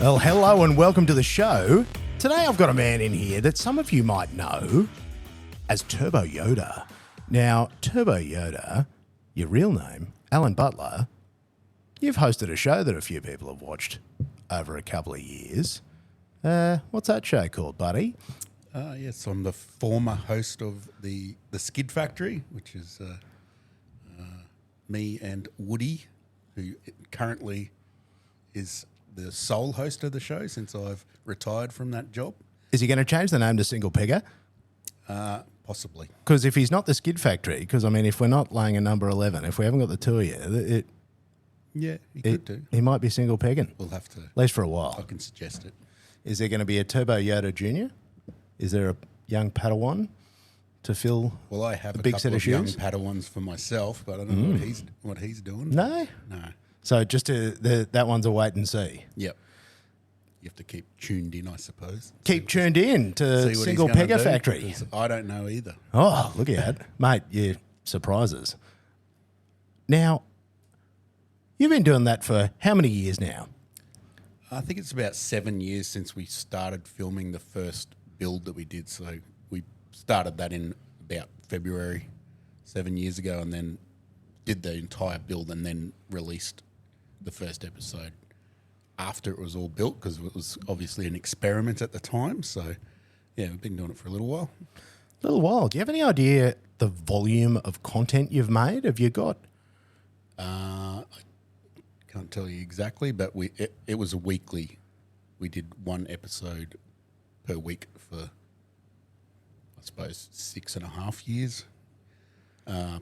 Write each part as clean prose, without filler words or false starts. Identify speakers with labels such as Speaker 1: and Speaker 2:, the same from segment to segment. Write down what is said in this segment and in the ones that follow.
Speaker 1: Well, hello and welcome to the show. Today I've got a man in here that some of you might know as Turbo Yoda. Now, Turbo Yoda, your real name, Alan Butler, you've hosted a show that a few people have watched over a couple of years. What's that show called, buddy?
Speaker 2: Yes, I'm the former host of the Skid Factory, which is me and Woody, who currently is the sole host of the show since I've retired from that job.
Speaker 1: Is he going to change the name to Single Pegger?
Speaker 2: Possibly.
Speaker 1: Because if he's not the Skid Factory, because, I mean, if we're not laying a number 11, if we haven't got the two of you,
Speaker 2: He could do.
Speaker 1: He might be single pegging.
Speaker 2: We'll have to.
Speaker 1: At least for a
Speaker 2: I
Speaker 1: while.
Speaker 2: can suggest it.
Speaker 1: Is there going to be a Turbo Yoda Jr.? Is there a young Padawan to fill
Speaker 2: Well, I have a
Speaker 1: big
Speaker 2: couple
Speaker 1: set of
Speaker 2: of young
Speaker 1: shoes?
Speaker 2: Padawans for myself, but I don't know what he's doing.
Speaker 1: No?
Speaker 2: No.
Speaker 1: So just that one's a wait and see.
Speaker 2: Yep. You have to keep tuned in, I suppose.
Speaker 1: Keep tuned in to
Speaker 2: See what
Speaker 1: Single
Speaker 2: he's gonna
Speaker 1: Pegger
Speaker 2: do,
Speaker 1: Factory.
Speaker 2: 'cause I don't know either.
Speaker 1: Oh, look out. Mate, you surprises. Now, you've been doing that for how many years now?
Speaker 2: I think it's about 7 years since we started filming the first build that we did. So we started that in about February 7 years ago, and then did the entire build and then released the first episode after it was all built, because it was obviously an experiment at the time. So yeah, we've been doing it for a little while.
Speaker 1: A little while. Do you have any idea the volume of content you've made? Have you got?
Speaker 2: I can't tell you exactly, but it was a weekly. We did one episode per week for, I suppose, 6.5 years.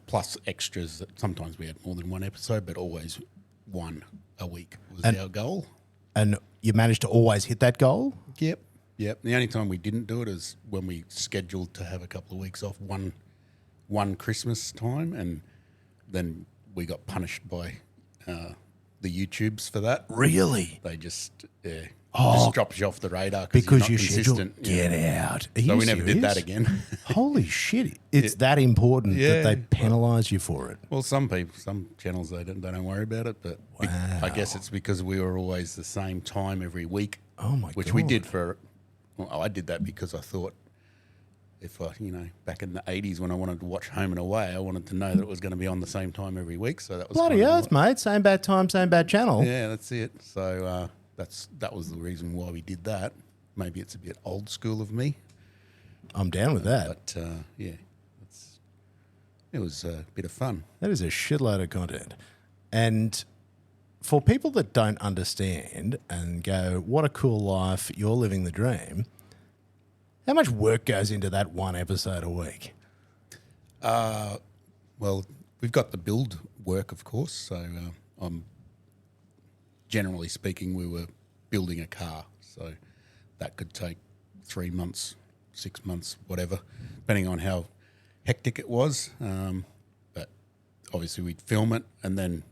Speaker 2: Plus extras. That sometimes we had more than one episode, but always one a week was our goal.
Speaker 1: And you managed to always hit that goal?
Speaker 2: Yep. The only time we didn't do it is when we scheduled to have a couple of weeks off one Christmas time, and then we got punished by the YouTubes for that.
Speaker 1: Really?
Speaker 2: They just just dropped you off the radar
Speaker 1: Because
Speaker 2: you're
Speaker 1: you
Speaker 2: not
Speaker 1: scheduled.
Speaker 2: consistent.
Speaker 1: Get out. Are
Speaker 2: So
Speaker 1: you
Speaker 2: we never did that
Speaker 1: serious?
Speaker 2: again.
Speaker 1: Holy shit! It's that important that they penalise you for it.
Speaker 2: Well, some channels they don't worry about it, but I guess it's because we were always the same time every week.
Speaker 1: Oh my
Speaker 2: which
Speaker 1: God.
Speaker 2: we did for. Well, I did that because I thought if I, back in the 80s when I wanted to watch Home and Away, I wanted to know that it was going to be on the same time every week. So that was
Speaker 1: Bloody
Speaker 2: kind of
Speaker 1: earth, mate! Same bad time, same bad channel.
Speaker 2: Yeah, that's it. So that was the reason why we did that. Maybe it's a bit old school of me.
Speaker 1: I'm down with that.
Speaker 2: But it was a bit of fun.
Speaker 1: That is a shitload of content. And for people that don't understand and go, what a cool life, you're living the dream, how much work goes into that one episode a week?
Speaker 2: Well, we've got the build work, of course. So generally speaking, we were building a car. So that could take 3 months, 6 months, whatever, depending on how hectic it was. But obviously we'd film it, and then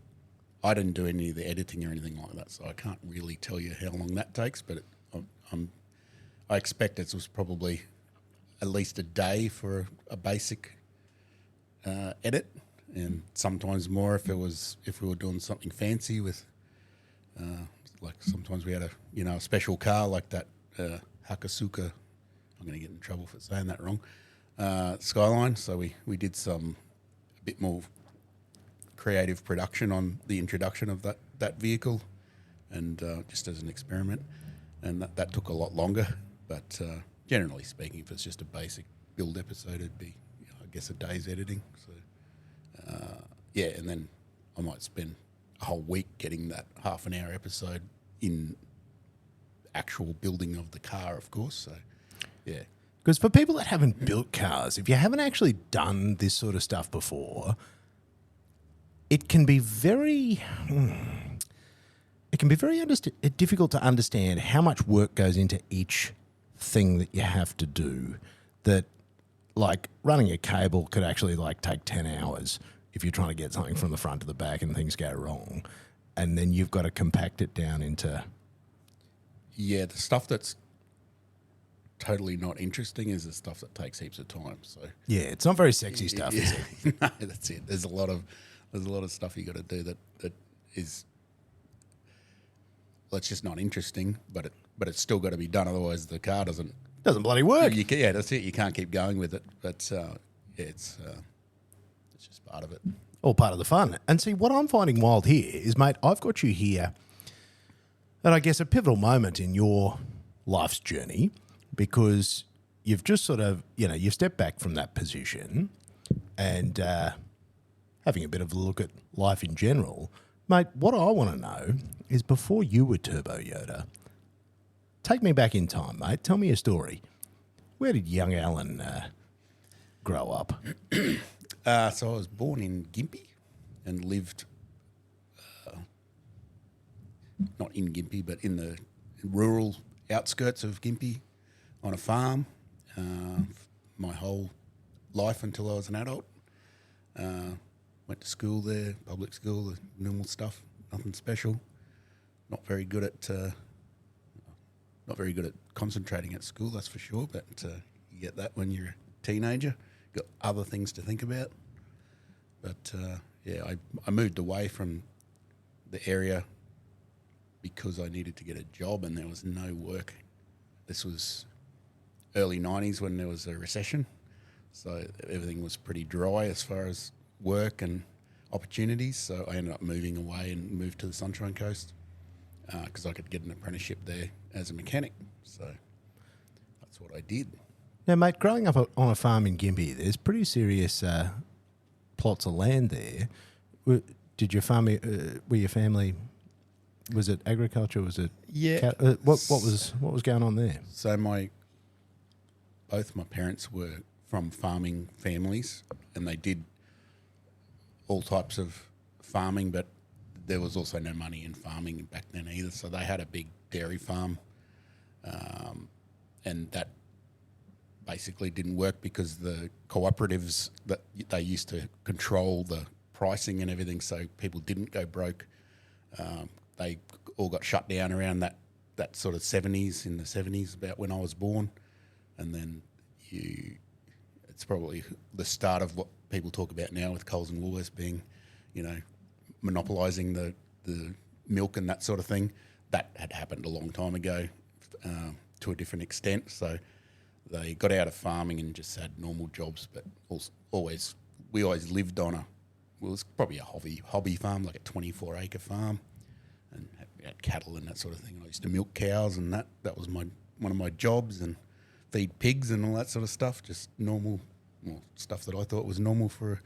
Speaker 2: I didn't do any of the editing or anything like that, so I can't really tell you how long that takes. But I expect it was probably at least a day for a basic edit, and sometimes more if we were doing something fancy with, like sometimes we had a special car like that Hakasuka. I'm going to get in trouble for saying that wrong. Skyline. So we did a bit more creative production on the introduction of that vehicle, and just as an experiment, and that took a lot longer. But generally speaking, if it's just a basic build episode, it'd be I guess a day's editing. So and then I might spend a whole week getting that half an hour episode in actual building of the car, of course. So yeah.
Speaker 1: Because for people that haven't built cars, if you haven't actually done this sort of stuff before, it can be very difficult to understand how much work goes into each thing that you have to do. That, like, running a cable could actually take 10 hours if you're trying to get something from the front to the back and things go wrong, and then you've got to compact it down into.
Speaker 2: Yeah, the stuff that's totally not interesting is the stuff that takes heaps of time. So
Speaker 1: yeah, it's not very sexy stuff, is it?
Speaker 2: No, that's it. There's a lot of stuff you got to do that is well, it's just not interesting, but it's still got to be done. Otherwise, the car doesn't
Speaker 1: bloody work.
Speaker 2: Yeah, that's it. You can't keep going with it. But it's just part of it.
Speaker 1: All part of the fun. And see, what I'm finding wild here is, mate, I've got you here at, I guess, a pivotal moment in your life's journey, because you've just sort of, you've stepped back from that position and having a bit of a look at life in general. Mate, what I want to know is, before you were Turbo Yoda, take me back in time, mate. Tell me a story. Where did young Alan grow up?
Speaker 2: So I was born in Gympie and lived, not in Gympie, but in the rural outskirts of Gympie on a farm my whole life until I was an adult. Went to school there, public school, the normal stuff, nothing special. Not very good at concentrating at school, that's for sure. But you get that when you're a teenager. Got other things to think about. But I moved away from the area because I needed to get a job, and there was no work. This was early 90s when there was a recession, so everything was pretty dry as far as work and opportunities. So I ended up moving away and moved to the Sunshine Coast because I could get an apprenticeship there as a mechanic. So that's what I did.
Speaker 1: Now, mate, growing up on a farm in Gympie, there's pretty serious plots of land there. Did your family, was it agriculture? Was it what was going on there?
Speaker 2: So both my parents were from farming families, and they did all types of farming, but there was also no money in farming back then either. So they had a big dairy farm, and that basically didn't work because the cooperatives that they used to control the pricing and everything, so people didn't go broke. They all got shut down around that sort of 70s, in the 70s, about when I was born. And then it's probably the start of what people talk about now with Coles and Woolworths being, monopolising the milk and that sort of thing. That had happened a long time ago to a different extent. So they got out of farming and just had normal jobs, but we always lived on it was probably a hobby farm, like a 24-acre farm, and had cattle and that sort of thing. I used to milk cows, and that was one of my jobs, and feed pigs and all that sort of stuff. Just normal stuff that I thought was normal for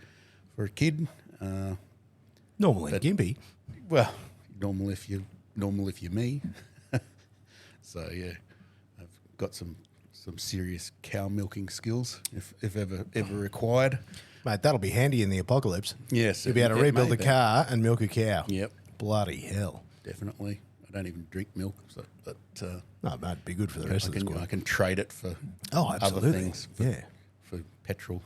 Speaker 2: a kid.
Speaker 1: Normal in Gympie.
Speaker 2: Well, normal if you're me. So yeah, I've got some serious cow milking skills if ever required.
Speaker 1: Mate, that'll be handy in the apocalypse.
Speaker 2: Yes.
Speaker 1: You'll be able to rebuild a car and milk a cow.
Speaker 2: Yep.
Speaker 1: Bloody hell.
Speaker 2: Definitely. I don't even drink milk, but
Speaker 1: no, mate, it'd be good for the rest of the squad.
Speaker 2: I can trade it for
Speaker 1: absolutely.
Speaker 2: other things. For petrol.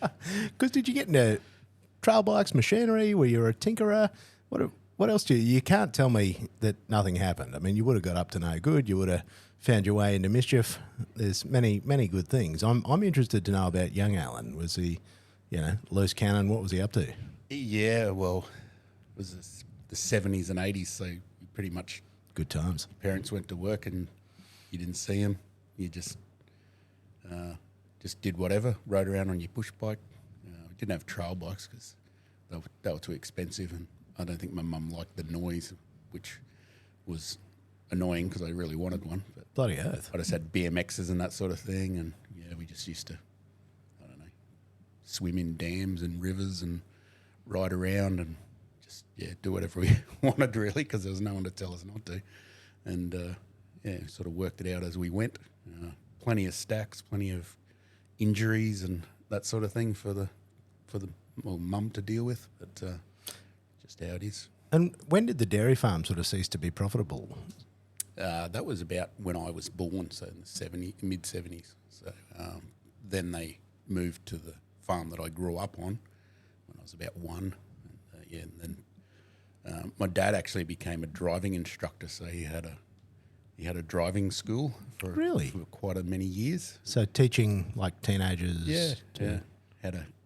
Speaker 1: Because did you get into trail bikes, machinery? Were you a tinkerer? What else do you can't tell me that nothing happened. I mean, you would have got up to no good. You would have found your way into mischief. There's many good things. I'm interested to know about young Alan. Was he, loose cannon? What was he up to?
Speaker 2: Yeah, well, it was the 70s and 80s, so pretty much
Speaker 1: good times.
Speaker 2: Parents went to work and you didn't see them. You just did whatever, rode around on your push bike. We didn't have trail bikes because they were too expensive, and I don't think my mum liked the noise, which was annoying because I really wanted one. But
Speaker 1: bloody oath.
Speaker 2: I just had BMXs and that sort of thing, and we just used to, swim in dams and rivers and ride around and just do whatever we wanted really, because there was no one to tell us not to, and sort of worked it out as we went. Plenty of stacks, plenty of injuries and that sort of thing for the mum to deal with, but just how it is.
Speaker 1: And when did the dairy farm sort of cease to be profitable?
Speaker 2: That was about when I was born, so in the mid-70s. So then they moved to the farm that I grew up on when I was about one. And then my dad actually became a driving instructor, so he had a driving school for quite many years.
Speaker 1: So teaching like teenagers.
Speaker 2: Yeah.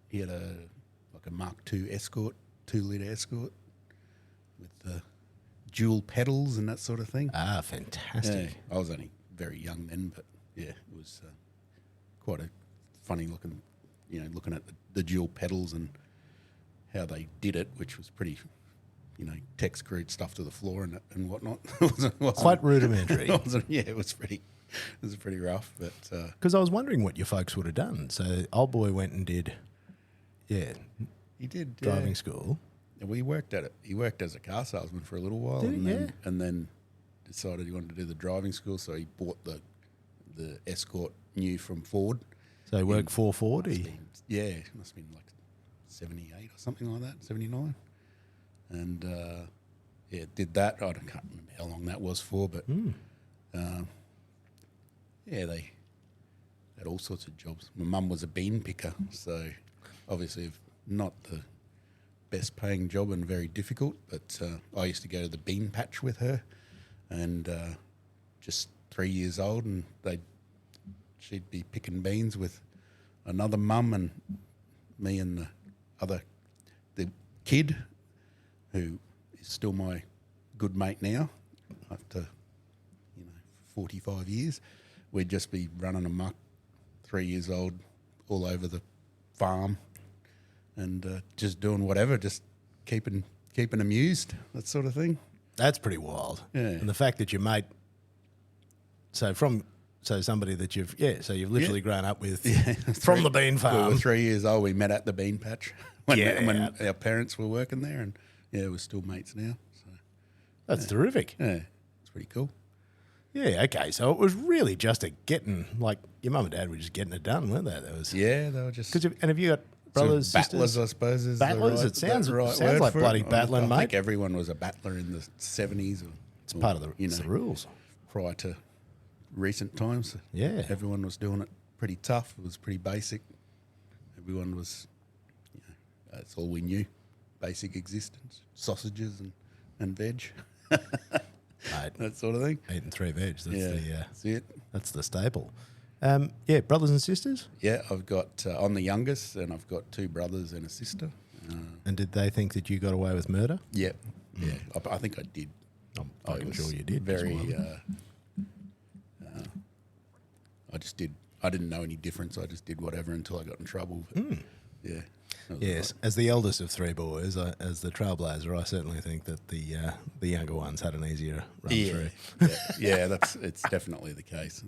Speaker 2: He had a Mark II Escort, 2-litre Escort with dual pedals and that sort of thing.
Speaker 1: Ah, fantastic.
Speaker 2: Yeah, I was only very young then, but yeah, it was quite a funny looking, looking at the dual pedals and how they did it, which was pretty, tech screwed stuff to the floor and whatnot. It wasn't
Speaker 1: Quite rudimentary.
Speaker 2: it was pretty rough. But
Speaker 1: because I was wondering what your folks would have done. So old boy went and did,
Speaker 2: he did
Speaker 1: driving school.
Speaker 2: We worked at it. He worked as a car salesman for a little while, and then decided he wanted to do the driving school. So he bought the Escort new from Ford.
Speaker 1: So he worked for Ford.
Speaker 2: It must have been like 78 or something like that, 79. And did that. I can't remember how long that was for, but they had all sorts of jobs. My mum was a bean picker, so obviously not the best paying job and very difficult, but I used to go to the bean patch with her, and just 3 years old, and she'd be picking beans with another mum and me and the kid, who is still my good mate now after 45 years. We'd just be running amok, 3 years old, all over the farm, and just doing whatever, just keeping amused, that sort of thing.
Speaker 1: That's pretty wild.
Speaker 2: Yeah.
Speaker 1: And the fact that your mate, somebody that you've literally grown up with from the bean farm.
Speaker 2: We were 3 years old. We met at the bean patch when our parents were working there, and we're still mates now. So
Speaker 1: that's terrific.
Speaker 2: Yeah, it's pretty cool.
Speaker 1: Yeah, okay. So it was really just like your mum and dad were just getting it done, weren't they?
Speaker 2: They were just.
Speaker 1: And have you got brothers,
Speaker 2: battlers,
Speaker 1: sisters?
Speaker 2: I suppose. Is
Speaker 1: battlers? It sounds like bloody battling, mate.
Speaker 2: I think everyone was a battler in the 70s.
Speaker 1: It's part of the rules.
Speaker 2: Prior to recent times.
Speaker 1: Yeah.
Speaker 2: Everyone was doing it pretty tough. It was pretty basic. Everyone was, that's all we knew. Basic existence. Sausages and veg.
Speaker 1: Mate,
Speaker 2: that sort of thing.
Speaker 1: Eating 3 veg.
Speaker 2: That's it.
Speaker 1: That's the staple. Brothers and sisters?
Speaker 2: Yeah, I've got, I'm the youngest, and I've got 2 brothers and a sister.
Speaker 1: And did they think that you got away with murder?
Speaker 2: Yeah. Yeah, I think I did.
Speaker 1: I'm fucking sure you did.
Speaker 2: I just did. I didn't know any difference. I just did whatever until I got in trouble. Yeah.
Speaker 1: Yes, as the eldest of 3 boys, as the trailblazer, I certainly think that the younger ones had an easier run through.
Speaker 2: It's definitely the case.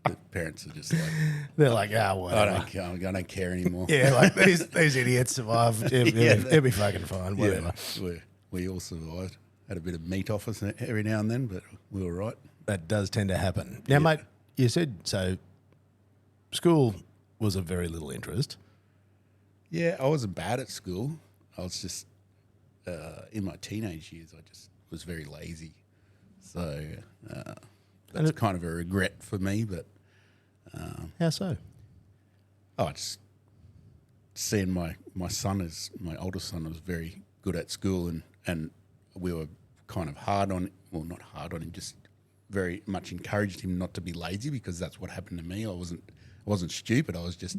Speaker 2: The parents are just like,
Speaker 1: they're like, whatever.
Speaker 2: I don't care anymore.
Speaker 1: Yeah, like these idiots survived. It'll be fucking fine. Whatever.
Speaker 2: Yeah, we all survived. Had a bit of meat off us every now and then, but we were right.
Speaker 1: That does tend to happen. Now, mate, you said so. School was of very little interest.
Speaker 2: Yeah, I wasn't bad at school. I was just in my teenage years. I just was very lazy, so that's kind of a regret for me. But
Speaker 1: how so?
Speaker 2: Oh, just seeing my oldest son was very good at school, and we were kind of hard on. Well, not hard on him, just very much encouraged him not to be lazy, because that's what happened to me. I wasn't stupid. I was just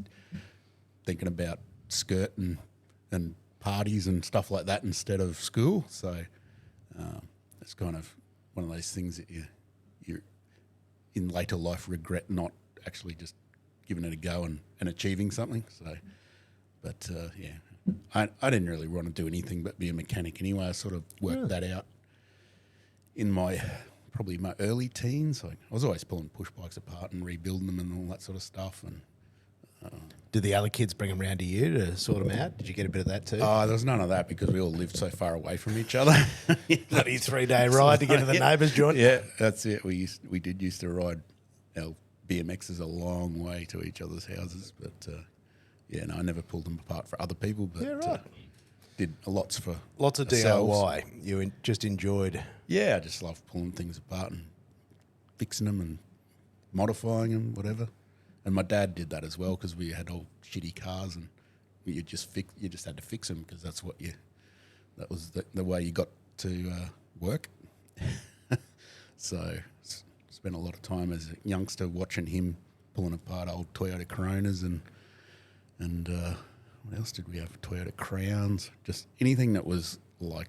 Speaker 2: thinking about skirt and parties and stuff like that instead of school. So it's kind of one of those things that you in later life regret not actually just giving it a go and achieving something. So, but I didn't really want to do anything but be a mechanic anyway. I sort of worked that out in probably my early teens. I was always pulling push bikes apart and rebuilding them and all that sort of stuff. And
Speaker 1: did the other kids bring them round to you to sort them out? Did you get a bit of that too?
Speaker 2: Oh, there was none of that, because we all lived so far away from each other.
Speaker 1: Bloody 3-day ride to get to the neighbour's joint.
Speaker 2: Yeah, that's it. We did used to ride our BMXs a long way to each other's houses, but I never pulled them apart for other people. But did lots of
Speaker 1: DIY. You just enjoyed.
Speaker 2: Yeah, I just loved pulling things apart and fixing them and modifying them, whatever. And my dad did that as well, because we had all shitty cars, and you just had to fix them, because that was the way you got to work. So spent a lot of time as a youngster watching him pulling apart old Toyota Coronas and what else did we have? Toyota Crowns, just anything that was like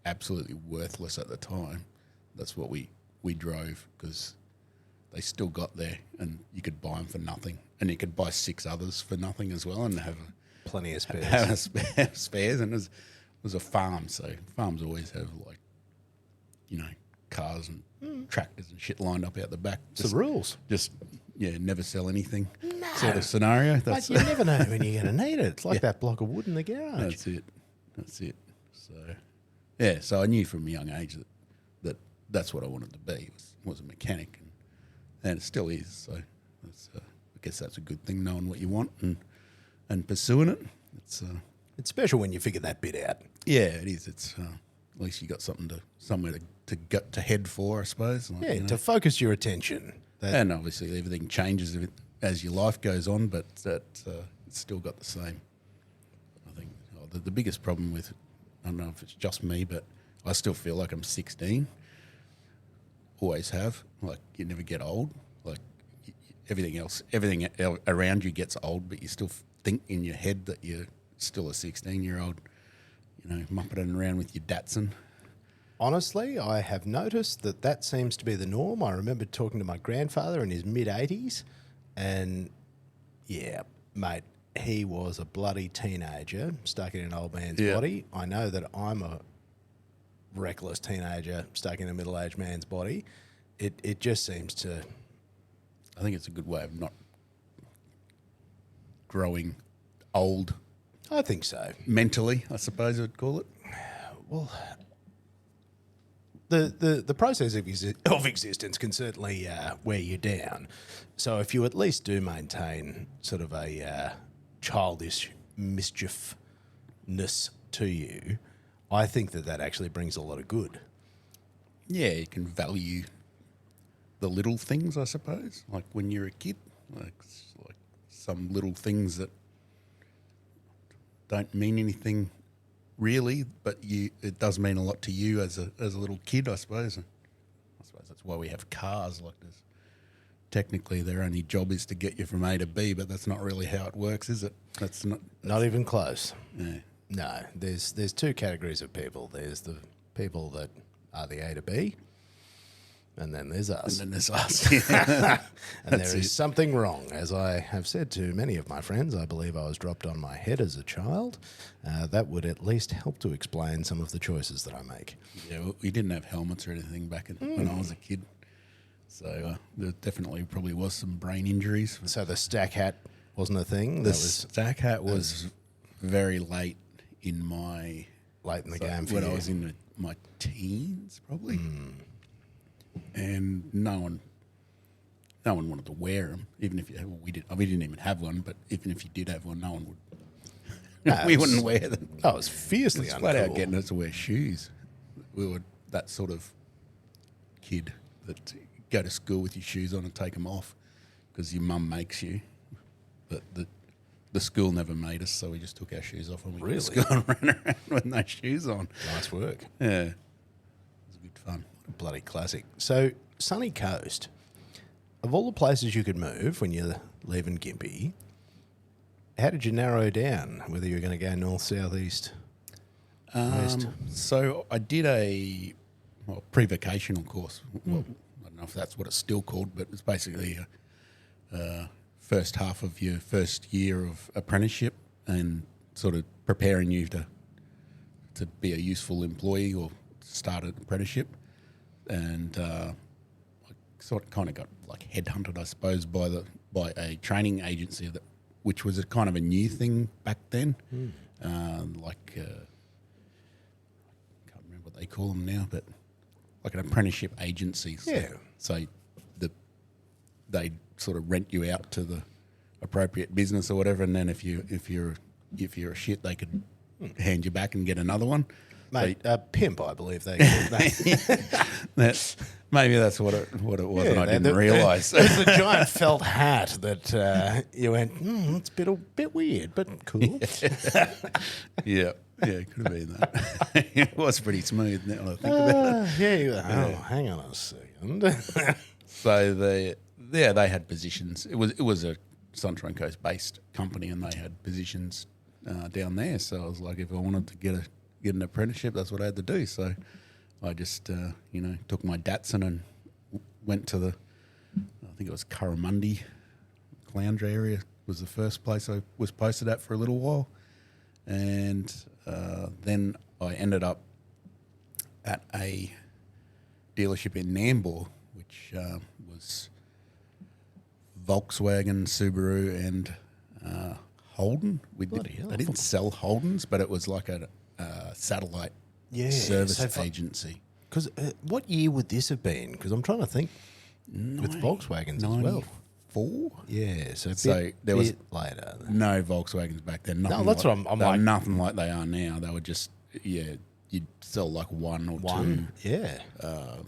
Speaker 2: absolutely worthless at the time, that's what we drove, because they still got there, and you could buy them for nothing, and you could buy 6 others for nothing as well, and have
Speaker 1: Plenty of spares.
Speaker 2: have spares. And it was a farm, so farms always have, like, you know, cars and tractors and shit lined up out the back.
Speaker 1: It's the rules.
Speaker 2: Just never sell anything sort of scenario.
Speaker 1: But you never know when you're going to need it. It's like that block of wood in the garage.
Speaker 2: That's it. So, yeah, so I knew from a young age that's what I wanted to be, was a mechanic, and it still is. So I guess that's a good thing, knowing what you want and pursuing it. It's
Speaker 1: special when you figure that bit out.
Speaker 2: yeah, it is. It's at least you got somewhere to head for, I suppose. Like,
Speaker 1: Yeah, to focus your attention.
Speaker 2: And obviously everything changes as your life goes on, but it's still got the same. I think the biggest problem with, I don't know if it's just me, but I still feel like I'm 16. Always have. Like, you never get old. Like, everything around you gets old, but you still think in your head that you're still a 16-year-old, you know, mupping around with your Datsun.
Speaker 1: Honestly, I have noticed that seems to be the norm. I remember talking to my grandfather in his mid-80s, and yeah, mate, he was a bloody teenager stuck in an old man's body. I know that I'm a reckless teenager stuck in a middle-aged man's body. It just seems to...
Speaker 2: I think it's a good way of not growing old.
Speaker 1: I think so.
Speaker 2: Mentally, I suppose I'd call it.
Speaker 1: Well... The process of existence can certainly wear you down. So if you at least do maintain sort of a childish mischiefness to you, I think that actually brings a lot of good.
Speaker 2: Yeah, you can value the little things, I suppose. Like when you're a kid, like some little things that don't mean anything really, but it does mean a lot to you as a little kid, I suppose. And I suppose that's why we have cars. Like, technically their only job is to get you from A to B, but that's not really how it works, is it? That's
Speaker 1: not even close.
Speaker 2: Yeah.
Speaker 1: No, there's 2 categories of people. There's the people that are the A to B, and then there's us.
Speaker 2: And then there's us. Yeah.
Speaker 1: And there is something wrong. As I have said to many of my friends, I believe I was dropped on my head as a child. That would at least help to explain some of the choices that I make.
Speaker 2: Yeah, we didn't have helmets or anything back when I was a kid. So there definitely probably was some brain injuries.
Speaker 1: So the stack hat wasn't a thing?
Speaker 2: The stack hat was very late in my...
Speaker 1: Late in the game for
Speaker 2: when
Speaker 1: you.
Speaker 2: I was in my teens, probably. And no one wanted to wear them, even if we didn't even have one. But even if you did have one, no one would. We wouldn't wear them.
Speaker 1: Oh, it was fiercely
Speaker 2: It's
Speaker 1: uncool.
Speaker 2: flat out getting us to wear shoes. We were that sort of kid that go to school with your shoes on and take them off because your mum makes you. But the school never made us, so we just took our shoes off and we went to school and ran around with no shoes on.
Speaker 1: Nice work.
Speaker 2: Yeah, it was good fun.
Speaker 1: Bloody classic. So, Sunny Coast, of all the places you could move when you're leaving Gympie, how did you narrow down whether you were going to go north, south, east, west?
Speaker 2: So I did a pre-vocational course. Well, I don't know if that's what it's still called, but it's basically a first half of your first year of apprenticeship and sort of preparing you to be a useful employee or start an apprenticeship. And I sort of kind of got like headhunted, I suppose, by a training agency which was a kind of a new thing back then. I can't remember what they call them now, but like an apprenticeship agency.
Speaker 1: Yeah.
Speaker 2: So they sort of rent you out to the appropriate business or whatever, and then if you're a shit, they could hand you back and get another one.
Speaker 1: Mate, pimp, I believe they call that.
Speaker 2: Maybe that's what it was, and I didn't realise.
Speaker 1: It's a giant felt hat that you went, it's a bit weird, but cool.
Speaker 2: Yeah, it could have been that. It was pretty smooth now I think about it.
Speaker 1: Hang on a second.
Speaker 2: So they had positions. It was a Sunshine Coast based company, and they had positions down there. So I was like, if I wanted to get an apprenticeship, that's what I had to do. So I just, took my Datsun and went to I think it was Curramundi, Caloundra area was the first place I was posted at for a little while. And then I ended up at a dealership in Nambour, which was Volkswagen, Subaru, and Holden. They didn't sell Holdens, but it was like a satellite service agency.
Speaker 1: Because what year would this have been? Because I'm trying to think with Volkswagens as well.
Speaker 2: 4?
Speaker 1: Yeah, so there was later.
Speaker 2: No Volkswagens back then.
Speaker 1: No, that's what I'm like.
Speaker 2: Nothing like they are now. They were just, you'd sell like one or two.
Speaker 1: Yeah.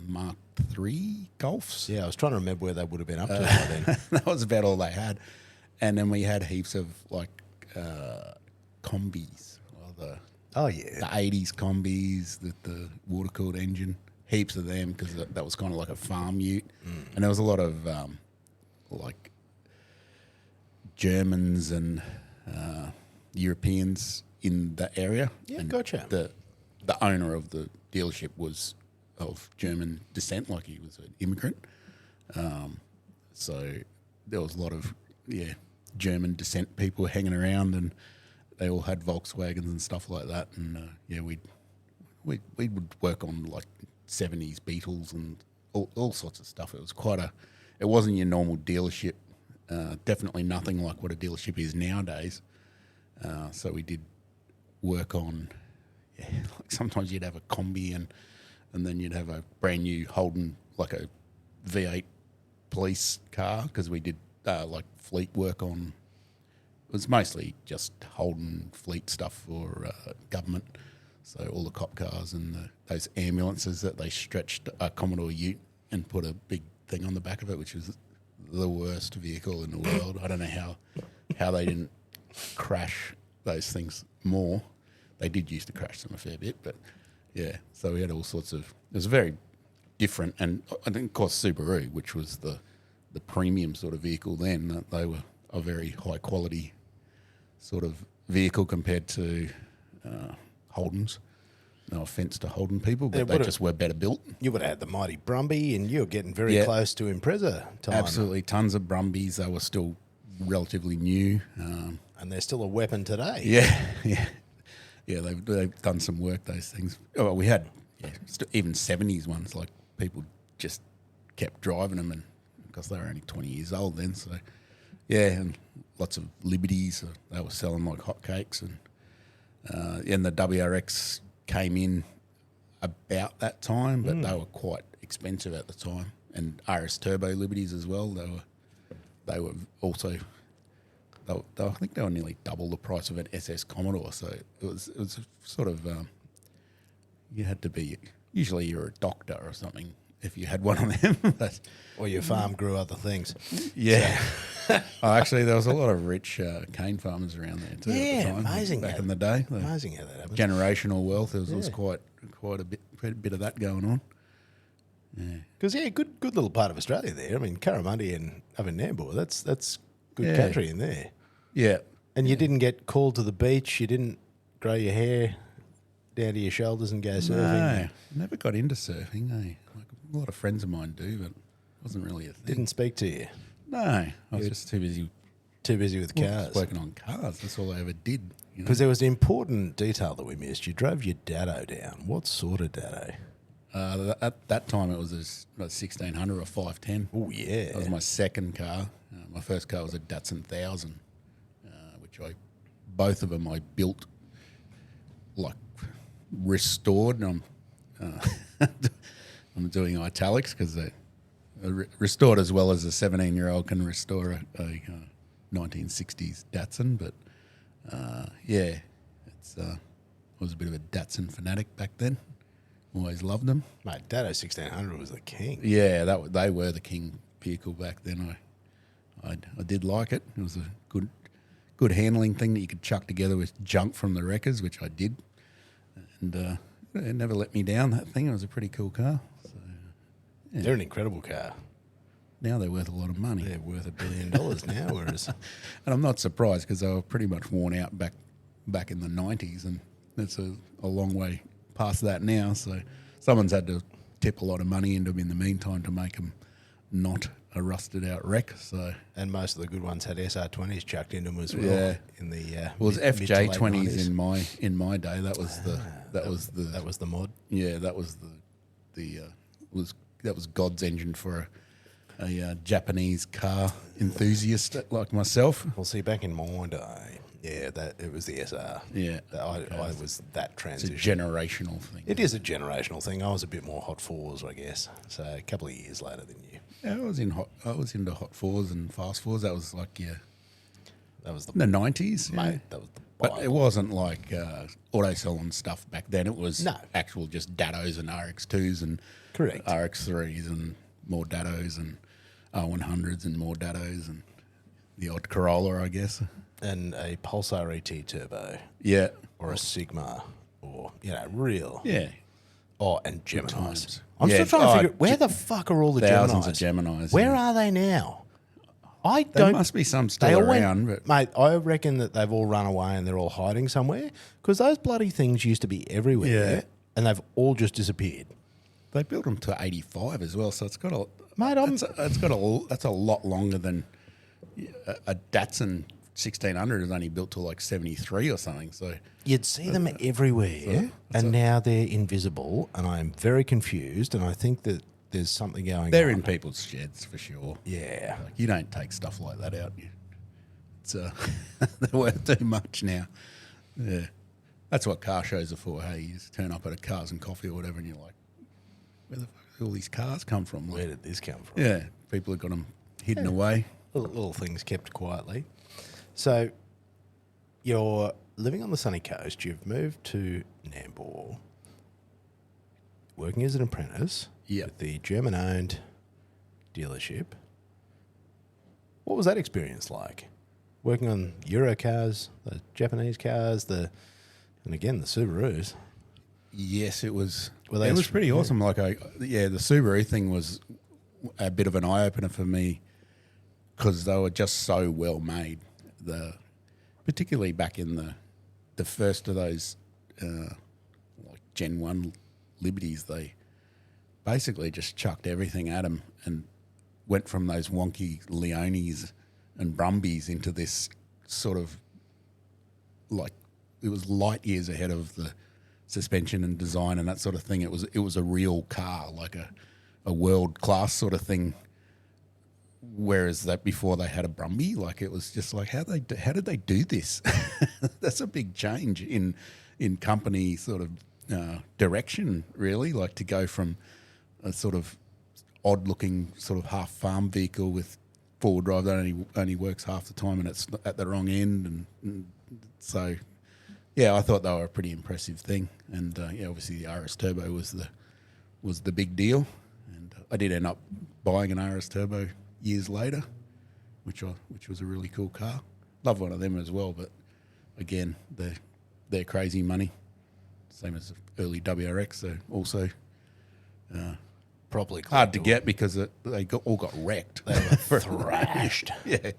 Speaker 2: Mark III Golfs.
Speaker 1: Yeah, I was trying to remember where they would have been up to by then.
Speaker 2: That was about all they had. And then we had heaps of like combis. The 80s combis, the water-cooled engine. Heaps of them because that was kind of like a farm ute. And there was a lot of like Germans and Europeans in that area.
Speaker 1: Yeah,
Speaker 2: and
Speaker 1: gotcha.
Speaker 2: The owner of the dealership was of German descent, like he was an immigrant. So there was a lot of German descent people hanging around, and they all had Volkswagens and stuff like that. And we would work on like 70s Beetles and all sorts of stuff. It was it wasn't your normal dealership. Definitely nothing like what a dealership is nowadays. So we did work on, like sometimes you'd have a combi and then you'd have a brand new Holden, like a V8 police car, because we did like fleet work on. It was mostly just Holden fleet stuff for government. So all the cop cars and those ambulances that they stretched a Commodore Ute and put a big thing on the back of it, which was the worst vehicle in the world. I don't know how they didn't crash those things more. They did used to crash them a fair bit, but yeah. So we had all sorts of. It was very different, and I think, of course, Subaru, which was the premium sort of vehicle then. They were a very high quality sort of vehicle compared to Holdens. No offence to Holden people, but they just were better built.
Speaker 1: You would have had the mighty Brumby, and you were getting very close to Impreza time.
Speaker 2: Absolutely, tons of Brumbies. They were still relatively new.
Speaker 1: And they're still a weapon today.
Speaker 2: Yeah. They've done some work, those things. Oh, we had even 70s ones, like people just kept driving them, and because they were only 20 years old then. So, and lots of Liberties. They were selling like hotcakes, and the WRX came in about that time, but they were quite expensive at the time. And RS Turbo Liberties as well. They were also. I think they were nearly double the price of an SS Commodore. So it was sort of you had to be. Usually you're a doctor or something if you had one of them.
Speaker 1: Or your farm grew other things.
Speaker 2: Yeah. Actually, there was a lot of rich cane farmers around there too.
Speaker 1: Yeah,
Speaker 2: at the time,
Speaker 1: amazing.
Speaker 2: Back in the day.
Speaker 1: Amazing how that happened.
Speaker 2: Generational wealth. There was quite a bit of that going on. Yeah.
Speaker 1: Because good little part of Australia there. I mean, Curramundi and up in Nambour, that's good country in there.
Speaker 2: Yeah.
Speaker 1: And you didn't get called to the beach. You didn't grow your hair down to your shoulders and go surfing.
Speaker 2: No, never got into surfing. Like a lot of friends of mine do, but it wasn't really a thing.
Speaker 1: Didn't speak to you.
Speaker 2: No, I was just too busy.
Speaker 1: Too busy with cars.
Speaker 2: Working on cars. That's all I ever did.
Speaker 1: Because there was an important detail that we missed. You drove your Dado down. What sort of Dado?
Speaker 2: At that time, it was a 1600 or 510.
Speaker 1: Oh, yeah.
Speaker 2: That was my second car. My first car was a Datsun 1000, which both of them I built, like restored. And I'm doing italics because restored as well as a 17-year-old can restore a 1960s Datsun. But I was a bit of a Datsun fanatic back then. Always loved them.
Speaker 1: Mate, Dado 1600 was the king.
Speaker 2: Yeah, they were the king vehicle back then. I did like it. It was a good handling thing that you could chuck together with junk from the wreckers, which I did. And it never let me down, that thing. It was a pretty cool car. So, yeah.
Speaker 1: They're an incredible car.
Speaker 2: Now they're worth a lot of money.
Speaker 1: They're worth $1 billion now, whereas...
Speaker 2: And I'm not surprised because they were pretty much worn out back in the 90s. And That's a long way past that now. So someone's had to tip a lot of money into them in the meantime to make them not a rusted out wreck. So
Speaker 1: And most of the good ones had SR20s chucked into them as well.
Speaker 2: Yeah.
Speaker 1: In the
Speaker 2: it was
Speaker 1: mid to late
Speaker 2: FJ20s
Speaker 1: 90s.
Speaker 2: in my day. That was the
Speaker 1: That was the mod.
Speaker 2: yeah, that was that was God's engine for a Japanese car enthusiast like myself.
Speaker 1: Well, see, back in my day, it was the SR.
Speaker 2: Yeah,
Speaker 1: I was that
Speaker 2: it's a
Speaker 1: transition.
Speaker 2: generational thing.
Speaker 1: It is a generational thing. I was a bit more hot fours, I guess. So a couple of years later than you.
Speaker 2: Yeah, I was into hot fours and fast fours. That was like
Speaker 1: That was the
Speaker 2: in the 90s,
Speaker 1: mate. That was the
Speaker 2: But
Speaker 1: Bible.
Speaker 2: it wasn't like auto selling stuff back then. It was
Speaker 1: No.
Speaker 2: actual just Datos and RX2s and
Speaker 1: Correct.
Speaker 2: RX3s and more Datos and R100s and more Datos and the odd Corolla, I guess.
Speaker 1: And a Pulsar ET Turbo
Speaker 2: Yeah.
Speaker 1: or a Sigma or, real.
Speaker 2: Yeah.
Speaker 1: Oh, and Geminis.
Speaker 2: times.
Speaker 1: I'm
Speaker 2: Yeah,
Speaker 1: still trying to figure where the fuck are all the
Speaker 2: thousands
Speaker 1: Geminis?
Speaker 2: of Geminis,
Speaker 1: Where
Speaker 2: yeah.
Speaker 1: are they now? I
Speaker 2: There
Speaker 1: don't.
Speaker 2: must be some
Speaker 1: They
Speaker 2: still
Speaker 1: all
Speaker 2: around.
Speaker 1: went,
Speaker 2: But
Speaker 1: mate. I reckon that they've all run away and they're all hiding somewhere because those bloody things used to be everywhere,
Speaker 2: Yeah.
Speaker 1: and they've all just disappeared.
Speaker 2: they built them to 85 as well, so it's got a...
Speaker 1: Mate,
Speaker 2: that's a lot longer than a Datsun 1600 is only built to like 73 or something. So
Speaker 1: You'd see them everywhere, and now they're invisible, and I'm very confused, and I think that there's something going
Speaker 2: they're
Speaker 1: on.
Speaker 2: in people's sheds for sure.
Speaker 1: Yeah.
Speaker 2: Like, you don't take stuff like that out. It's they're worth too much now. Yeah, that's what car shows are for. Hey, you just turn up at a Cars and Coffee or whatever, and you're like, where the fuck did all these cars come from?
Speaker 1: Where
Speaker 2: Like,
Speaker 1: did this come from?
Speaker 2: yeah, people have got them hidden away.
Speaker 1: Little things kept quietly. So you're living on the sunny coast. You've moved to Nambour, working as an apprentice
Speaker 2: Yep.
Speaker 1: with the German-owned dealership. What was that experience like? Working on Euro cars, the Japanese cars, and again the Subarus.
Speaker 2: Yes, it was.
Speaker 1: Were they
Speaker 2: It was
Speaker 1: as-
Speaker 2: pretty
Speaker 1: yeah.
Speaker 2: awesome. Like, the Subaru thing was a bit of an eye opener for me because they were just so well made. Particularly back in the first of those like Gen 1 Liberties, they basically just chucked everything at them and went from those wonky Leonis and Brumbies into this sort of like it was light years ahead of the suspension and design and that sort of thing. It was a real car, like a world class sort of thing. Whereas that before they had a Brumby, like it was just like how did they do this? That's a big change in company sort of direction, really. Like to go from a sort of odd looking sort of half farm vehicle with four-wheel drive that only works half the time and it's at the wrong end, and so yeah, I thought they were a pretty impressive thing. And obviously the RS Turbo was the big deal, and I did end up buying an RS Turbo years later, which was a really cool car. Love one of them as well, but again, they're crazy money, same as the early WRX. So also
Speaker 1: Properly
Speaker 2: hard to
Speaker 1: collectible.
Speaker 2: get because they all got wrecked.
Speaker 1: They were thrashed.
Speaker 2: Yeah,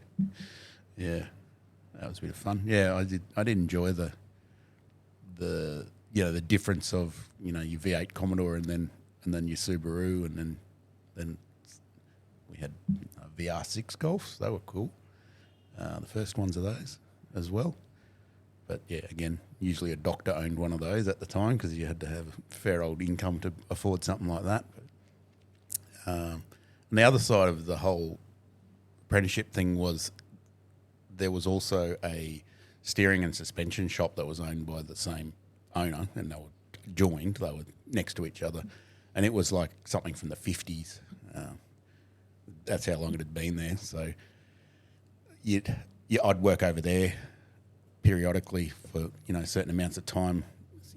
Speaker 2: that was a bit of fun. Yeah, I did enjoy the difference of your V8 Commodore and then your Subaru, and then we had VR6 Golfs. They were cool. The first ones of those as well. But yeah, again, usually a doctor owned one of those at the time because you had to have a fair old income to afford something like that. And the other side of the whole apprenticeship thing was there was also a steering and suspension shop that was owned by the same owner, and they were joined. They were next to each other, and it was like something from the 50s. That's how long it had been there. So I'd work over there periodically for certain amounts of time.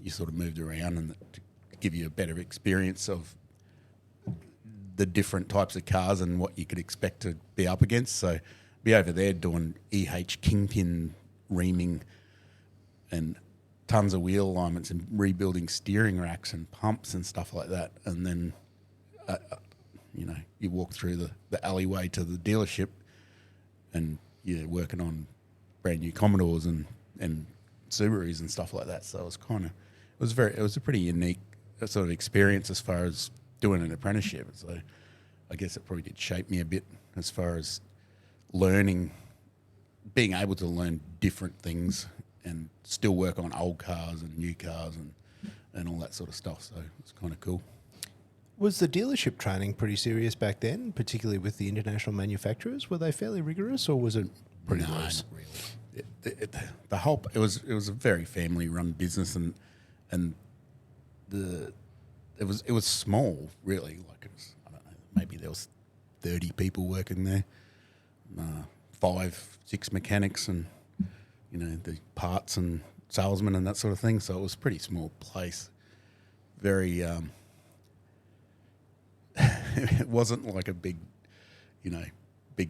Speaker 2: You sort of moved around and to give you a better experience of the different types of cars and what you could expect to be up against. So be over there doing kingpin reaming and tons of wheel alignments and rebuilding steering racks and pumps and stuff like that. And then, you walk through the alleyway to the dealership and you're working on brand new Commodores and Subarus and stuff like that. So it was a pretty unique sort of experience as far as doing an apprenticeship. So I guess it probably did shape me a bit as far as learning, being able to learn different things and still work on old cars and new cars and all that sort of stuff. So it's kind of cool.
Speaker 1: Was the dealership training pretty serious back then, particularly with the international manufacturers? Were they fairly rigorous, or was it pretty loose?
Speaker 2: Not really. It was a very family run business, and it was small, really. Like it was, I don't know, maybe there was 30 people working there, 5, 6 mechanics, and the parts and salesmen and that sort of thing. So it was a pretty small place. Very. It wasn't like a big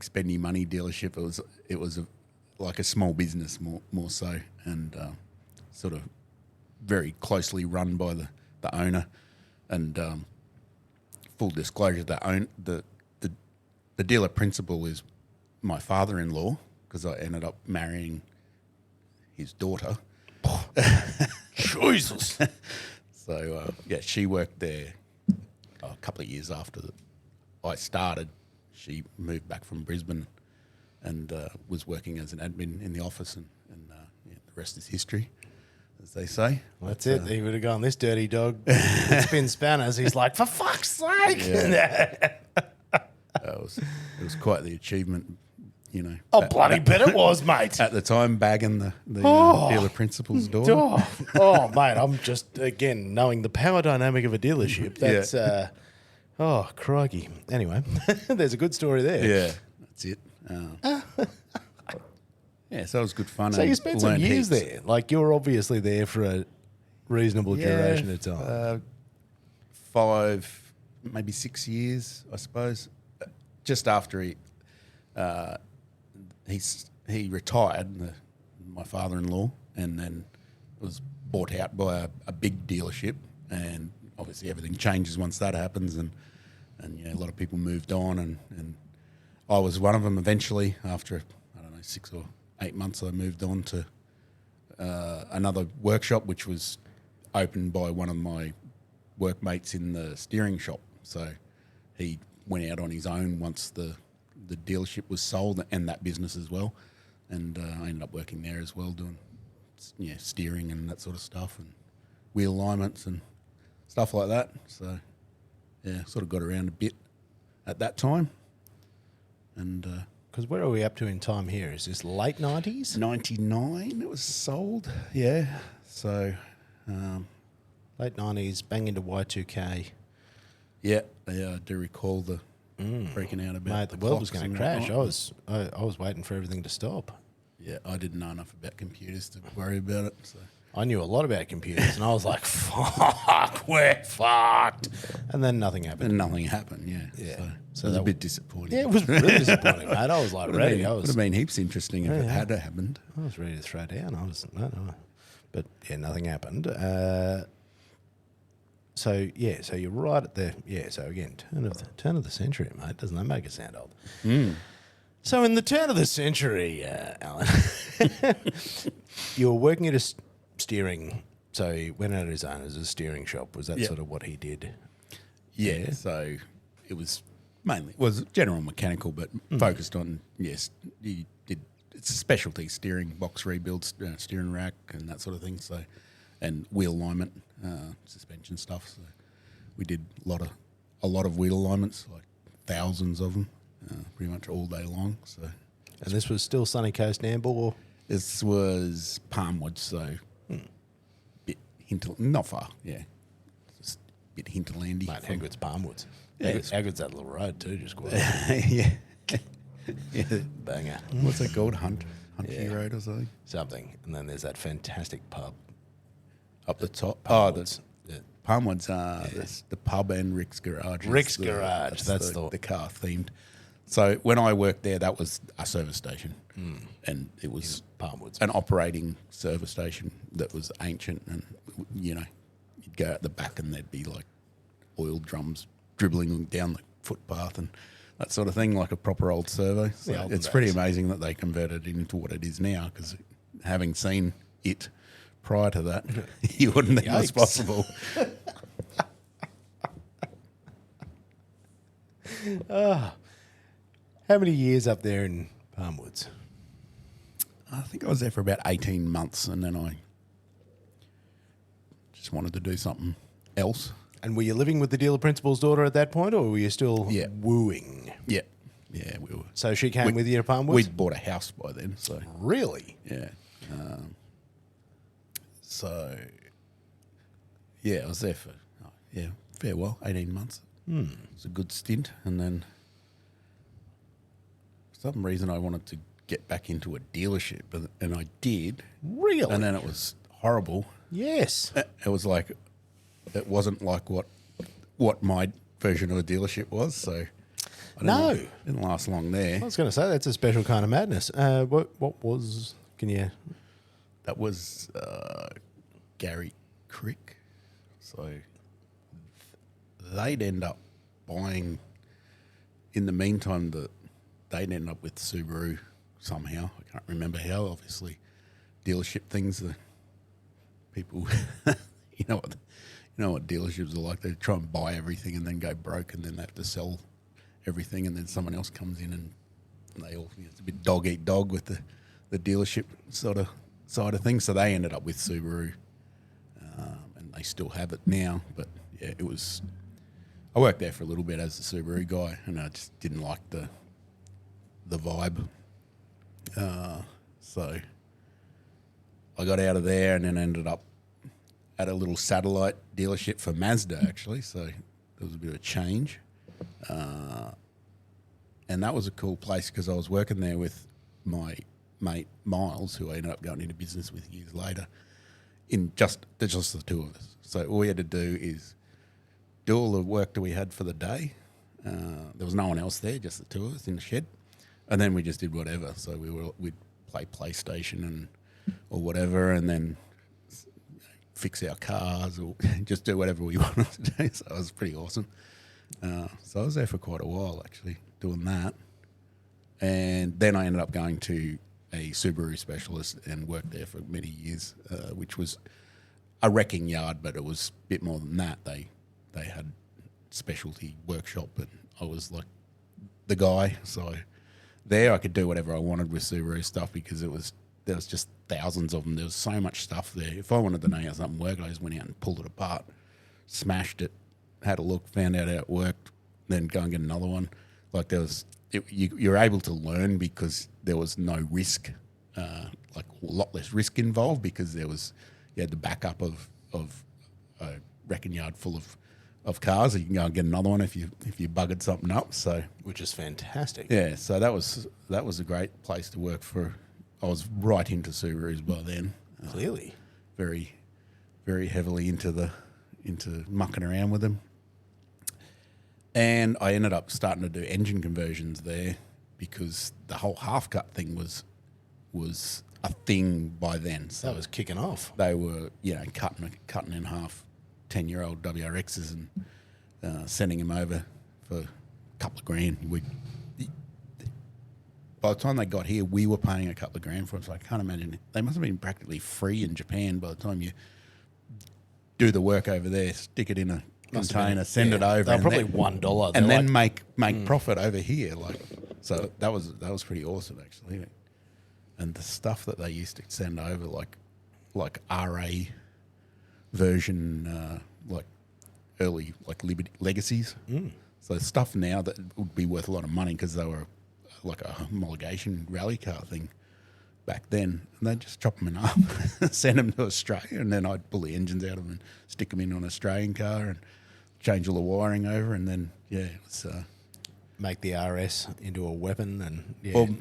Speaker 2: spending money dealership. It was like a small business more so, and sort of very closely run by the owner. And full disclosure, the dealer principal is my father-in-law, because I ended up marrying his daughter.
Speaker 1: Jesus.
Speaker 2: So she worked there a couple of years after I started. She moved back from Brisbane and was working as an admin in the office, and the rest is history, as they say.
Speaker 1: Well, that's it. He would have gone, this dirty dog that spins spanners. He's like, for fuck's sake.
Speaker 2: Yeah. It was quite the achievement,
Speaker 1: Oh, bloody bet it was, mate.
Speaker 2: At the time, bagging the dealer principal's daughter.
Speaker 1: Mate, I'm just, again, knowing the power dynamic of a dealership. That's, crikey. Anyway, there's a good story there.
Speaker 2: Yeah, that's it. So it was good fun.
Speaker 1: So you spent some years
Speaker 2: heaps.
Speaker 1: there. Like, you were obviously there for a reasonable duration of time.
Speaker 2: 5, maybe 6 years, I suppose. Just after he retired, my father-in-law, and then was bought out by a big dealership, and obviously everything changes once that happens, and a lot of people moved on, and I was one of them eventually. After, 6 or 8 months, I moved on to another workshop, which was opened by one of my workmates in the steering shop. So he went out on his own once the dealership was sold, and that business as well. And I ended up working there as well, doing steering and that sort of stuff, and wheel alignments and stuff like that. So sort of got around a bit at that time. And
Speaker 1: because where are we up to in time here? Is this late 90s?
Speaker 2: 99 it was sold, yeah. So
Speaker 1: late 90s, bang into Y2K.
Speaker 2: Yeah, I do recall the freaking out about.
Speaker 1: Mate, the world was going to crash. I was waiting for everything to stop.
Speaker 2: Yeah, I didn't know enough about computers to worry about it. So
Speaker 1: I knew a lot about computers, and I was like, "Fuck, we're fucked." And then nothing happened.
Speaker 2: And nothing happened. Yeah. So it was a bit disappointing.
Speaker 1: Yeah, it was really disappointing, mate. I was like ready.
Speaker 2: Would have been heaps interesting if it had happened.
Speaker 1: I was ready to throw down. But nothing happened. So you're right at the So again, turn of the century, mate. Doesn't that make it sound old? So in the turn of the century, Alan, you were working at a steering. So he went out on his own as a steering shop. Was that sort of what he did?
Speaker 2: Yeah. So it was was general mechanical, but focused on he did. It's a specialty steering box rebuilds, steering rack, and that sort of thing. So and wheel alignment, suspension stuff. So we did a lot of wheel alignments, like thousands of them, pretty much all day long. So,
Speaker 1: and this was still Sunny Coast Nambour?
Speaker 2: This was Palmwood, so bit not far, just a bit hinterlandy.
Speaker 1: Mate, how good's Palmwoods?
Speaker 2: Yeah,
Speaker 1: how good's that little road too? Just quite
Speaker 2: yeah,
Speaker 1: banger.
Speaker 2: What's it called? Huntly Road or something?
Speaker 1: Something, and then there's that fantastic pub
Speaker 2: up the top.
Speaker 1: Palmwoods.
Speaker 2: Palmwoods, the pub and Rick's Garage.
Speaker 1: Rick's Garage, that's
Speaker 2: the car themed. So when I worked there, that was a service station, and it was
Speaker 1: Palmwoods,
Speaker 2: an operating service station that was ancient, and you'd go out the back and there'd be like oil drums dribbling down the footpath and that sort of thing, like a proper old servo. So it's pretty amazing that they converted it into what it is now, because having seen it, prior to that, you wouldn't think it was
Speaker 1: Yikes.
Speaker 2: possible.
Speaker 1: How many years up there in Palmwoods?
Speaker 2: I think I was there for about 18 months, and then I just wanted to do something else.
Speaker 1: And were you living with the dealer principal's daughter at that point, or were you still
Speaker 2: Yeah.
Speaker 1: wooing?
Speaker 2: Yeah, yeah, we were.
Speaker 1: So she came with you to Palmwoods?
Speaker 2: We'd bought a house by then, so
Speaker 1: Really?
Speaker 2: yeah. So yeah, I was there for fair well, 18 months. It was a good stint, and then for some reason I wanted to get back into a dealership, and I did.
Speaker 1: Really?
Speaker 2: And then it was horrible.
Speaker 1: Yes.
Speaker 2: It was like it wasn't like what my version of a dealership was. So I
Speaker 1: No.
Speaker 2: didn't last long there.
Speaker 1: I was going to say, that's a special kind of madness. What was, can you...
Speaker 2: That was Gary Crick. So they'd end up buying. In the meantime, they'd end up with Subaru somehow. I can't remember how. Obviously, dealership things. The people, you know what dealerships are like. They try and buy everything and then go broke, and then they have to sell everything, and then someone else comes in and they all. It's a bit dog eat dog with the dealership sort of side of things. So they ended up with Subaru, and they still have it now. But yeah, it was. I worked there for a little bit as a Subaru guy, and I just didn't like the vibe. So I got out of there and then ended up at a little satellite dealership for Mazda, actually. So there was a bit of a change. And that was a cool place because I was working there with my mate Miles, who I ended up going into business with years later, in just the two of us. So all we had to do is do all the work that we had for the day. There was no one else there, just the two of us in the shed. And then we just did whatever. So we'd play PlayStation or whatever, and then fix our cars or just do whatever we wanted to do. So it was pretty awesome. So I was there for quite a while, actually, doing that. And then I ended up going to a Subaru specialist and worked there for many years, which was a wrecking yard, but it was a bit more than that. They had specialty workshop, and I was like the guy. So there I could do whatever I wanted with Subaru stuff because there was just thousands of them. There was so much stuff there. If I wanted to know how something worked, I just went out and pulled it apart, smashed it, had a look, found out how it worked, then go and get another one. Like you're able to learn because there was no risk, like a lot less risk involved because you had the backup of a wrecking yard full of cars. You can go and get another one if you buggered something up. So
Speaker 1: Which is fantastic.
Speaker 2: yeah, so that was a great place to work for. I was right into Subarus by then.
Speaker 1: Clearly.
Speaker 2: Very, very heavily into mucking around with them. And I ended up starting to do engine conversions there because the whole half cut thing was a thing by then. So
Speaker 1: That was kicking off.
Speaker 2: they were, cutting in half 10-year-old WRXs and sending them over for a couple of grand. By the time they got here, we were paying a couple of grand for them, so I can't imagine. They must have been practically free in Japan by the time you do the work over there, stick it in a container, send it over.
Speaker 1: They're
Speaker 2: and
Speaker 1: probably
Speaker 2: then-
Speaker 1: $1.
Speaker 2: and then make profit over here. So that was pretty awesome, actually. And the stuff that they used to send over, like RA version, like early Liberty Legacies. So stuff now that would be worth a lot of money because they were like a homologation rally car thing back then. And they'd just chop them in half, send them to Australia, and then I'd pull the engines out of them and stick them in on an Australian car and change all the wiring over, and then it was
Speaker 1: Make the RS into a weapon and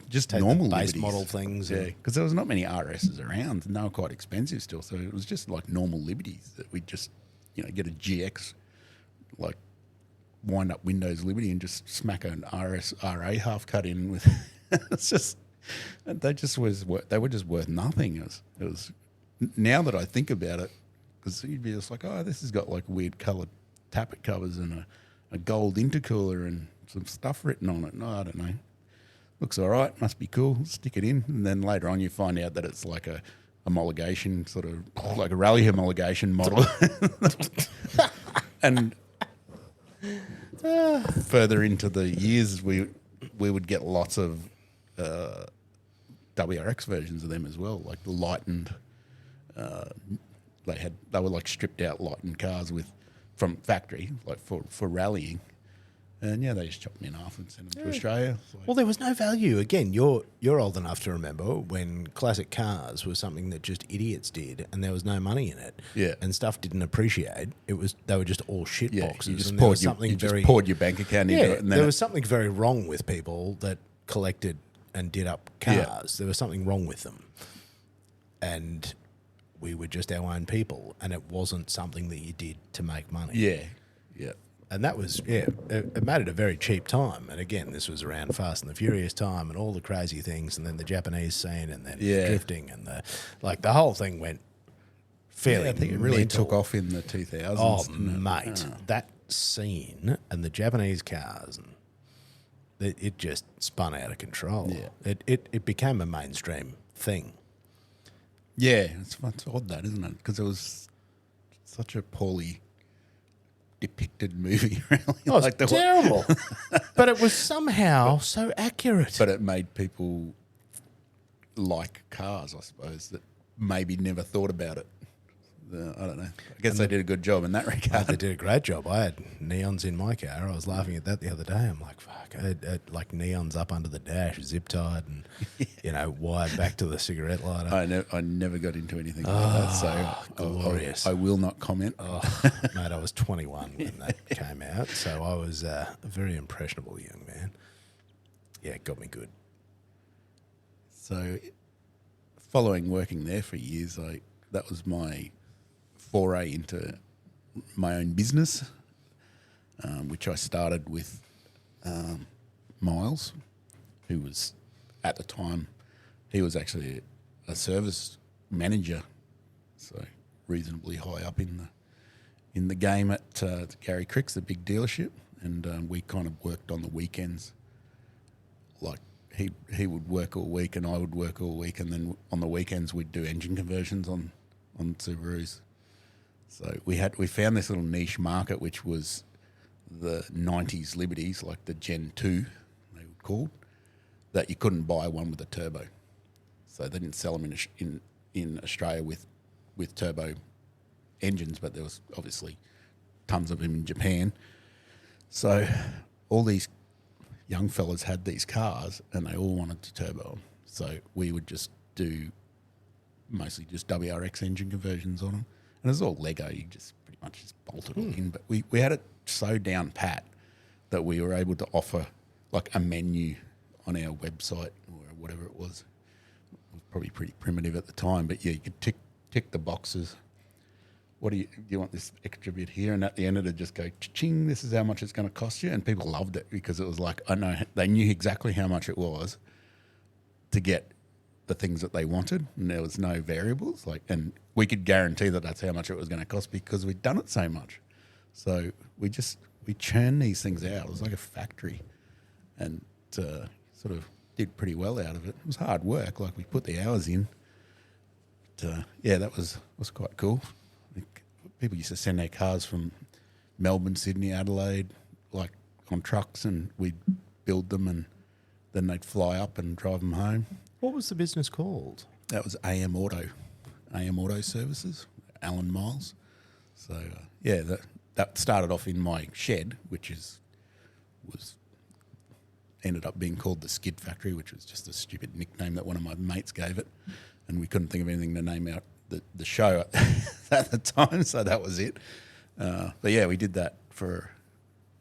Speaker 2: just
Speaker 1: take
Speaker 2: normal
Speaker 1: the base
Speaker 2: Liberties.
Speaker 1: model things.
Speaker 2: Yeah, because there was not many RSs around, and they were quite expensive still. So it was just like normal Liberties that we'd just get a GX, like wind up Windows Liberty and just smack an RS RA half cut in with. It's just they were just worth nothing. It was now that I think about it, because you'd be just like, oh, this has got like weird coloured tappet covers and a gold intercooler and some stuff written on it. No, I don't know. Looks all right. Must be cool. Stick it in. And then later on you find out that it's like a homologation, sort of like a rally homologation model. And further into the years, we would get lots of WRX versions of them as well, like the lightened. They were like stripped out lightened cars from factory, like for rallying. And yeah, they just chopped me in half and sent them to Australia.
Speaker 1: Well, there was no value. Again, you're old enough to remember when classic cars was something that just idiots did, and there was no money in it.
Speaker 2: Yeah,
Speaker 1: and stuff didn't appreciate. They were just all shit boxes.
Speaker 2: You just poured your bank account into it. And then
Speaker 1: there was something very wrong with people that collected and did up cars.
Speaker 2: Yeah.
Speaker 1: There was something wrong with them, and we were just our own people, and it wasn't something that you did to make money.
Speaker 2: Yeah, yeah.
Speaker 1: And that was, it made it a very cheap time. And again, this was around Fast and the Furious time and all the crazy things, and then the Japanese scene, and then drifting, and the whole thing went fairly.
Speaker 2: Yeah, I think it really took off in the 2000s.
Speaker 1: Oh, mate, that scene and the Japanese cars, and it just spun out of control.
Speaker 2: Yeah.
Speaker 1: It became a mainstream thing.
Speaker 2: Yeah, it's odd that, isn't it? Because it was such a poorly depicted movie, really.
Speaker 1: Oh, it was terrible. But it was somehow so accurate.
Speaker 2: But it made people like cars, I suppose, that maybe never thought about it. I don't know. I guess they did a good job in that regard.
Speaker 1: They did a great job. I had neons in my car. I was laughing at that the other day. I'm like, fuck, I had like neons up under the dash, zip tied and, wired back to the cigarette lighter.
Speaker 2: I never got into anything like that, so
Speaker 1: glorious.
Speaker 2: I will not comment.
Speaker 1: Mate, I was 21 when that came out, so I was a very impressionable young man. Yeah, it got me good.
Speaker 2: So following working there for years, that was my foray into my own business, which I started with Miles, who was, at the time, he was actually a service manager, so reasonably high up in the game at Gary Crick's, the big dealership, and we kind of worked on the weekends. Like he would work all week and I would work all week, and then on the weekends we'd do engine conversions on Subarus. So we found this little niche market, which was the 90s Liberties, like the Gen 2, they were called, that you couldn't buy one with a turbo. So they didn't sell them in Australia with turbo engines, but there was obviously tons of them in Japan. So all these young fellas had these cars and they all wanted to turbo them. So we would just do mostly just WRX engine conversions on them. And it was all Lego. You just pretty much just bolted it in. But we had it so down pat that we were able to offer like a menu on our website or whatever it was. It was probably pretty primitive at the time. But yeah, you could tick the boxes. What do you want this extra bit here? And at the end of it, just go, ching, this is how much it's going to cost you. And people loved it because it was like, I know, they knew exactly how much it was to get the things that they wanted, and there was no variables. And we could guarantee that that's how much it was going to cost because we'd done it so much. So we churned these things out. It was like a factory, and sort of did pretty well out of it. It was hard work. Like we put the hours in. But, that was quite cool. People used to send their cars from Melbourne, Sydney, Adelaide, like on trucks, and we'd build them, and then they'd fly up and drive them home.
Speaker 1: What was the business called?
Speaker 2: That was AM Auto Services, Alan Miles. So that started off in my shed, which was ended up being called the Skid Factory, which was just a stupid nickname that one of my mates gave it, and we couldn't think of anything to name out the show at the time, so that was it. But yeah, we did that for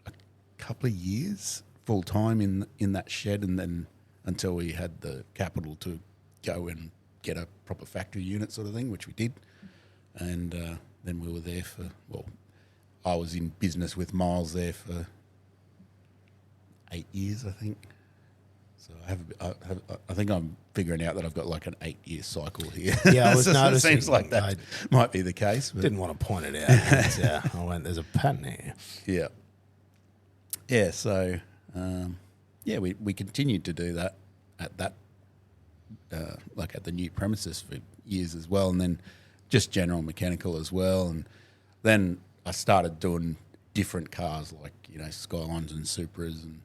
Speaker 2: a couple of years full time in that shed, and then until we had the capital to go and get a proper factory unit sort of thing, which we did. And then we were there I was in business with Miles there for 8 years, I think. So I think I'm figuring out that I've got like an 8-year cycle here.
Speaker 1: Yeah, I was noticing.
Speaker 2: It seems like that might be the case. But
Speaker 1: didn't want to point it out. I went, there's a pattern here.
Speaker 2: Yeah. Yeah, so... we continued to do that at that, like at the new premises for years as well, and then just general mechanical as well. And then I started doing different cars like, Skylines and Supras. And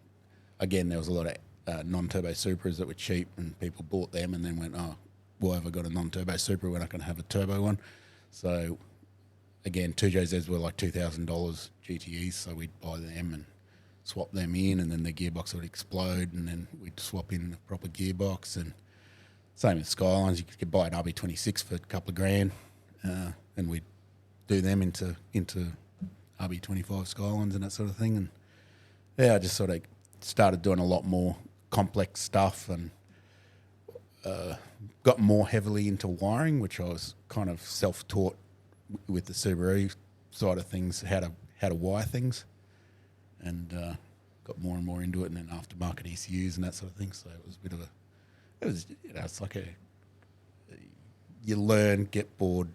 Speaker 2: again, there was a lot of non-turbo Supras that were cheap, and people bought them and then went, oh, why have I got a non-turbo Supra when I can have a turbo one? So again, 2JZs were like $2,000 GTEs, so we'd buy them and swap them in, and then the gearbox would explode, and then we'd swap in a proper gearbox. And same with Skylines, you could buy an RB26 for a couple of grand, and we'd do them into RB25 Skylines and that sort of thing. And yeah, I just sort of started doing a lot more complex stuff, and got more heavily into wiring, which I was kind of self-taught with the Subaru side of things, how to wire things, and got more and more into it, and then aftermarket ECUs and that sort of thing. So it was a bit of it's like you learn, get bored,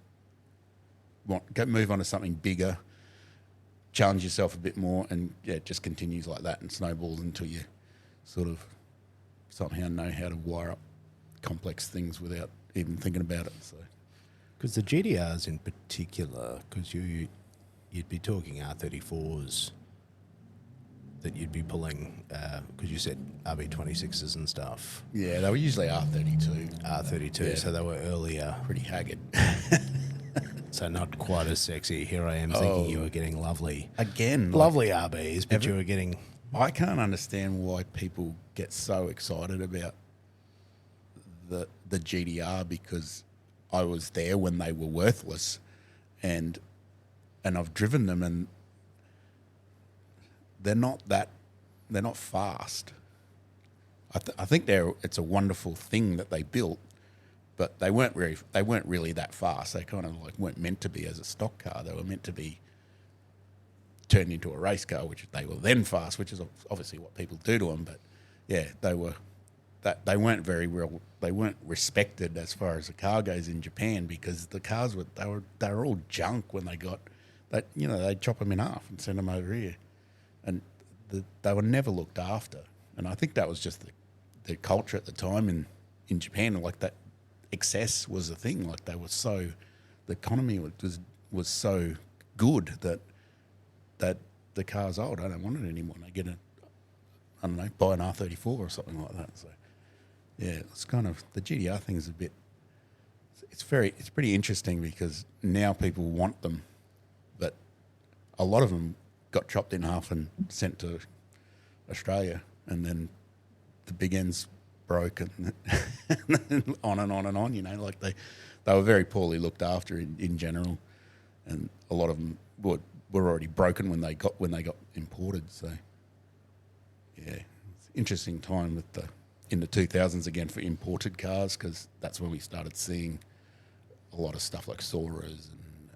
Speaker 2: move on to something bigger, challenge yourself a bit more, and it just continues like that and snowballs until you sort of somehow know how to wire up complex things without even thinking about it. So,
Speaker 1: because the GTRs in particular, because you'd be talking R34s that you'd be pulling, because you said RB26s and stuff.
Speaker 2: Yeah, they were usually R32.
Speaker 1: R32, so they were earlier.
Speaker 2: Pretty haggard.
Speaker 1: So not quite as sexy. Here I am thinking you were getting lovely.
Speaker 2: Again.
Speaker 1: Lovely RBs, but you were getting...
Speaker 2: I can't understand why people get so excited about the GDR, because I was there when they were worthless, and I've driven them, and they're not fast. I think it's a wonderful thing that they built, but they weren't really that fast. They kind of like weren't meant to be as a stock car. They were meant to be turned into a race car, which they were then fast, which is obviously what people do to them. But yeah, they weren't very real. They weren't respected as far as the car goes in Japan, because the cars they were all junk when they got that. They'd chop them in half and send them over here, and they were never looked after. And I think that was just the culture at the time in Japan. Like that excess was a thing. Like the economy was so good that the car's old. I don't want it anymore. And I buy an R34 or something like that. So yeah, it's kind of, the GDR thing is a bit, it's pretty interesting, because now people want them, but a lot of them got chopped in half and sent to Australia, and then the big ends broke, and on and on and on. Like they were very poorly looked after in general, and a lot of them were already broken when they got imported. So yeah, it's an interesting time in the 2000s again for imported cars, because that's when we started seeing a lot of stuff like Soras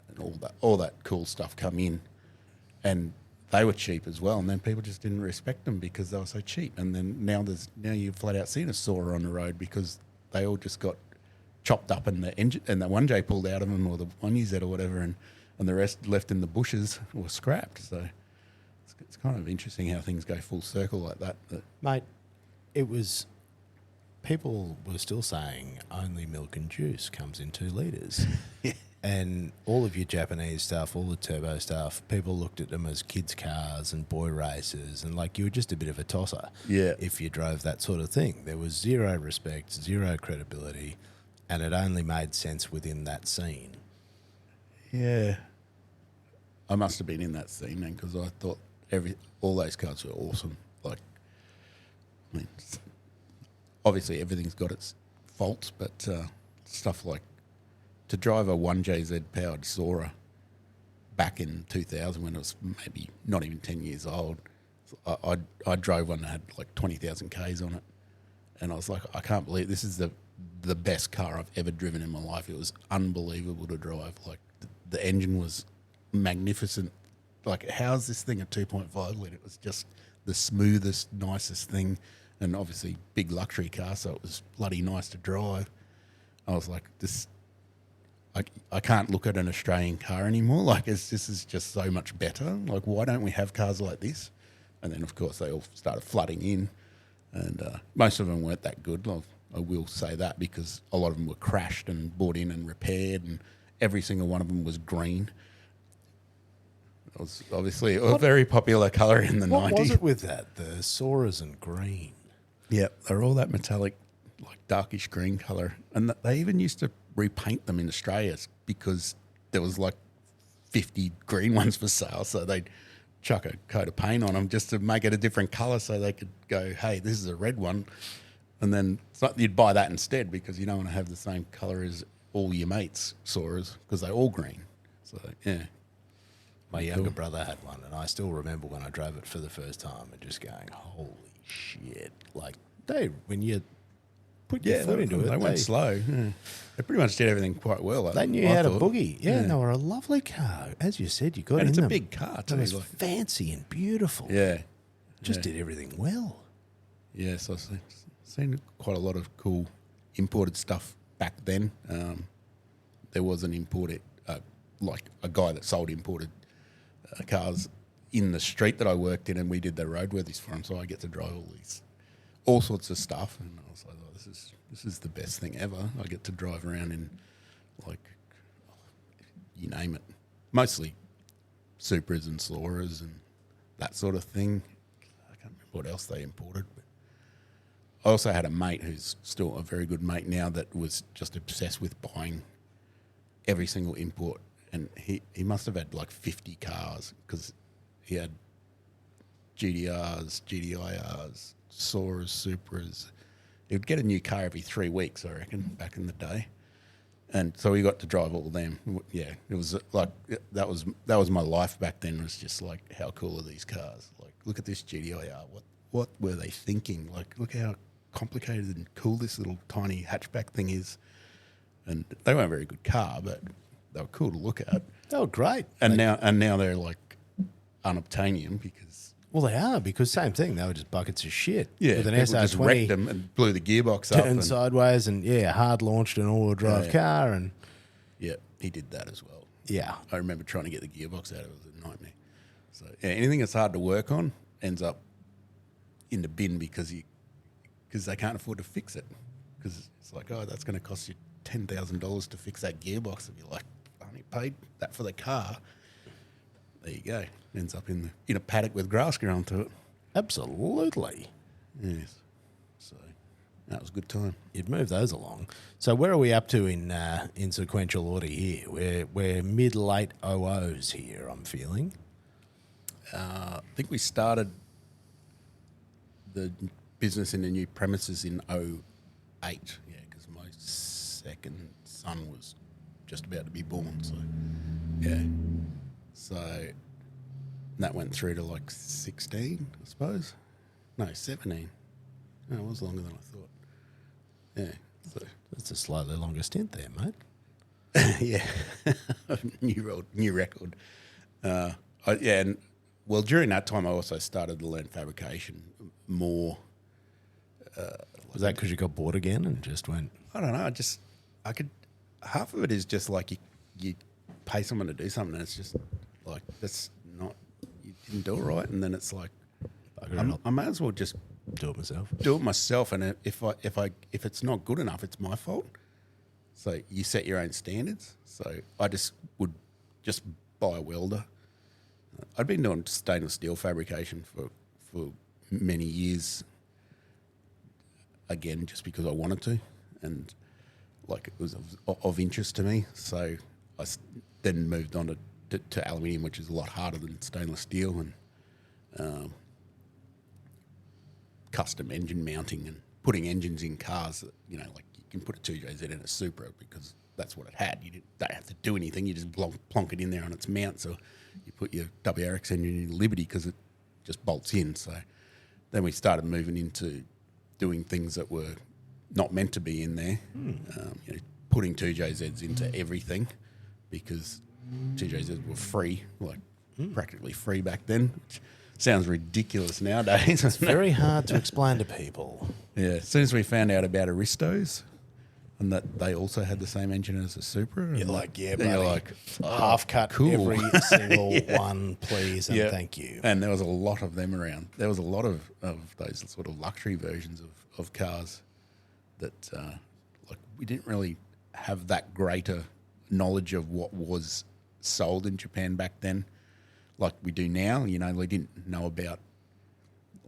Speaker 2: and all that cool stuff come in, and they were cheap as well. And then people just didn't respect them because they were so cheap. And then now you've flat out seen a Sora on the road because they all just got chopped up, and the engine and the 1J pulled out of them, or the 1UZ or whatever, and the rest left in the bushes or scrapped. So it's kind of interesting how things go full circle like that.
Speaker 1: Mate, people were still saying only milk and juice comes in 2 litres.
Speaker 2: Yeah.
Speaker 1: And all of your Japanese stuff, all the turbo stuff, people looked at them as kids' cars and boy races, and like you were just a bit of a tosser.
Speaker 2: Yeah.
Speaker 1: If you drove that sort of thing. There was zero respect, zero credibility, and it only made sense within that scene.
Speaker 2: Yeah. I must have been in that scene then, because I thought all those cars were awesome. Like, I mean, obviously everything's got its faults, but stuff like to drive a 1JZ powered Sora back in 2000 when it was maybe not even 10 years old, I drove one that had like 20,000 Ks on it, and I was like, I can't believe this is the best car I've ever driven in my life. It was unbelievable to drive. Like the engine was magnificent. Like, how's this thing a 2.5 litre? It was just the smoothest, nicest thing, and obviously big luxury car, so it was bloody nice to drive. I was like, this, I can't look at an Australian car anymore. Like, this is just so much better. Like, why don't we have cars like this? And then, of course, they all started flooding in, and most of them weren't that good. Well, I will say that, because a lot of them were crashed and brought in and repaired, and every single one of them was green. It was obviously a very popular colour in the 90s.
Speaker 1: What was it with that? The Soras and green.
Speaker 2: Yeah, they're all that metallic, like darkish green colour. And they even used to repaint them in Australia because there was like 50 green ones for sale. So they'd chuck a coat of paint on them just to make it a different colour, so they could go, hey, this is a red one. And then you'd buy that instead, because you don't want to have the same colour as all your mates' Soras, because they're all green. So, yeah.
Speaker 1: My younger brother had one, and I still remember when I drove it for the first time and just going, holy shit. Like, when you put your foot into it.
Speaker 2: They went slow. Yeah. They pretty much did everything quite well.
Speaker 1: They knew how to boogie. Yeah, and they were a lovely car. As you said, you got in them.
Speaker 2: And it's a big car too.
Speaker 1: It was fancy and beautiful.
Speaker 2: Yeah.
Speaker 1: Just did everything well.
Speaker 2: Yeah, so I've seen quite a lot of cool imported stuff back then. There was an imported, like a guy that sold imported cars in the street that I worked in, and we did the roadworthies for him, so I get to drive all sorts of stuff, and I was like, oh, this is the best thing ever. I get to drive around in, like, you name it, mostly Supras and Soras and that sort of thing. I can't remember what else they imported, but I also had a mate who's still a very good mate now that was just obsessed with buying every single import. And he must have had like 50 cars, because he had GDRs, GDIRs, Soras, Supras. He would get a new car every 3 weeks, I reckon, back in the day. And so we got to drive all of them. Yeah, it was like, that was my life back then. It was just like, how cool are these cars? Like, look at this GDIR. What were they thinking? Like, look how complicated and cool this little tiny hatchback thing is. And they weren't a very good car, but they were cool to look at.
Speaker 1: They were great.
Speaker 2: And now they're like unobtainium, because...
Speaker 1: Well, they are, because same thing. They were just buckets of shit.
Speaker 2: Yeah,
Speaker 1: with an
Speaker 2: people just wrecked
Speaker 1: SR20
Speaker 2: them and blew the gearbox up.
Speaker 1: turned sideways and, hard launched an all-wheel drive car. And
Speaker 2: yeah, he did that as well.
Speaker 1: yeah.
Speaker 2: I remember trying to get the gearbox out of it. It was a nightmare. So yeah, anything that's hard to work on ends up in the bin, because they can't afford to fix it. Because it's like, oh, that's going to cost you $10,000 to fix that gearbox. And you're like, I only paid that for the car. There you go. Ends up in a paddock with grass growing to it.
Speaker 1: Absolutely.
Speaker 2: Yes. So that was a good time.
Speaker 1: You'd move those along. So where are we up to in sequential order here? We're mid-late 00s here, I'm feeling.
Speaker 2: I think we started the business in the new premises in 08. Yeah, because my second son was just about to be born. So, yeah. So that went through to like 16, I suppose. No, 17. No, it was longer than I thought. Yeah. So.
Speaker 1: That's a slightly longer stint there, mate.
Speaker 2: Yeah. new record. And well, during that time, I also started to learn fabrication more.
Speaker 1: Was that because you got bored again and just went?
Speaker 2: I don't know. Half of it is just like you pay someone to do something, and it's just like, that's not, you didn't do it right, and then it's like, I may as well just
Speaker 1: do it myself.
Speaker 2: And if it's not good enough, it's my fault. So you set your own standards. So I just would just buy a welder. I'd been doing stainless steel fabrication for many years, again, just because I wanted to, and like it was of interest to me. So I then moved on to aluminium, which is a lot harder than stainless steel, and custom engine mounting and putting engines in cars that, like you can put a 2JZ in a Supra because that's what it had. You don't have to do anything. You just plonk it in there on its mount. So you put your WRX engine in Liberty because it just bolts in. So then we started moving into doing things that were not meant to be in there, putting 2JZs into everything, because 2JZs were free, like practically free back then, which sounds ridiculous nowadays.
Speaker 1: It's very hard to explain to people.
Speaker 2: Yeah, as soon as we found out about Aristos and that they also had the same engine as a Supra,
Speaker 1: you're like, yeah,
Speaker 2: buddy. You're like,
Speaker 1: half cut
Speaker 2: cool.
Speaker 1: every single one, please, and thank you.
Speaker 2: And there was a lot of them around. There was a lot of those sort of luxury versions of cars that like we didn't really have that greater knowledge of what was sold in Japan back then, like we do now. You know, we didn't know about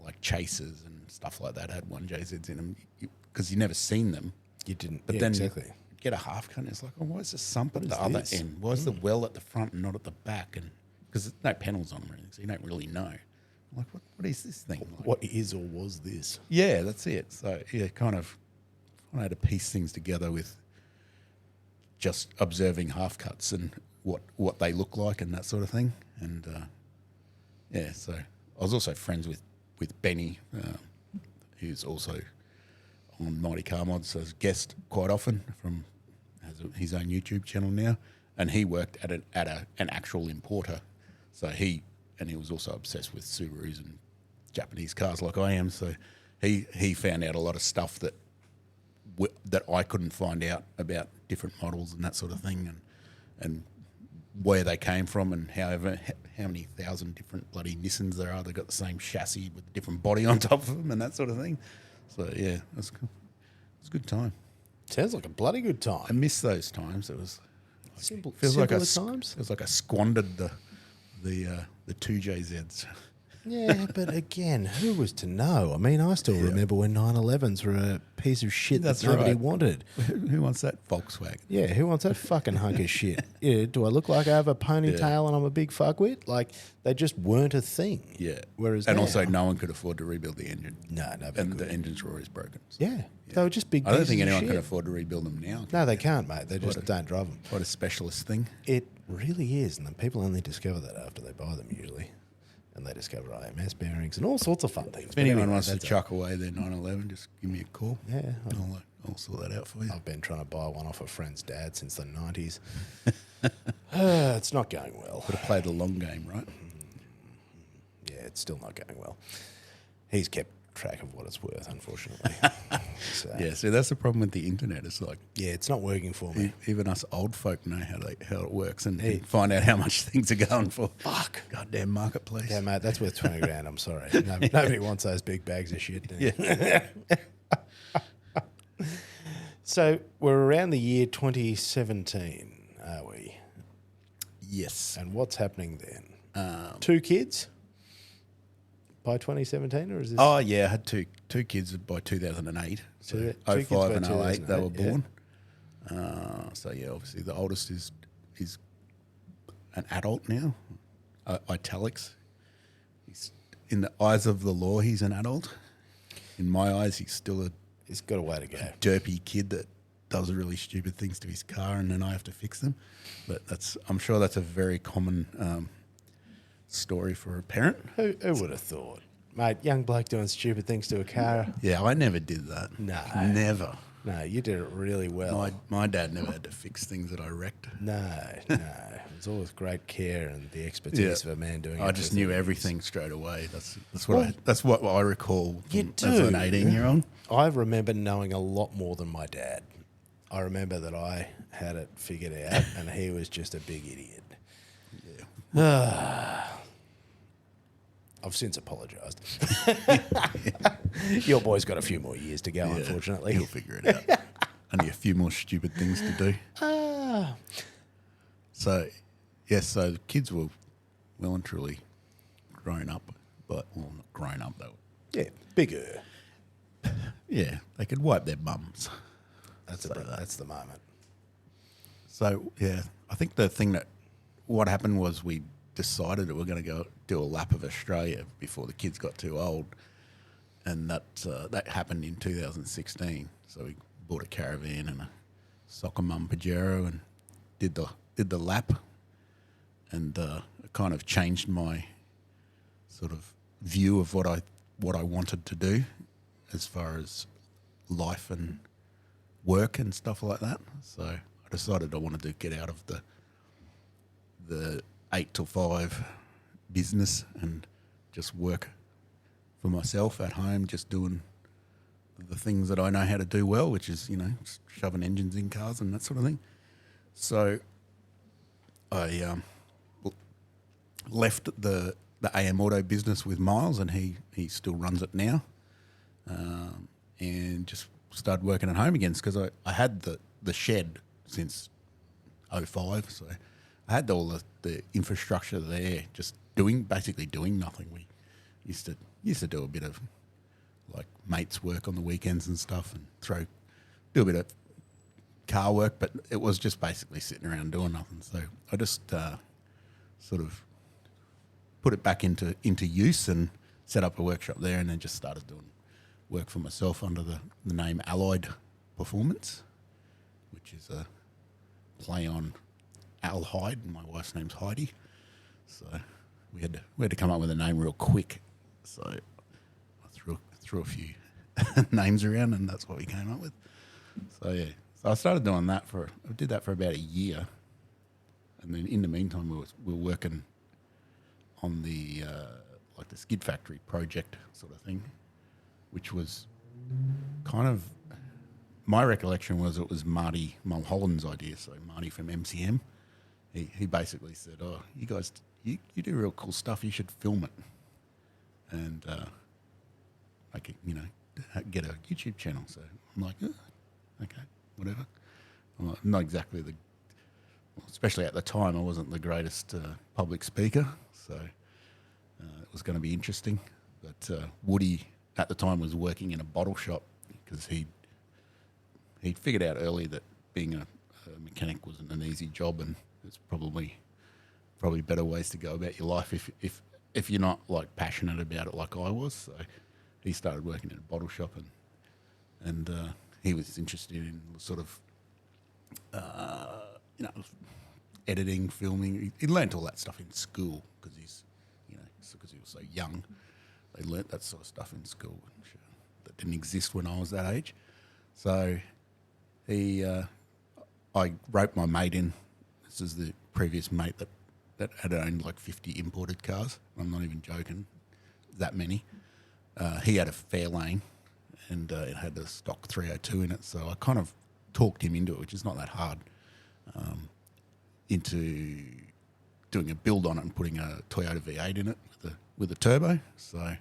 Speaker 2: like chasers and stuff like that had 1JZs in them because you never seen them.
Speaker 1: You didn't.
Speaker 2: But
Speaker 1: yeah,
Speaker 2: then
Speaker 1: exactly.
Speaker 2: you get a half cut and it's like, oh, why is the sump at
Speaker 1: What
Speaker 2: the
Speaker 1: is
Speaker 2: other
Speaker 1: this?
Speaker 2: end? Why is the well at the front and not at the back? And because there's no panels on them or anything, so you don't really know. I'm like, what is this thing? Like,
Speaker 1: What is or was this?
Speaker 2: yeah, that's it. So yeah, kind of I had to piece things together with just observing half cuts and what they look like and that sort of thing. And yeah, so I was also friends with Benny, who's also on Mighty Car Mods as guest quite often. Has his own YouTube channel now, and he worked at an actual importer. So he was also obsessed with Subarus and Japanese cars like I am. So he found out a lot of stuff that I couldn't find out about different models and that sort of thing, and where they came from and how many thousand different bloody Nissans there are. They've got the same chassis with a different body on top of them and that sort of thing. So yeah, it's a good time.
Speaker 1: Sounds like a bloody good
Speaker 2: I
Speaker 1: time.
Speaker 2: miss those times. It was
Speaker 1: Simple,
Speaker 2: feels like
Speaker 1: times.
Speaker 2: Feels like I squandered the 2JZs.
Speaker 1: Yeah, but again, who was to know? I mean, I still remember when 911s were a piece of shit
Speaker 2: That's
Speaker 1: that nobody
Speaker 2: right.
Speaker 1: wanted.
Speaker 2: Who wants that Volkswagen?
Speaker 1: Yeah, who wants that fucking hunk of shit? Yeah, do I look like I have a ponytail and I'm a big fuckwit? Like, they just weren't a thing.
Speaker 2: Yeah.
Speaker 1: Whereas
Speaker 2: and
Speaker 1: now,
Speaker 2: also no one could afford to rebuild the engine.
Speaker 1: No, nobody
Speaker 2: And
Speaker 1: could.
Speaker 2: the engines were always broken. So
Speaker 1: Yeah, they were just big
Speaker 2: I don't
Speaker 1: pieces
Speaker 2: think
Speaker 1: of
Speaker 2: anyone
Speaker 1: shit.
Speaker 2: can afford to rebuild them now.
Speaker 1: No, they can't, mate. They just don't drive them.
Speaker 2: Quite a specialist thing.
Speaker 1: It really is, and then people only discover that after they buy them usually. And they discover IMS bearings and all sorts of fun things.
Speaker 2: If anyone wants to chuck away their 911, just give me a call.
Speaker 1: Yeah,
Speaker 2: I'll sort that out for you.
Speaker 1: I've been trying to buy one off a friend's dad since the 90s. It's not going well.
Speaker 2: Got to play the long game, right?
Speaker 1: Yeah, it's still not going well. He's kept track of what it's worth, unfortunately. So,
Speaker 2: Yeah, see, that's the problem with the internet. It's like
Speaker 1: yeah, it's not working for me.
Speaker 2: even us old folk know how it works and find out how much things are going for.
Speaker 1: Fuck.
Speaker 2: Goddamn marketplace.
Speaker 1: Yeah, mate, that's worth 20 grand. I'm sorry. Nobody wants those big bags of shit. Do you? So we're around the year 2017, are we?
Speaker 2: Yes.
Speaker 1: And what's happening then? 2 kids by 2017, or is this?
Speaker 2: Oh, yeah, I had two kids by 2008. So
Speaker 1: Two kids
Speaker 2: 05
Speaker 1: by
Speaker 2: and 08 they were
Speaker 1: 2008, yeah.
Speaker 2: born. So, yeah, obviously the oldest is an adult now, italics. He's, in the eyes of the law, he's an adult. In my eyes, he's still
Speaker 1: He's got a way to go.
Speaker 2: derpy kid that does really stupid things to his car and then I have to fix them. But I'm sure that's a very common story for a parent.
Speaker 1: Who would have thought? Mate, young bloke doing stupid things to a car.
Speaker 2: Yeah, I never did that.
Speaker 1: No.
Speaker 2: Never.
Speaker 1: No, you did it really well.
Speaker 2: My dad never had to fix things that I wrecked.
Speaker 1: No. It was all with great care and the expertise of a man doing it.
Speaker 2: I just knew everything straight away. That's what I recall
Speaker 1: You
Speaker 2: as an
Speaker 1: do.
Speaker 2: 18-year-old.
Speaker 1: I remember knowing a lot more than my dad. I remember that I had it figured out and he was just a big idiot.
Speaker 2: Yeah.
Speaker 1: I've since apologised. Your boy's got a few more years to go, unfortunately.
Speaker 2: He'll figure it out. Only a few more stupid things to do. So, yes, so the kids were well and truly grown up, but, well, not grown up, though.
Speaker 1: Yeah, bigger.
Speaker 2: Yeah, they could wipe their bums.
Speaker 1: That's the moment.
Speaker 2: So, yeah, I think what happened was we decided that we're going to go do a lap of Australia before the kids got too old. And that happened in 2016. So we bought a caravan and a soccer mum Pajero and did the lap. And it kind of changed my sort of view of what I wanted to do as far as life and work and stuff like that. So I decided I wanted to get out of the 8 to 5 business and just work for myself at home, just doing the things that I know how to do well, which is, just shoving engines in cars and that sort of thing. So I left the AM Auto business with Miles, and he still runs it now, and just started working at home again because I had the shed since '05, so I had all the infrastructure there, just basically doing nothing. We used to do a bit of like mates work on the weekends and stuff, and do a bit of car work, but it was just basically sitting around doing nothing. So I just sort of put it back into use and set up a workshop there, and then just started doing work for myself under the name Allied Performance, which is a play on Al Hyde, and my wife's name's Heidi. So we had to come up with a name real quick. So I threw a few names around, and that's what we came up with. So yeah, so I started doing that I did that for about a year, and then in the meantime we were working on the like the skid factory project sort of thing, which was kind of, my recollection was it was Marty Mulholland's idea. So Marty from MCM, he basically said, "Oh, you guys, you do real cool stuff. You should film it, and make it, get a YouTube channel." So I'm like, "Oh, okay, whatever." I'm not exactly especially at the time, I wasn't the greatest public speaker, so it was going to be interesting. But Woody at the time was working in a bottle shop because he'd figured out early that being a mechanic wasn't an easy job, and there's probably better ways to go about your life if you're not like passionate about it like I was. So he started working in a bottle shop, and he was interested in sort of editing, filming. He learnt all that stuff in school because because he was so young. They learnt that sort of stuff in school that didn't exist when I was that age. So I roped my mate in. This is the previous mate that had owned like 50 imported cars. I'm not even joking, that many. He had a Fairlane, and it had a stock 302 in it. So I kind of talked him into it, which is not that hard, into doing a build on it and putting a Toyota V8 in it with a turbo. So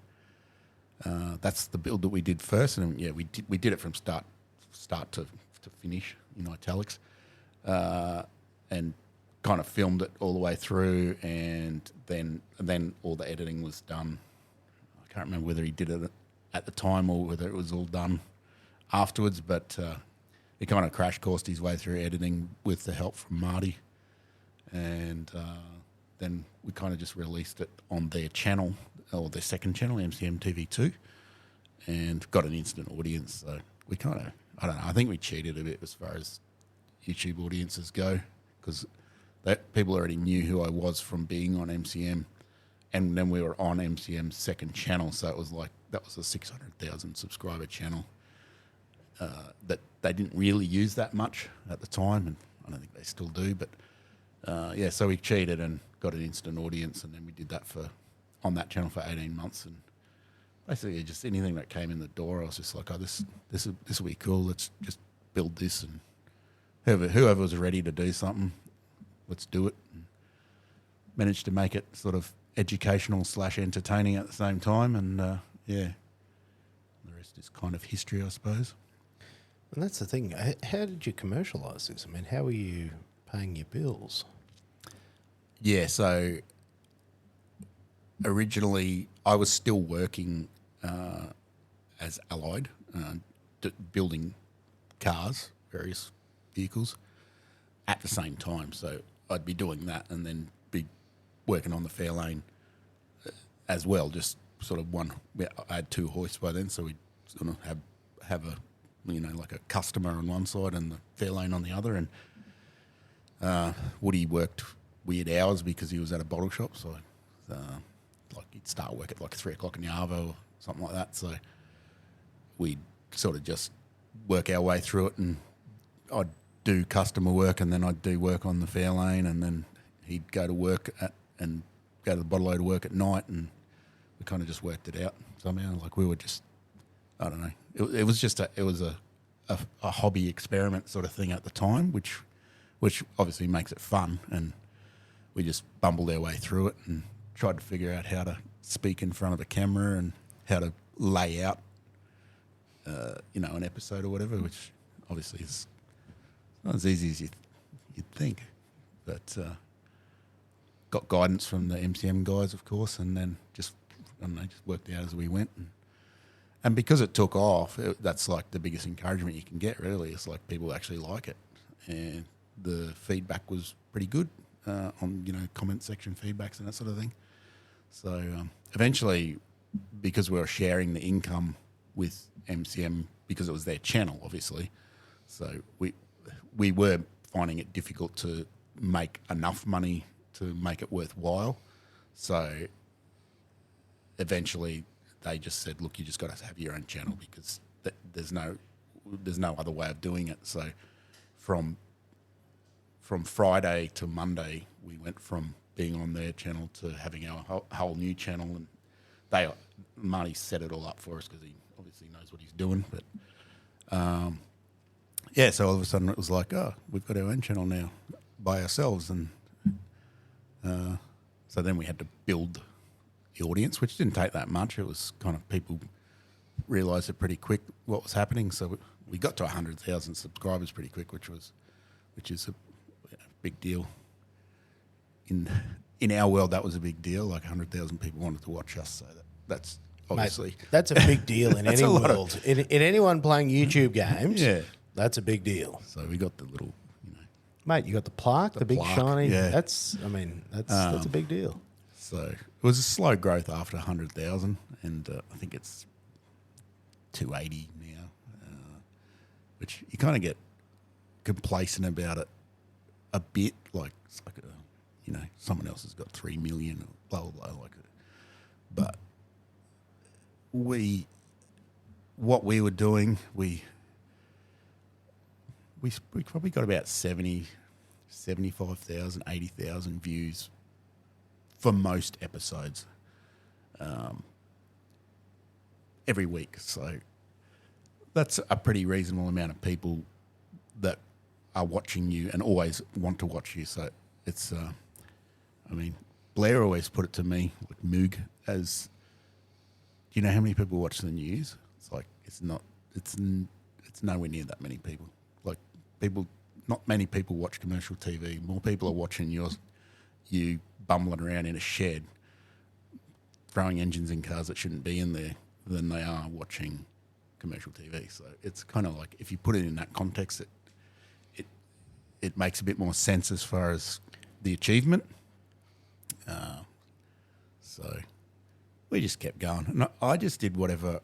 Speaker 2: that's the build that we did first, and yeah, we did it from start to finish in italics, and kind of filmed it all the way through, and then all the editing was done. I can't remember whether he did it at the time or whether it was all done afterwards, but he kind of crash coursed his way through editing with the help from Marty, and then we kind of just released it on their channel, or their second channel, MCM TV2, and got an instant audience. So we kind of, I don't know, I think we cheated a bit as far as YouTube audiences go, because people already knew who I was from being on MCM, and then we were on MCM's second channel, so it was like, that was a 600,000 subscriber channel that they didn't really use that much at the time, and I don't think they still do, but yeah, so we cheated and got an instant audience, and then we did that on that channel for 18 months, and basically just anything that came in the door, I was just like, oh, this will be cool, let's just build this, and whoever was ready to do something, let's do it. And managed to make it sort of educational / entertaining at the same time, and yeah, the rest is kind of history, I suppose.
Speaker 1: And that's the thing. How did you commercialise this? I mean, how were you paying your bills?
Speaker 2: Yeah, so originally I was still working as Allied, building cars, various vehicles, at the same time. So I'd be doing that and then be working on the Fairlane as well, just sort of one. I had 2 hoists by then, so we'd sort of have a, like a customer on one side and the Fairlane on the other. And Woody worked weird hours because he was at a bottle shop, so like he'd start work at like 3 o'clock in the arvo or something like that. So we'd sort of just work our way through it, and I'd do customer work, and then I'd do work on the Fairlane, and then he'd go to work and go to the bottle to work at night, and we kind of just worked it out somehow. Like we were just, I don't know. It was just a hobby experiment sort of thing at the time, which obviously makes it fun, and we just bumbled our way through it and tried to figure out how to speak in front of a camera and how to lay out an episode or whatever, which obviously is not as easy as you'd think. But got guidance from the MCM guys, of course, and then just worked out as we went. And because it took off, that's like the biggest encouragement you can get, really. It's like people actually like it. And the feedback was pretty good on, comment section feedbacks and that sort of thing. So eventually, because we were sharing the income with MCM, because it was their channel, obviously, so we were finding it difficult to make enough money to make it worthwhile. So eventually they just said, look, you just got to have your own channel because there's no other way of doing it. So from Friday to Monday, we went from being on their channel to having our whole new channel, and Marty set it all up for us because he obviously knows what he's doing. But so all of a sudden it was like, oh, we've got our own channel now by ourselves, and so then we had to build the audience, which didn't take that much. It was kind of people realised it pretty quick what was happening. So we got to 100,000 subscribers pretty quick, which is a big deal. In our world, that was a big deal. Like 100,000 people wanted to watch us, so that's obviously...
Speaker 1: Mate, that's a big deal in any world. In anyone playing YouTube games,
Speaker 2: yeah,
Speaker 1: that's a big deal.
Speaker 2: So we got the little,
Speaker 1: Mate, you got the plaque, the big
Speaker 2: plaque,
Speaker 1: shiny.
Speaker 2: yeah.
Speaker 1: That's a big deal.
Speaker 2: So it was a slow growth after 100,000, and I think it's 280 now, which you kind of get complacent about it a bit. Like it's like someone else has got 3 million, or blah blah blah. But what we were doing, we probably got about 75,000, 80,000 views for most episodes every week. So that's a pretty reasonable amount of people that are watching you and always want to watch you. So it's, Blair always put it to me, like Moog, as, do you know how many people watch the news? It's like, it's nowhere near that many people. Like not many people watch commercial TV. More people are watching you bumbling around in a shed, throwing engines in cars that shouldn't be in there, than they are watching commercial TV. So it's kind of like, if you put it in that context, it makes a bit more sense as far as the achievement. So we just kept going. And I just did whatever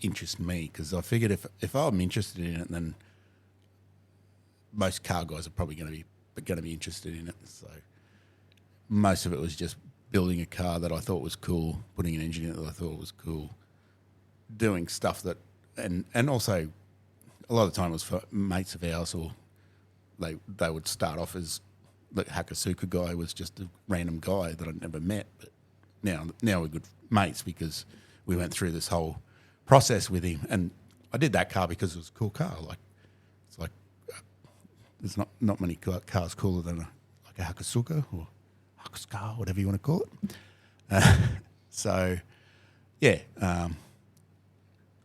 Speaker 2: interests me, because I figured if I'm interested in it, then most car guys are probably going to be interested in it. So most of it was just building a car that I thought was cool, putting an engine in it that I thought was cool, doing stuff that, and also a lot of the time it was for mates of ours, or they would start off as the Hakasuka guy was just a random guy that I'd never met, but now we're good mates because we went through this whole process with him, and I did that car because it was a cool car. Like it's like there's not many cars cooler than a Hakasuka or Hakusuka, whatever you want to call it. So yeah,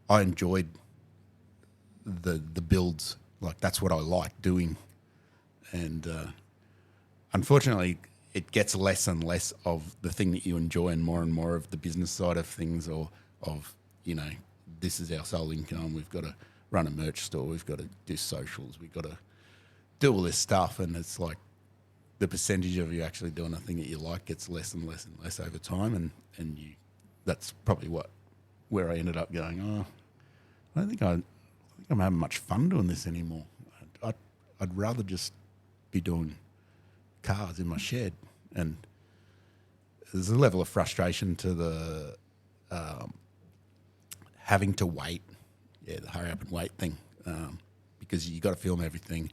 Speaker 2: I enjoyed the builds. Like that's what I like doing, and unfortunately, it gets less and less of the thing that you enjoy, and more of the business side of things, or of this is our sole income. We've got to run a merch store. We've got to do socials. We've got to do all this stuff, and it's like the percentage of you actually doing a thing that you like gets less and less and less over time, and that's probably where I ended up going. Oh, I don't think I'm having much fun doing this anymore. I'd rather just be doing cars in my shed, and there's a level of frustration to the having to wait, the hurry up and wait thing, because you got to film everything.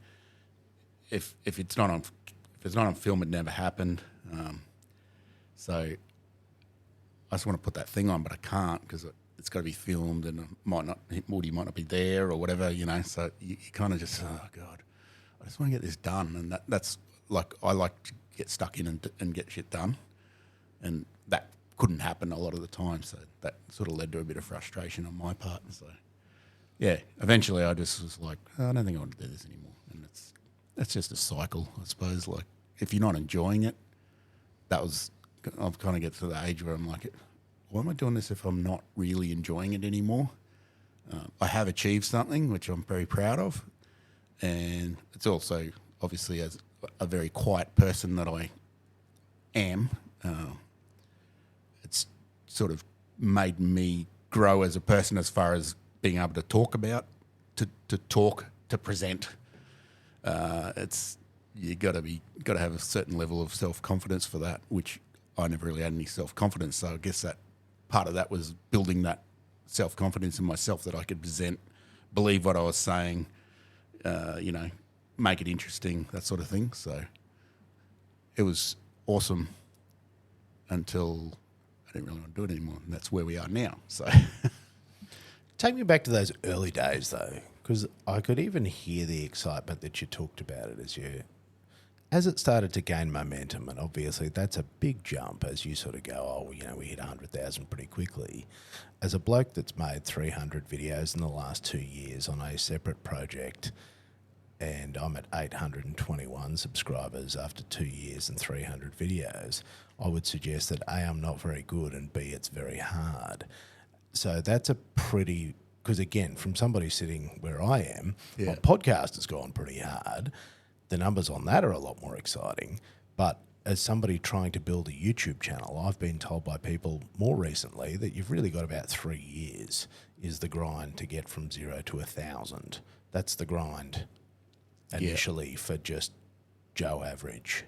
Speaker 2: If it's not on film, it never happened. So I just want to put that thing on, but I can't because it's got to be filmed, and Morty might not be there or whatever, So you kind of just, oh God, I just want to get this done, and that's like I like to get stuck in and get shit done, and that couldn't happen a lot of the time. So that sort of led to a bit of frustration on my part. So yeah, eventually I just was like, oh, I don't think I want to do this anymore. And that's just a cycle, I suppose. Like, if you're not enjoying it, I've kind of get to the age where I'm like, why am I doing this if I'm not really enjoying it anymore? I have achieved something, which I'm very proud of. And it's also, obviously, as a very quiet person that I am, it's sort of made me grow as a person as far as being able to talk about, to present. It's you got to have a certain level of self-confidence for that, which I never really had any self-confidence. So I guess that part of that was building that self-confidence in myself that I could present, believe what I was saying, make it interesting, that sort of thing. So it was awesome until I didn't really want to do it anymore, and that's where we are now. So
Speaker 1: Take me back to those early days, though, because I could even hear the excitement that you talked about it as it started to gain momentum, and obviously that's a big jump as you sort of go, we hit 100,000 pretty quickly. As a bloke that's made 300 videos in the last 2 years on a separate project, and I'm at 821 subscribers after 2 years and 300 videos, I would suggest that A, I'm not very good, and B, it's very hard. So that's a pretty, because again, from somebody sitting where I am, my podcast has gone pretty hard. The numbers on that are a lot more exciting. But as somebody trying to build a YouTube channel, I've been told by people more recently that you've really got about 3 years is the grind to get from 0 to 1,000. That's the grind initially for just Joe Average.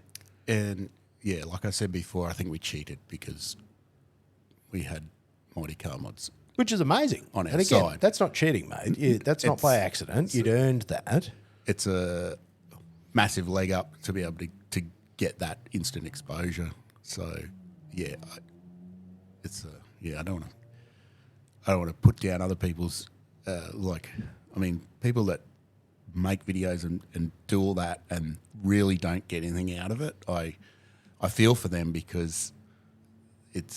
Speaker 2: And yeah, like I said before, I think we cheated because we had Mighty Car Mods,
Speaker 1: which is amazing.
Speaker 2: On our
Speaker 1: and again,
Speaker 2: side.
Speaker 1: that's not cheating, mate. That's not by accident. You'd earned that.
Speaker 2: It's a massive leg up to be able to get that instant exposure. So yeah, I don't want to put down other people's people that make videos and do all that and really don't get anything out of it. I feel for them because it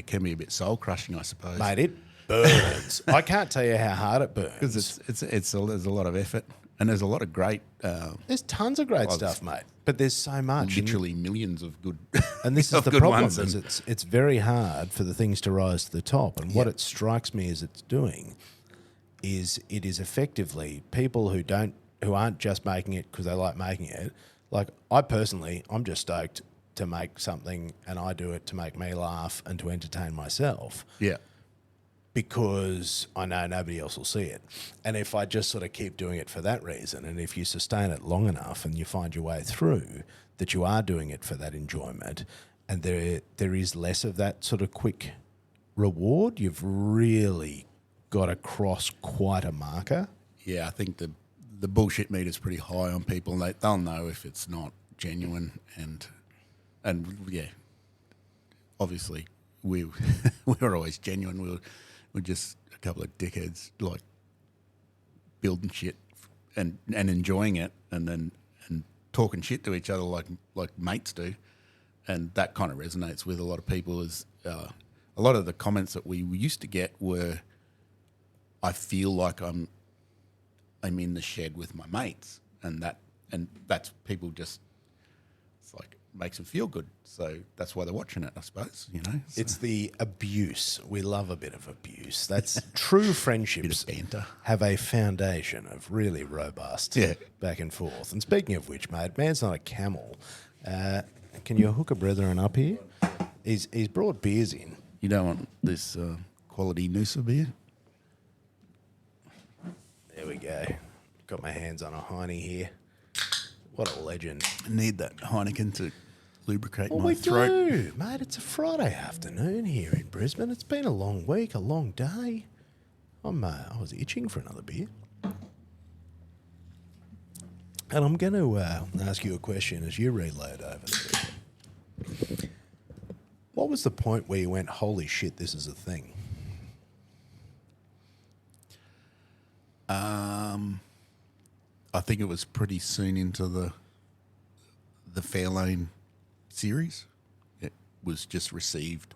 Speaker 2: can be a bit soul crushing, I suppose.
Speaker 1: Mate, it burns. I can't tell you how hard it burns.
Speaker 2: Because there's a lot of effort and there's a lot of great.
Speaker 1: There's tons of great stuff, mate. But there's so much.
Speaker 2: Literally millions of good.
Speaker 1: And this is the problem: is it's very hard for the things to rise to the top. And what it strikes me as it's doing is it is effectively people who aren't just making it because they like making it. Like I personally, I'm just stoked to make something, and I do it to make me laugh and to entertain myself.
Speaker 2: Yeah.
Speaker 1: Because I know nobody else will see it. And if I just sort of keep doing it for that reason, and if you sustain it long enough and you find your way through, that you are doing it for that enjoyment, and there is less of that sort of quick reward, you've really got to cross quite a marker.
Speaker 2: Yeah, I think the bullshit meter's pretty high on people, and they'll know if it's not genuine. And yeah, obviously we were always genuine. We're just a couple of dickheads, like building shit and enjoying it, and talking shit to each other like mates do, and that kind of resonates with a lot of people. Is a lot of the comments that we used to get were, "I feel like I'm in the shed with my mates," and that's people just, it's like makes them feel good. So that's why they're watching it, I suppose, So.
Speaker 1: It's the abuse. We love a bit of abuse. That's true friendships
Speaker 2: Bit of banter.
Speaker 1: have a foundation of really robust back and forth. And speaking of which, mate, man's not a camel. Can you hook a brethren up here? He's brought beers in.
Speaker 2: You don't want this quality Noosa beer?
Speaker 1: There we go. Got my hands on a Heine here. What a legend.
Speaker 2: I need that Heineken to lubricate
Speaker 1: Well,
Speaker 2: my
Speaker 1: we
Speaker 2: throat.
Speaker 1: do, mate. It's a Friday afternoon here in Brisbane. It's been a long week, a long day. I was itching for another beer. And I'm going to ask you a question as you reload over there. What was the point where you went, holy shit, this is a thing?
Speaker 2: I think it was pretty soon into the Fairlane series. It was just received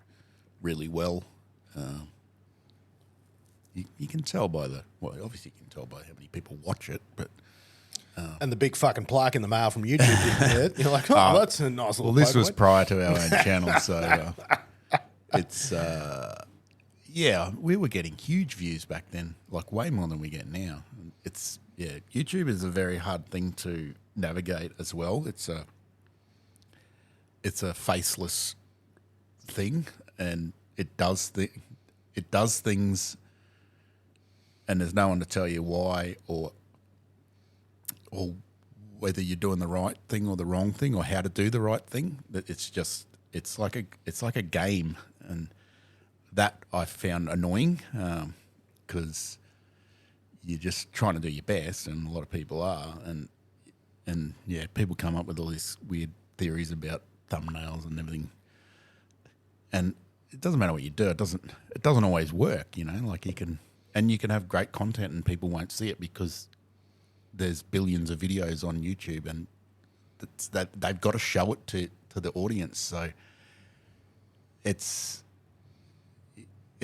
Speaker 2: really well. you can tell by obviously you can tell by how many people watch it, but
Speaker 1: And the big fucking plaque in the mail from YouTube. You're like, oh, that's a nice little.
Speaker 2: well, this
Speaker 1: plaque,
Speaker 2: was
Speaker 1: mate.
Speaker 2: prior to our own channel, so it's we were getting huge views back then, like way more than we get now. YouTube is a very hard thing to navigate as well. It's a faceless thing, and it does things, and there's no one to tell you why or whether you're doing the right thing or the wrong thing or how to do the right thing. It's like a game, and that I found annoying because you're just trying to do your best, and a lot of people are, and people come up with all these weird theories about thumbnails and everything, and it doesn't matter what you do. It doesn't always work, Like you can have great content and people won't see it because there's billions of videos on YouTube, and that they've got to show it to the audience. So it's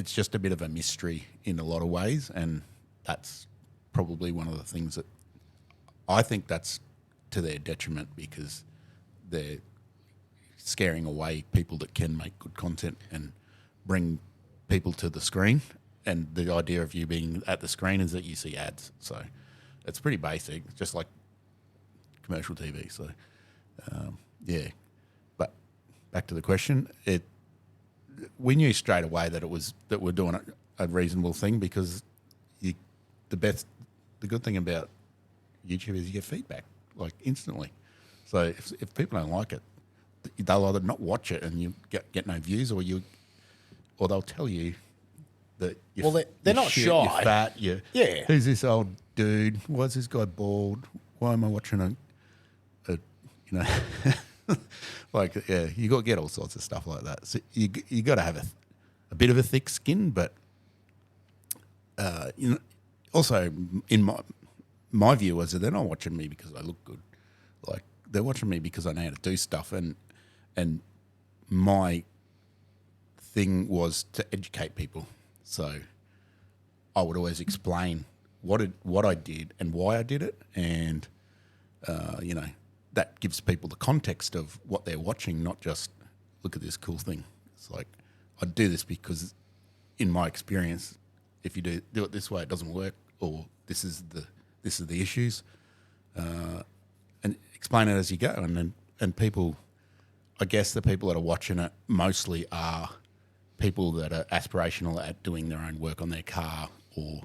Speaker 2: just a bit of a mystery in a lot of ways, and that's probably one of the things that I think that's to their detriment, because they're scaring away people that can make good content and bring people to the screen. And the idea of you being at the screen is that you see ads. So it's pretty basic, just like commercial TV. So, But back to the question, we knew straight away that we're doing a reasonable thing, because the good thing about YouTube is you get feedback like instantly. So if people don't like it, they'll either not watch it and you get no views, or they'll tell you that
Speaker 1: they're not
Speaker 2: shit,
Speaker 1: shy.
Speaker 2: You're fat.
Speaker 1: Yeah.
Speaker 2: Who's this old dude? Why is this guy bald? Why am I watching you got to get all sorts of stuff like that. So you got to have a bit of a thick skin, but also in my view was that they're not watching me because I look good. Like, they're watching me because I know how to do stuff, and my thing was to educate people. So I would always explain what I did and why I did it, and that gives people the context of what they're watching, not just look at this cool thing. It's like, I do this because, in my experience, if you do it this way, it doesn't work, or this is the issues, and explain it as you go. And people, I guess the people that are watching it mostly are people that are aspirational at doing their own work on their car, or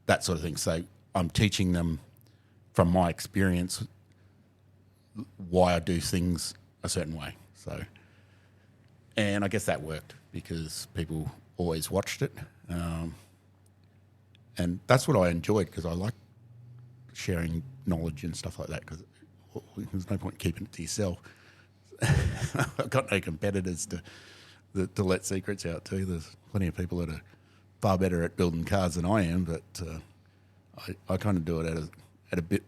Speaker 2: that sort of thing. So I'm teaching them from my experience why I do things a certain way. So, and I guess that worked because people always watched it. And that's what I enjoyed, because I like sharing knowledge and stuff like that, because there's no point keeping it to yourself. I've got no competitors to let secrets out to. There's plenty of people that are far better at building cars than I am, but I kind of do it at a bit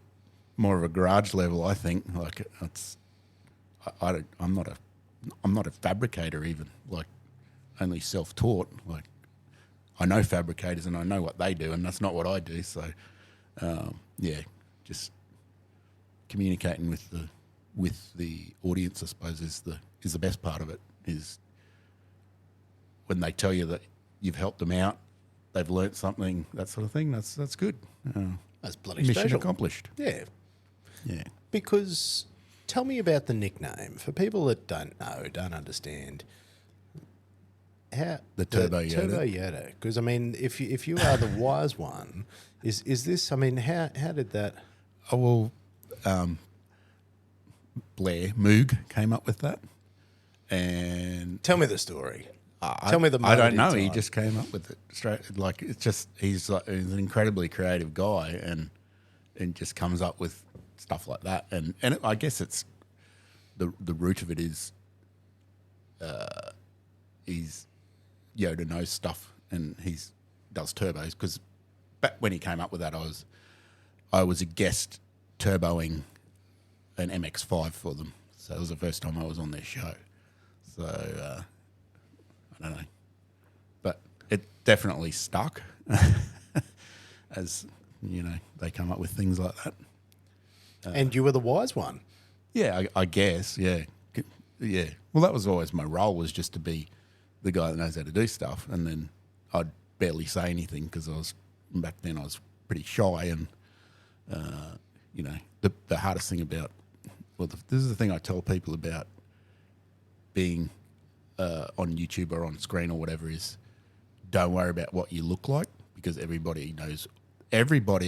Speaker 2: more of a garage level, I think. Like, I'm not a fabricator even, like, only self-taught. Like, I know fabricators and I know what they do, and that's not what I do. So, just communicating with the audience, I suppose, is the best part of it. Is when they tell you that you've helped them out, they've learnt something, that sort of thing. That's good.
Speaker 1: That's bloody
Speaker 2: mission
Speaker 1: special.
Speaker 2: accomplished.
Speaker 1: Yeah.
Speaker 2: Yeah.
Speaker 1: Because tell me about the nickname for people that don't know, don't understand. How
Speaker 2: The Turbo Yoda.
Speaker 1: Turbo Yoda. Because I mean, if you are the wise one, is this? I mean, how did that?
Speaker 2: Oh well, Blair Moog came up with that, and
Speaker 1: Tell me the story. Tell me the.
Speaker 2: I don't
Speaker 1: moment in
Speaker 2: know. He
Speaker 1: time.
Speaker 2: just came up with it straight. Like, it's just he's an incredibly creative guy, and just comes up with stuff like that. And I guess it's the root of it is he's Yoda knows stuff, and does turbos, because back when he came up with that, I was a guest turboing an MX-5 for them, so it was the first time I was on their show. So I don't know, but definitely stuck as, they come up with things like that.
Speaker 1: And you were the wise one.
Speaker 2: Yeah, I guess, yeah. Yeah. Well, that was always my role, was just to be the guy that knows how to do stuff. And then I'd barely say anything because back then I was pretty shy. And, the hardest thing about, this is the thing I tell people about being on YouTube or on screen or whatever, is don't worry about what you look like, because everybody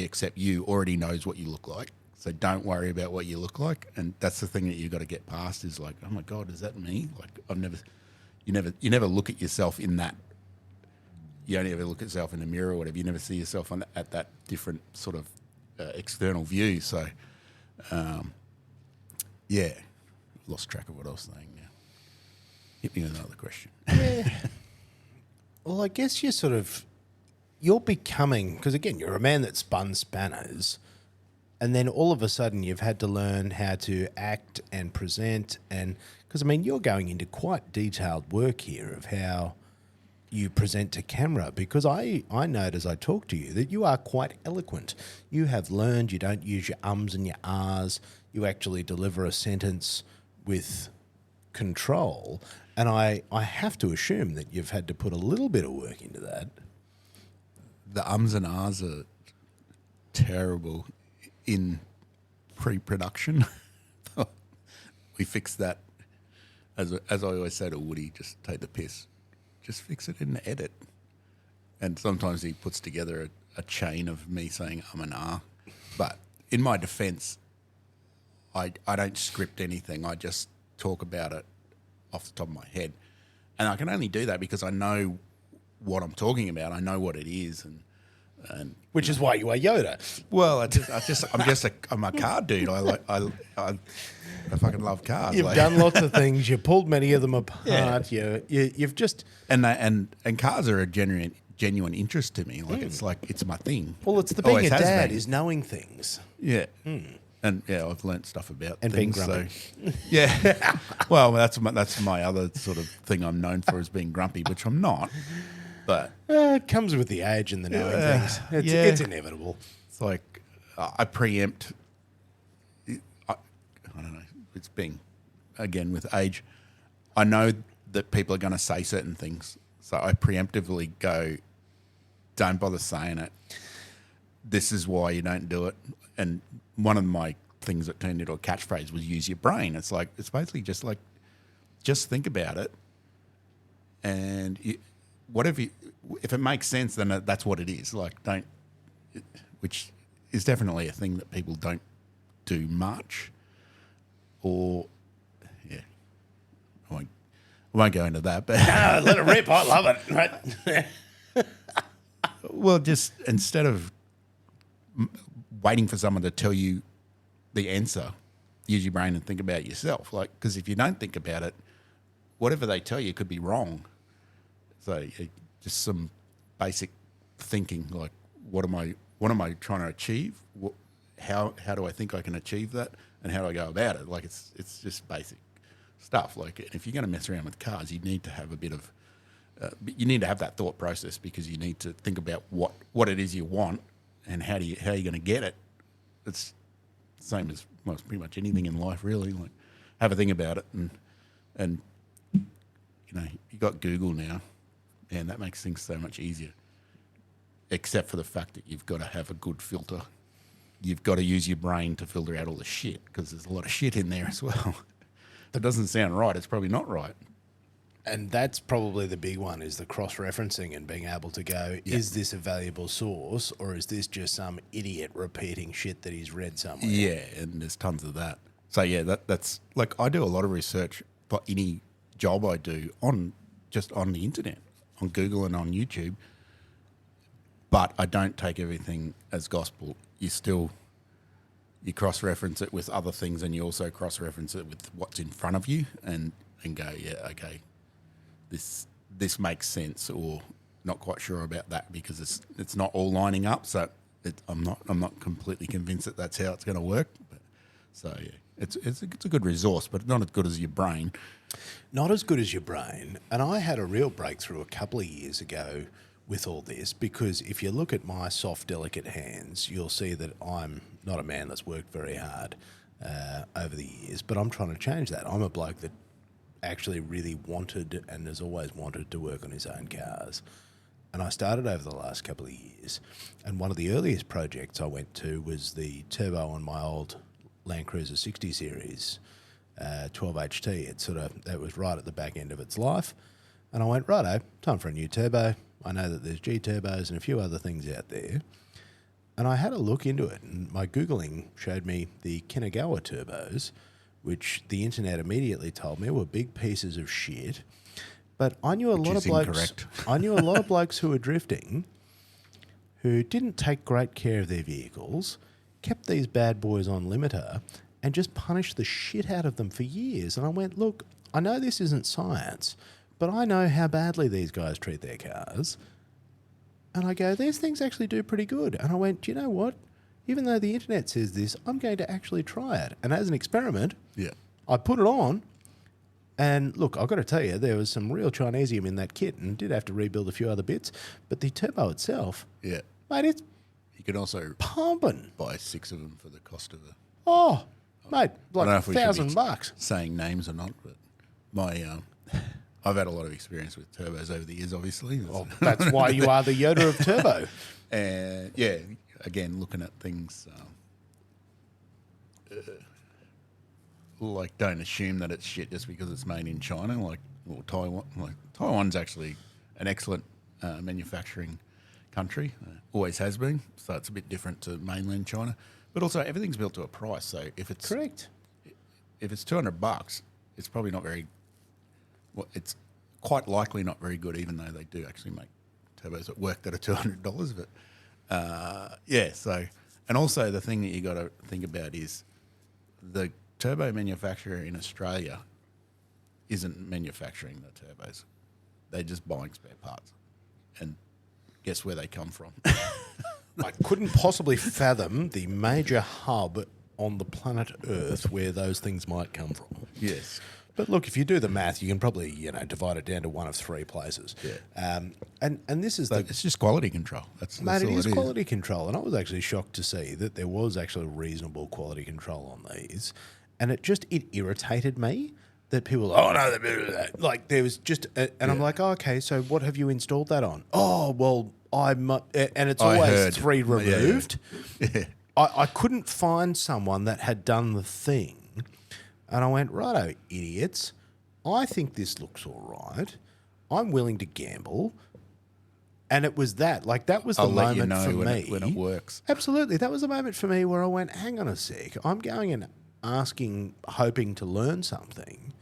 Speaker 2: except you already knows what you look like. So don't worry about what you look like. And that's the thing that you've got to get past, is like, oh my God, is that me? Like you never look at yourself in that. You only ever look at yourself in the mirror or whatever. You never see yourself at that different sort of external view. So, lost track of what I was saying now. Hit me with another question.
Speaker 1: Yeah. Well, I guess you're becoming, because again, you're a man that spun spanners, and then all of a sudden you've had to learn how to act and present, and because you're going into quite detailed work here of how you present to camera, because I note as I talk to you that you are quite eloquent. You have learned, you don't use your ums and your ahs, you actually deliver a sentence with control, and I have to assume that you've had to put a little bit of work into that.
Speaker 2: The ums and ahs are terrible in pre-production. We fix that. As I always say to Woody, just take the piss. Just fix it in the edit. And sometimes he puts together a chain of me saying and ah. But in my defence, I don't script anything. I just talk about it off the top of my head. And I can only do that because I know what I'm talking about. I know what it is, and
Speaker 1: which is why you are Yoda.
Speaker 2: Well, I'm a car dude. I fucking love cars.
Speaker 1: You've done lots of things. You pulled many of them apart. Yeah. You've just
Speaker 2: and cars are a genuine interest to me. It's my thing.
Speaker 1: Well, it's the being a dad is knowing things.
Speaker 2: Yeah. And I've learnt stuff about
Speaker 1: and
Speaker 2: things,
Speaker 1: being grumpy.
Speaker 2: So, yeah. Well, that's my other sort of thing I'm known for, is being grumpy, which I'm not. But
Speaker 1: it comes with the age and the knowing things. It's inevitable.
Speaker 2: It's like I preempt. I don't know. It's being, again, with age. I know that people are going to say certain things, so I preemptively go, don't bother saying it. This is why you don't do it. And one of my things that turned into a catchphrase was use your brain. It's basically just think about it, and if it makes sense, then that's what it is. Which is definitely a thing that people don't do much. Or, yeah, I won't go into that. But
Speaker 1: no, let it rip. I love it. Right?
Speaker 2: Well, just instead of waiting for someone to tell you the answer, use your brain and think about it yourself. Because if you don't think about it, whatever they tell you could be wrong. So just some basic thinking, like what am I trying to achieve? How do I think I can achieve that, and how do I go about it? It's just basic stuff. If you're going to mess around with cars, you need to have a bit of you need to have that thought process, because you need to think about what it is you want and how you're going to get it. It's the same as pretty much anything in life, really. Have a think about it, and you got Google now, and that makes things so much easier. Except for the fact that you've got to have a good filter. You've got to use your brain to filter out all the shit, because there's a lot of shit in there as well. If it doesn't sound right, it's probably not right.
Speaker 1: And that's probably the big one, is the cross-referencing and being able to go, is this a valuable source, or is this just some idiot repeating shit that he's read somewhere?
Speaker 2: Yeah, and there's tons of that. So, yeah, that's I do a lot of research for any job I do on the internet, on Google and on YouTube, but I don't take everything as gospel. You cross-reference it with other things, and you also cross-reference it with what's in front of you, and go, yeah, okay, this makes sense, or not quite sure about that, because it's not all lining up. So I'm not completely convinced that that's how it's going to work. So yeah, it's a good resource, but not as good as your brain.
Speaker 1: Not as good as your brain. And I had a real breakthrough a couple of years ago with all this, because if you look at my soft, delicate hands, you'll see that I'm not a man that's worked very hard over the years, but I'm trying to change that. I'm a bloke that actually really wanted and has always wanted to work on his own cars. And I started over the last couple of years. And one of the earliest projects I went to was the turbo on my old Land Cruiser 60 series, 12HT. That was right at the back end of its life. And I went, righto, time for a new turbo. I know that there's G turbos and a few other things out there. And I had a look into it, and my Googling showed me the Kinagawa turbos, which the internet immediately told me were big pieces of shit. But I knew a lot of blokes.
Speaker 2: Incorrect.
Speaker 1: I knew a lot of blokes who were drifting, who didn't take great care of their vehicles, kept these bad boys on limiter, and just punished the shit out of them for years. And I went, look, I know this isn't science, but I know how badly these guys treat their cars. And I go, these things actually do pretty good. And I went, do you know what? Even though the internet says this, I'm going to actually try it. And as an experiment, I put it on. And look, I've got to tell you, there was some real Chinesium in that kit and did have to rebuild a few other bits. But the turbo itself, mate, it's
Speaker 2: you can also
Speaker 1: pumping.
Speaker 2: buy 6 of them for the cost of a...
Speaker 1: Oh, mate, like
Speaker 2: I don't know if we should be
Speaker 1: $1,000.
Speaker 2: saying names or not, but my... I've had a lot of experience with turbos over the years, obviously.
Speaker 1: Well, that's why you are the Yoda of turbo.
Speaker 2: And again, looking at things like, don't assume that it's shit just because it's made in China. Taiwan. Taiwan's actually an excellent manufacturing country, always has been. So it's a bit different to mainland China, but also everything's built to a price. So if it's
Speaker 1: Correct.
Speaker 2: if it's $200, it's probably not very. Well, it's quite likely not very good, even though they do actually make turbos that work that are $200. But so, and also the thing that you got to think about is the turbo manufacturer in Australia isn't manufacturing the turbos; they're just buying spare parts. And guess where they come from?
Speaker 1: I couldn't possibly fathom the major hub on the planet Earth where those things might come from.
Speaker 2: Yes.
Speaker 1: But look, if you do the math, you can probably divide it down to one of 3 places.
Speaker 2: Yeah.
Speaker 1: And this is
Speaker 2: It's just quality control. That's
Speaker 1: mate,
Speaker 2: all
Speaker 1: it is quality control. And I was actually shocked to see that there was actually reasonable quality control on these. And it irritated me that people, like there was just, I'm like, oh, okay, so what have you installed that on? Oh, well, and it's always 3 removed.
Speaker 2: Yeah.
Speaker 1: I couldn't find someone that had done the thing. And I went, righto, idiots. I think this looks all right. I'm willing to gamble. And it was that. Like, that was the moment for me.
Speaker 2: When it works.
Speaker 1: Absolutely. That was the moment for me where I went, hang on a sec. I'm going and asking, hoping to learn something.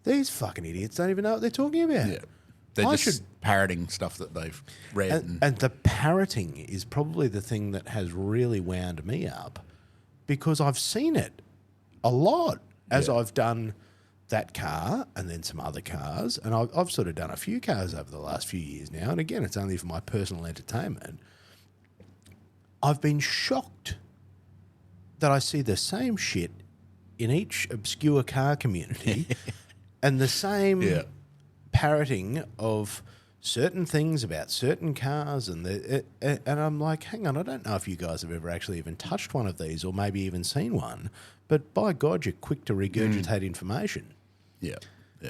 Speaker 1: These fucking idiots don't even know what they're talking about.
Speaker 2: Yeah. They're just parroting stuff that they've read.
Speaker 1: And the parroting is probably the thing that has really wound me up, because I've seen it a lot as I've done that car and then some other cars. And I've sort of done a few cars over the last few years now. And again, it's only for my personal entertainment. I've been shocked that I see the same shit in each obscure car community and the same parroting of certain things about certain cars. And I'm like, hang on, I don't know if you guys have ever actually even touched one of these or maybe even seen one. But by God, you're quick to regurgitate information.
Speaker 2: Yeah.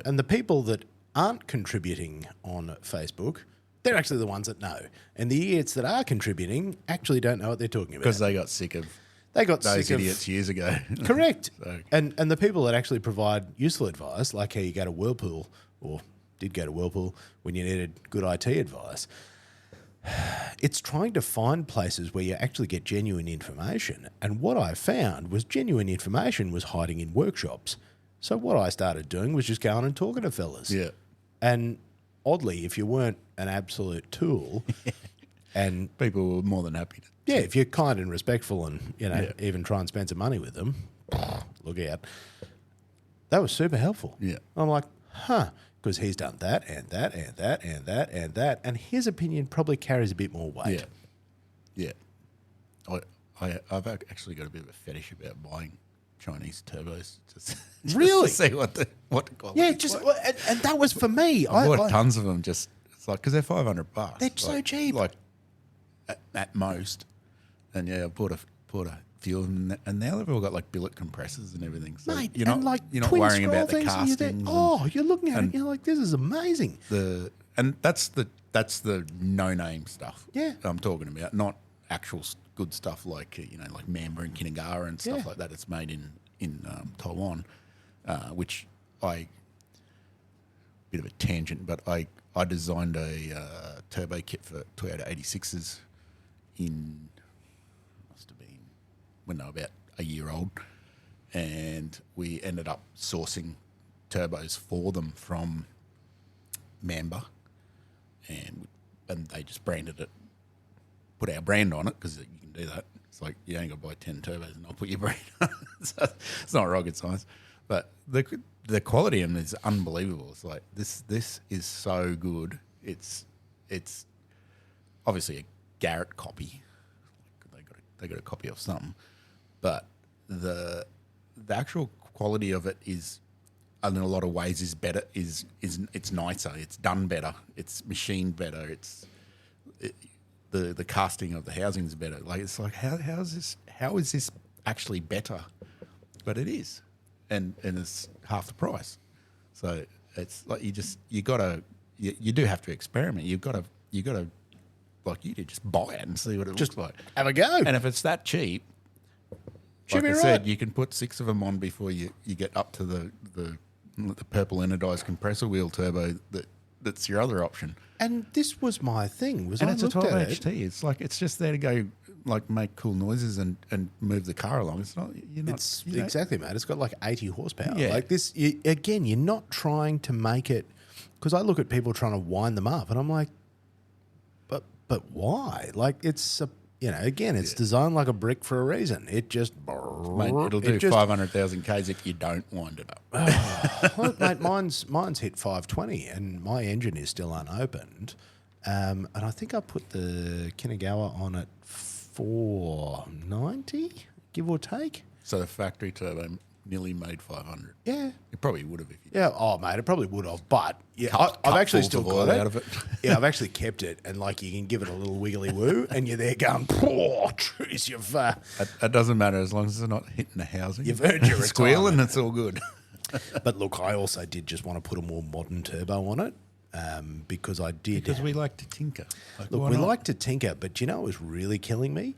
Speaker 1: And the people that aren't contributing on Facebook, they're actually the ones that know. And the idiots that are contributing actually don't know what they're talking about.
Speaker 2: Because they got sick of those idiots years ago.
Speaker 1: Correct.
Speaker 2: So.
Speaker 1: And the people that actually provide useful advice, like how you go to Whirlpool, or did go to Whirlpool when you needed good IT advice, it's trying to find places where you actually get genuine information. And what I found was genuine information was hiding in workshops. So what I started doing was just going and talking to fellas.
Speaker 2: Yeah.
Speaker 1: And oddly, if you weren't an absolute tool and
Speaker 2: people were more than happy to.
Speaker 1: Yeah, if you're kind and respectful and, even try and spend some money with them, look out. That was super helpful.
Speaker 2: Yeah.
Speaker 1: I'm like, because he's done that and that and that and that and that, and his opinion probably carries a bit more weight.
Speaker 2: Yeah. I've actually got a bit of a fetish about buying Chinese turbos. Just
Speaker 1: really?
Speaker 2: To see what the quality.
Speaker 1: Yeah, and that was for me.
Speaker 2: I bought tons of them. Just It's like, because they're $500.
Speaker 1: They're so cheap.
Speaker 2: Like, at most. And yeah, I bought a few of them, and now they've all got like billet compressors and everything. So
Speaker 1: Mate,
Speaker 2: you're not,
Speaker 1: and like
Speaker 2: you're not
Speaker 1: twin
Speaker 2: worrying
Speaker 1: scroll
Speaker 2: about the
Speaker 1: things, and
Speaker 2: castings.
Speaker 1: you're looking at it, and you're like, this is amazing.
Speaker 2: And that's the no-name stuff.
Speaker 1: Yeah.
Speaker 2: I'm talking about, not actual good stuff like like Mamba and Kinagawa and stuff like that. It's made in Taiwan, which bit of a tangent, but I designed a turbo kit for Toyota 86s must have been when they were about a year old, and we ended up sourcing turbos for them from Mamba, and they just branded it, put our brand on it, because you can do that. It's like, you ain't got to buy 10 turbos and I'll put your brand on it. So it's not rocket science. But the quality of them is unbelievable. It's like, this is so good. It's obviously a Garrett copy. They got a copy of something. But the actual quality of it is, in a lot of ways, is better. It's nicer. It's done better. It's machined better. The casting of the housing is better. Like, it's like, how is this actually better? But it is, and it's half the price. So it's like, you do have to experiment. You got to like you did, just buy it and see what it looks like.
Speaker 1: Have a go.
Speaker 2: And if it's that cheap,
Speaker 1: Should
Speaker 2: like
Speaker 1: be
Speaker 2: I said,
Speaker 1: right.
Speaker 2: you can put 6 of them on before you get up to the purple anodized compressor wheel turbo. That's your other option.
Speaker 1: And this was my thing.
Speaker 2: And it's a 12 HT. It's like, it's just there to go, like, make cool noises and move the car along. It's not.
Speaker 1: Exactly, mate. It's got like 80 horsepower.
Speaker 2: Yeah.
Speaker 1: Like this. Again, you're not trying to make it, because I look at people trying to wind them up, and I'm like, but why? Like, it's again, it's designed like a brick for a reason. It just,
Speaker 2: Mate, it'll do 500,000 Ks if you don't wind it up.
Speaker 1: Look, mate, mine's hit 520, and my engine is still unopened. And I think I put the Kinagawa on at 490, give or take.
Speaker 2: So the factory turbo nearly made 500.
Speaker 1: Yeah.
Speaker 2: It probably would have if you.
Speaker 1: Yeah, oh mate, it probably would have, but yeah, I've
Speaker 2: Cup
Speaker 1: actually
Speaker 2: fulls
Speaker 1: still
Speaker 2: of
Speaker 1: got
Speaker 2: oil
Speaker 1: it.
Speaker 2: out of it.
Speaker 1: Yeah, I've actually kept it, and like you can give it a little wiggly woo, and you're there going, oh, jeez, you've
Speaker 2: It doesn't matter as long as it's not hitting the housing.
Speaker 1: You've earned your
Speaker 2: squeal,
Speaker 1: retirement.
Speaker 2: and it's all good.
Speaker 1: But look, I also did just want to put a more modern turbo on it, because I did.
Speaker 2: Because we like to tinker.
Speaker 1: Look, we like to tinker, but you know what was really killing me?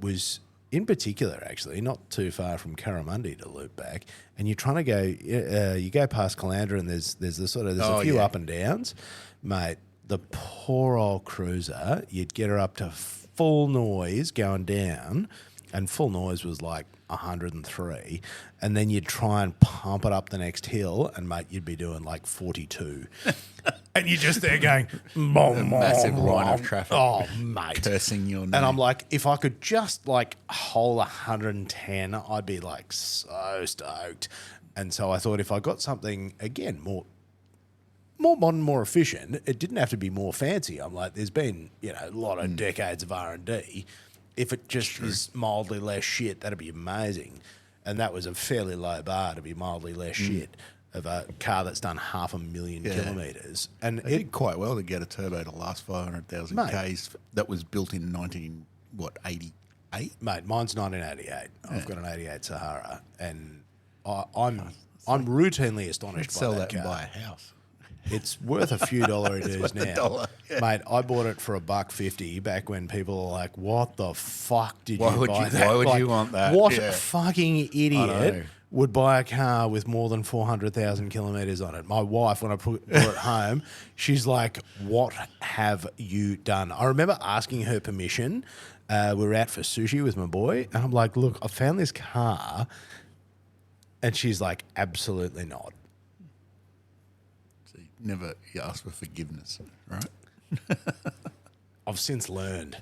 Speaker 1: Was in particular, actually, not too far from Curramundi to loop back, and you're trying to go, you go past Caloundra, and there's a few up and downs, mate. The poor old cruiser, you'd get her up to full noise going down, and full noise was like 103, and then you'd try and pump it up the next hill, and mate, you'd be doing like 42. And you're just there going, boom,
Speaker 2: massive line of traffic.
Speaker 1: Oh, mate.
Speaker 2: Cursing your name.
Speaker 1: And I'm like, if I could just like hold 110, I'd be like so stoked. And so I thought, if I got something, again, more modern, more efficient, it didn't have to be more fancy. I'm like, there's been, a lot of decades of R&D. If it just is mildly less shit, that'd be amazing. And that was a fairly low bar to be mildly less shit of a car that's done 500,000 kilometres. And
Speaker 2: it did quite well to get a turbo to last 500,000 Ks that was built in 1988?
Speaker 1: Mate, mine's 1988. I've got an 88 Sahara, and I'm routinely astonished by
Speaker 2: Sell
Speaker 1: that
Speaker 2: that and
Speaker 1: car.
Speaker 2: buy a house.
Speaker 1: It's worth a few $dollars now.
Speaker 2: $1, yeah.
Speaker 1: Mate, I bought it for $150 back when people were like, what the fuck did
Speaker 2: Why
Speaker 1: you
Speaker 2: would
Speaker 1: buy
Speaker 2: you-
Speaker 1: that?
Speaker 2: why would
Speaker 1: Like,
Speaker 2: you want that?
Speaker 1: What
Speaker 2: Yeah.
Speaker 1: fucking
Speaker 2: know.
Speaker 1: idiot would buy a car with more than 400,000 kilometres on it? My wife, when I brought it home, she's like, what have you done? I remember asking her permission. We were out for sushi with my boy, and I'm like, look, I found this car. And she's like, absolutely not.
Speaker 2: So you ask for forgiveness, right?
Speaker 1: I've since learned.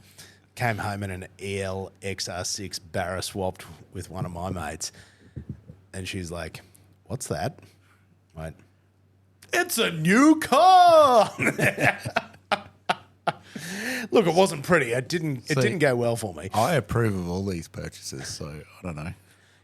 Speaker 1: Came home in an EL XR6 Barra swapped with one of my mates, and she's like, "What's that?" I went, "It's a new car." Look, it wasn't pretty. It didn't go well for me.
Speaker 2: I approve of all these purchases, so I don't know.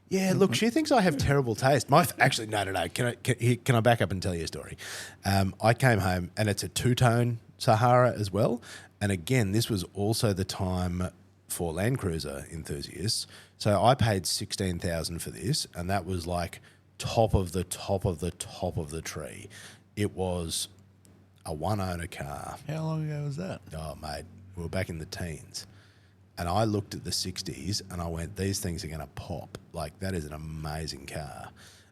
Speaker 1: Yeah, look, she thinks I have terrible taste. Actually, no. Can I back up and tell you a story? I came home, and it's a two-tone Sahara as well. And again, this was also the time for Land Cruiser enthusiasts. So I paid $16,000 for this, and that was like top of the top of the top of the tree. It was a one-owner car.
Speaker 2: How long ago was that?
Speaker 1: Oh, mate, we were back in the teens. And I looked at the 60s and I went, these things are going to pop. Like, that is an amazing car.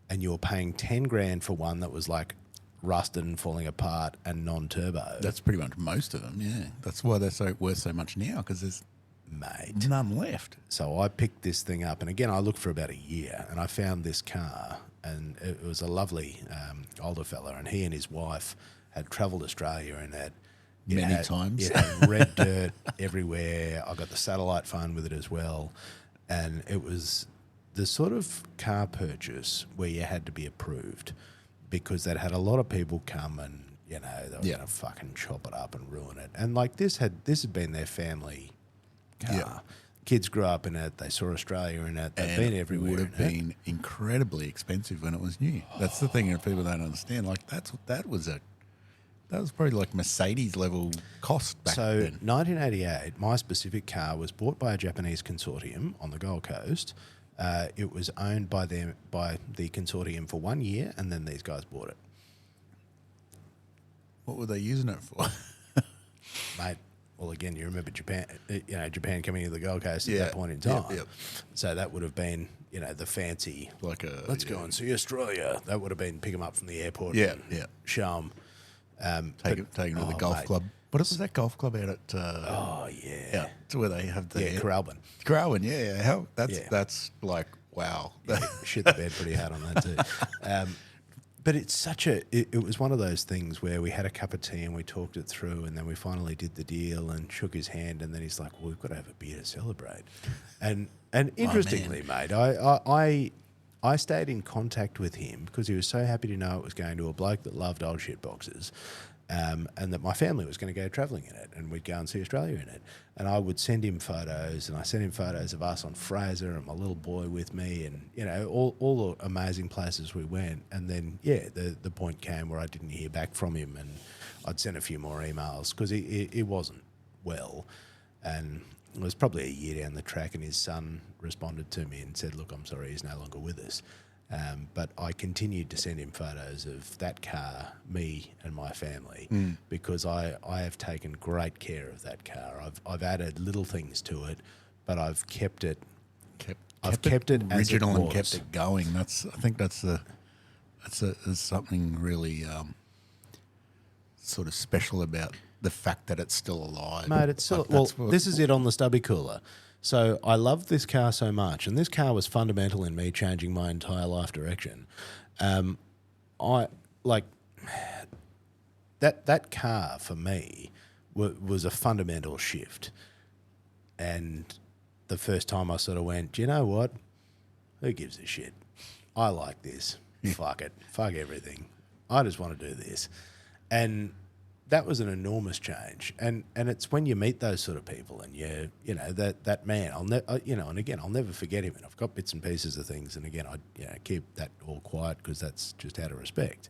Speaker 1: And you were paying 10 grand for one that was like rusted and falling apart and non-turbo.
Speaker 2: That's pretty much most of them, yeah. That's why they're worth so much now, because there's none left.
Speaker 1: So I picked this thing up, and again, I looked for about a year, and I found this car, and it was a lovely older fella, and he and his wife had travelled Australia in that.
Speaker 2: Many times.
Speaker 1: It had red dirt everywhere. I got the satellite phone with it as well, and it was the sort of car purchase where you had to be approved, because they'd had a lot of people come and, they were going to fucking chop it up and ruin it. And like this had been their family car.
Speaker 2: Yeah.
Speaker 1: Kids grew up in it. They saw Australia in it. They've been everywhere.
Speaker 2: It would have been incredibly expensive when it was new. That's the thing that people don't understand. Like that was probably like Mercedes level cost back then.
Speaker 1: 1988, my specific car was bought by a Japanese consortium on the Gold Coast. It was owned by the consortium for 1 year, and then these guys bought it.
Speaker 2: What were they using it for?
Speaker 1: Mate, well, again, you remember Japan, Japan coming to the Gold Coast at that point in time.
Speaker 2: Yep.
Speaker 1: So that would have been, the fancy, let's go and see Australia. That would have been pick them up from the airport and show them.
Speaker 2: Take them to the golf club. What was that golf club out at?
Speaker 1: Yeah.
Speaker 2: It's where they have the
Speaker 1: Coralbin.
Speaker 2: Coralbin, yeah. That's like wow.
Speaker 1: Yeah, shit the bed pretty hard on that too. But it's such it was one of those things where we had a cup of tea and we talked it through, and then we finally did the deal and shook his hand, and then he's like, "Well, we've got to have a beer to celebrate." And interestingly, mate, I stayed in contact with him because he was so happy to know it was going to a bloke that loved old shit boxes. And that my family was going to go travelling in it, and we'd go and see Australia in it. And I would send him photos, and I sent him photos of us on Fraser and my little boy with me, and all the amazing places we went. And then the point came where I didn't hear back from him, and I'd sent a few more emails because he wasn't well, and it was probably a year down the track, and his son responded to me and said, "Look, I'm sorry, he's no longer with us." But I continued to send him photos of that car, me and my family, because I have taken great care of that car. I've added little things to it, but I've kept it. I've kept it
Speaker 2: original
Speaker 1: as it
Speaker 2: and kept it going. I think that's something really sort of special about the fact that it's still alive,
Speaker 1: mate. It's still this is it on the stubby cooler. So I loved this car so much, and this car was fundamental in me changing my entire life direction. I like that car for me was a fundamental shift, and the first time I sort of went, do you know what? Who gives a shit? I like this. Fuck it. Fuck everything. I just want to do this, and that was an enormous change, and it's when you meet those sort of people, and that man, and again, I'll never forget him, and I've got bits and pieces of things, and again, I keep that all quiet because that's just out of respect.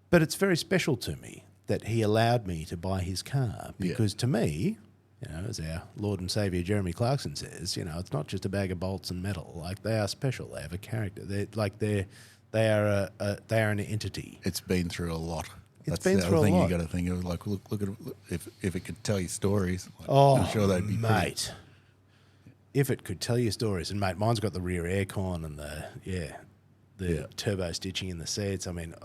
Speaker 1: But it's very special to me that he allowed me to buy his car, because to me, as our Lord and Saviour Jeremy Clarkson says, it's not just a bag of bolts and metal. Like, they are special. They have a character. They are an entity.
Speaker 2: It's been through a lot.
Speaker 1: It's
Speaker 2: That's
Speaker 1: been
Speaker 2: the
Speaker 1: through
Speaker 2: other
Speaker 1: a
Speaker 2: thing
Speaker 1: lot.
Speaker 2: you got to think of. Like, look at it, if it could tell you stories. Like,
Speaker 1: Oh,
Speaker 2: I'm sure they'd be
Speaker 1: mate. If it could tell you stories, and mate, mine's got the rear aircon and the turbo stitching in the seats. I mean,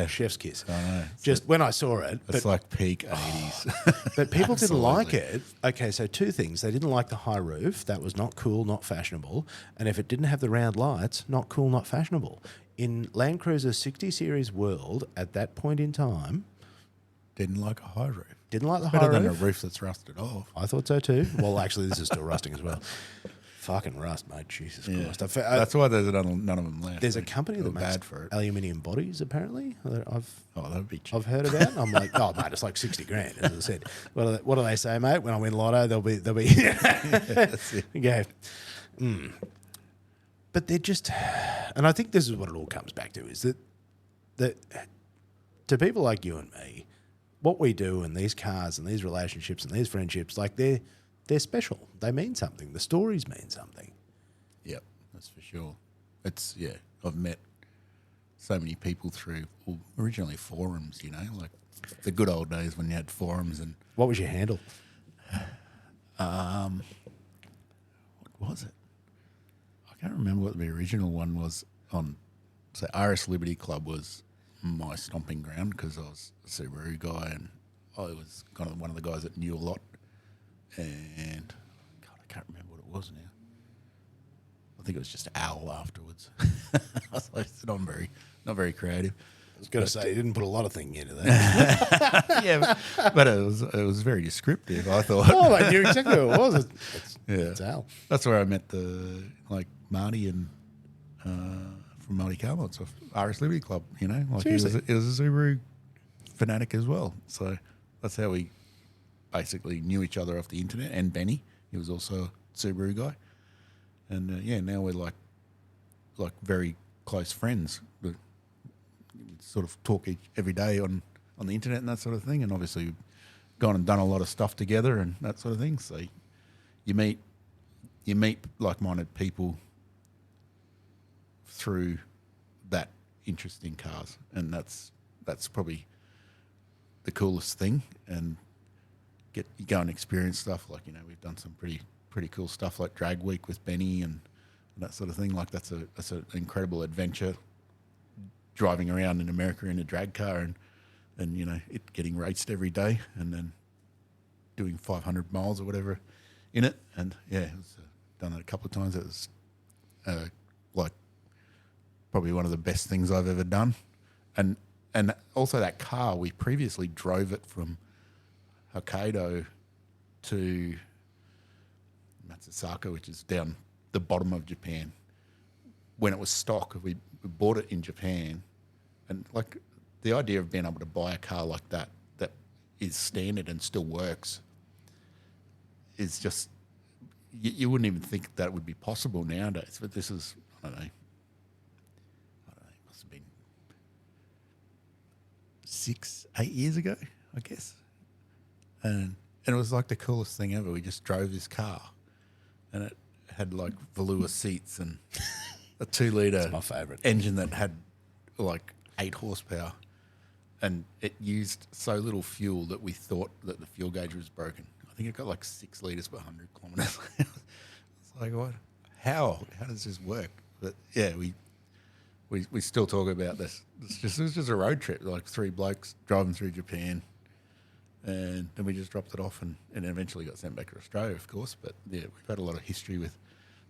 Speaker 1: chef's kiss.
Speaker 2: I know.
Speaker 1: Just when I saw it,
Speaker 2: It's like peak 80s.
Speaker 1: but people didn't like
Speaker 2: Absolutely.
Speaker 1: it. Okay, so two things: they didn't like the high roof. That was not cool, not fashionable. And if it didn't have the round lights, not cool, not fashionable. In Land Cruiser 60 Series world, at that point in time,
Speaker 2: Didn't like a high roof.
Speaker 1: didn't like the high
Speaker 2: Better than a
Speaker 1: roof.
Speaker 2: roof that's rusted off.
Speaker 1: I thought so too. Well, actually, this is still rusting as well. Fucking rust, mate. Jesus Christ.
Speaker 2: That's why there's none of them left.
Speaker 1: There's a company
Speaker 2: They
Speaker 1: that
Speaker 2: were
Speaker 1: makes
Speaker 2: bad for it.
Speaker 1: aluminium bodies, apparently.
Speaker 2: That'd be cheap.
Speaker 1: I've heard about. And I'm like, oh mate, it's like 60 grand. As I said, what do they say, mate? When I win Lotto, they'll be.
Speaker 2: That's it.
Speaker 1: Okay. But they're just, and I think this is what it all comes back to: is that to people like you and me, what we do and these cars and these relationships and these friendships, like they're special. They mean something. The stories mean something.
Speaker 2: Yep, that's for sure. It's, I've met so many people through, originally forums, like the good old days when you had forums. And
Speaker 1: what was your handle?
Speaker 2: What was it? I can't remember what the original one was on. So RS Liberty Club was my stomping ground because I was a Subaru guy and I was kind of one of the guys that knew a lot. And God, I can't remember what it was now. I think it was just Owl afterwards. I was like, not very creative.
Speaker 1: I was going to say, you didn't put a lot of thinking into that.
Speaker 2: Yeah, but it was very descriptive, I thought.
Speaker 1: Oh, I knew exactly what it was. It's Al.
Speaker 2: That's where I met Marty and from Marty Carmel. It's a RS Liberty Club, Like he was a Subaru fanatic as well. So that's how we basically knew each other off the internet. And Benny, he was also a Subaru guy. And now we're like very close friends. We sort of talk every day on the internet and that sort of thing. And obviously we've gone and done a lot of stuff together and that sort of thing. So you meet like-minded people through that interest in cars, and that's probably the coolest thing. And you go and experience stuff like we've done some pretty cool stuff like Drag Week with Benny and that sort of thing. Like that's an incredible adventure, driving around in America in a drag car and it getting raced every day and then doing 500 miles or whatever in it. And it was, done it a couple of times. It was like probably one of the best things I've ever done. And also that car, we previously drove it from Hokkaido to Matsusaka, which is down the bottom of Japan. When it was stock, we bought it in Japan, and like the idea of being able to buy a car like that is standard and still works is just you wouldn't even think that would be possible nowadays. But this is I don't know, it must have been 6-8 years ago, I guess, and it was like the coolest thing ever. We just drove this car, and it had like velour seats and a 2-litre
Speaker 1: my favourite
Speaker 2: engine that had like 8 horsepower, and it used so little fuel that we thought that the fuel gauge was broken. I think it got like 6 litres per 100 kilometres. It's like, what? How does this work? But yeah, we still talk about this. It was just a road trip, like 3 blokes driving through Japan, and then we just dropped it off and eventually got sent back to Australia, of course. But yeah, we've had a lot of history with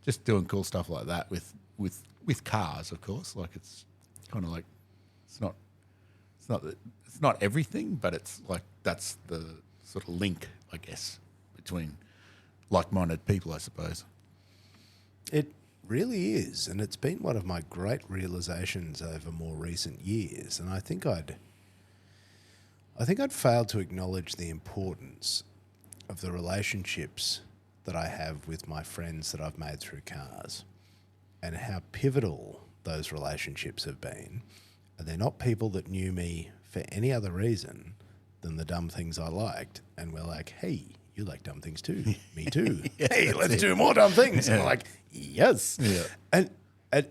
Speaker 2: just doing cool stuff like that with cars, of course. Like it's kind of like it's not everything, but it's like that's the sort of link, I guess, between like-minded people, I suppose.
Speaker 1: It really is, and it's been one of my great realizations over more recent years. And I think I'd failed to acknowledge the importance of the relationships that I have with my friends that I've made through cars, and how pivotal those relationships have been. And they're not people that knew me for any other reason than the dumb things I liked, and we're like, hey, you like dumb things too. Me too. Hey, let's do more dumb things. And we're like, yes. Yeah. And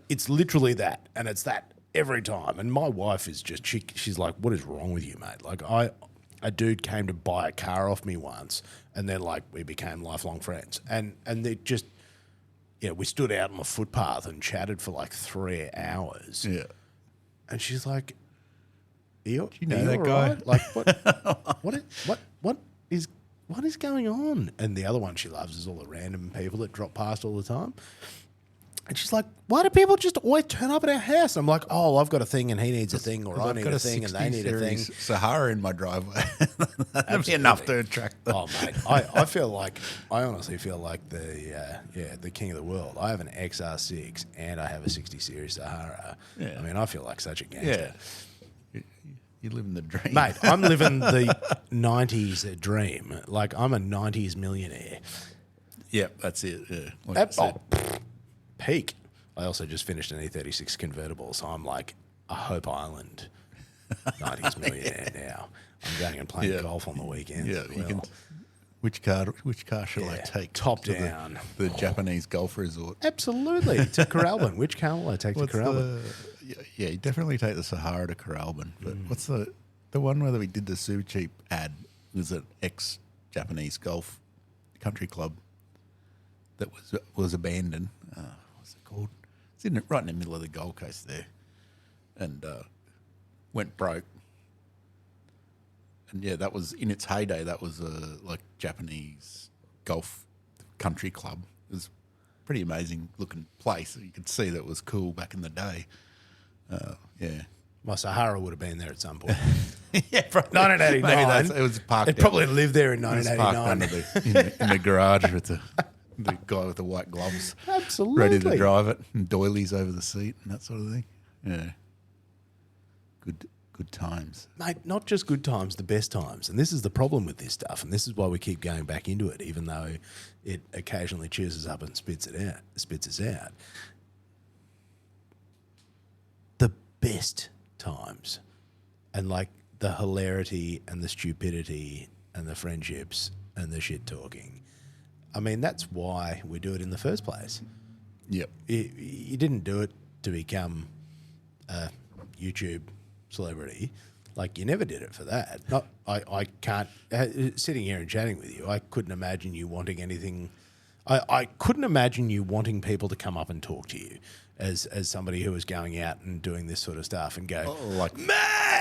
Speaker 1: it's literally that. And it's that every time. And my wife is just, she's like, what is wrong with you, mate? Like a dude came to buy a car off me once, and then like we became lifelong friends. And they just, we stood out on the footpath and chatted for like 3 hours.
Speaker 2: Yeah.
Speaker 1: And she's like, do you
Speaker 2: know that guy?
Speaker 1: Right? Like what is going on? And the other one she loves is all the random people that drop past all the time. And she's like, why do people just always turn up at our house? I'm like, oh, I've got a thing and he needs a thing, or I need a thing and they need a thing.
Speaker 2: Sahara in my driveway. That'd be enough to attract them.
Speaker 1: Oh, mate, I honestly feel like the king of the world. I have an XR6 and I have a 60 Series Sahara. Yeah. I mean, I feel like such a gangster.
Speaker 2: Yeah. You're living the dream.
Speaker 1: Mate, I'm living the 90s dream. Like, I'm a 90s millionaire.
Speaker 2: Yep, that's it. Yeah. Like
Speaker 1: peak. I also just finished an E36 convertible, so I'm like a Hope Island 90s millionaire now. I'm going and playing golf on the weekend.
Speaker 2: Yeah,
Speaker 1: as
Speaker 2: you
Speaker 1: well.
Speaker 2: can. Which car shall I take?
Speaker 1: Top
Speaker 2: to
Speaker 1: down.
Speaker 2: The Japanese golf resort.
Speaker 1: Absolutely. To Coralbin. Which car will I take to Coralbin?
Speaker 2: Yeah, you definitely take the Sahara to Coralbin. But what's the one where we did the super cheap ad? Was an ex-Japanese golf country club that was abandoned. What's it called? It's right in the middle of the Gold Coast there, and went broke. And yeah, that was in its heyday. That was a like Japanese golf country club. It was a pretty amazing looking place. You could see that it was cool back in the day. Yeah.
Speaker 1: My Sahara would have been there at some point.
Speaker 2: Yeah, probably.
Speaker 1: 1989.
Speaker 2: It was parked.
Speaker 1: It probably lived there in
Speaker 2: It was parked
Speaker 1: 1989.
Speaker 2: in the garage with the guy with the white gloves,
Speaker 1: Absolutely.
Speaker 2: ready to drive it, and doilies over the seat and that sort of thing. Yeah. Good times.
Speaker 1: Mate, not just good times, the best times. And this is the problem with this stuff. And this is why we keep going back into it, even though it occasionally chews us up and spits us out. The best times and like the hilarity and the stupidity and the friendships and the shit talking. I mean, that's why we do it in the first place.
Speaker 2: Yep.
Speaker 1: You didn't do it to become a YouTube celebrity. Like, you never did it for that. I can't, sitting here and chatting with you, I couldn't imagine you wanting anything. I couldn't imagine you wanting people to come up and talk to you as somebody who was going out and doing this sort of stuff and go, mate!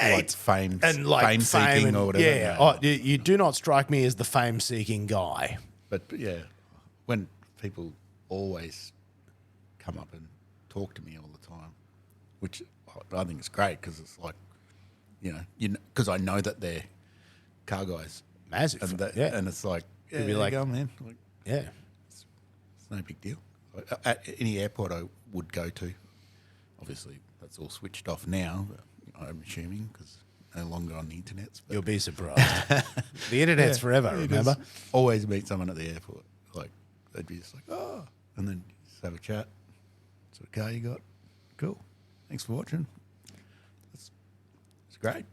Speaker 2: Like fame,
Speaker 1: and like
Speaker 2: fame seeking
Speaker 1: and,
Speaker 2: or whatever.
Speaker 1: Yeah. Oh, you do not strike me as the fame-seeking guy.
Speaker 2: But yeah, when people always come up and talk to me all the time, which I think is great because it's like, because I know that they're car guys.
Speaker 1: Massive.
Speaker 2: And it's like, yeah,
Speaker 1: You'd be
Speaker 2: there
Speaker 1: like,
Speaker 2: you go, man. Like,
Speaker 1: yeah.
Speaker 2: it's no big deal. At any airport I would go to, obviously that's all switched off now, I'm assuming, because no longer on the internet.
Speaker 1: You'll be surprised. The internet's forever, remember?
Speaker 2: Always meet someone at the airport. Like, they'd be just like, oh, and then just have a chat. What sort of car you got? Cool. Thanks for watching. It's great.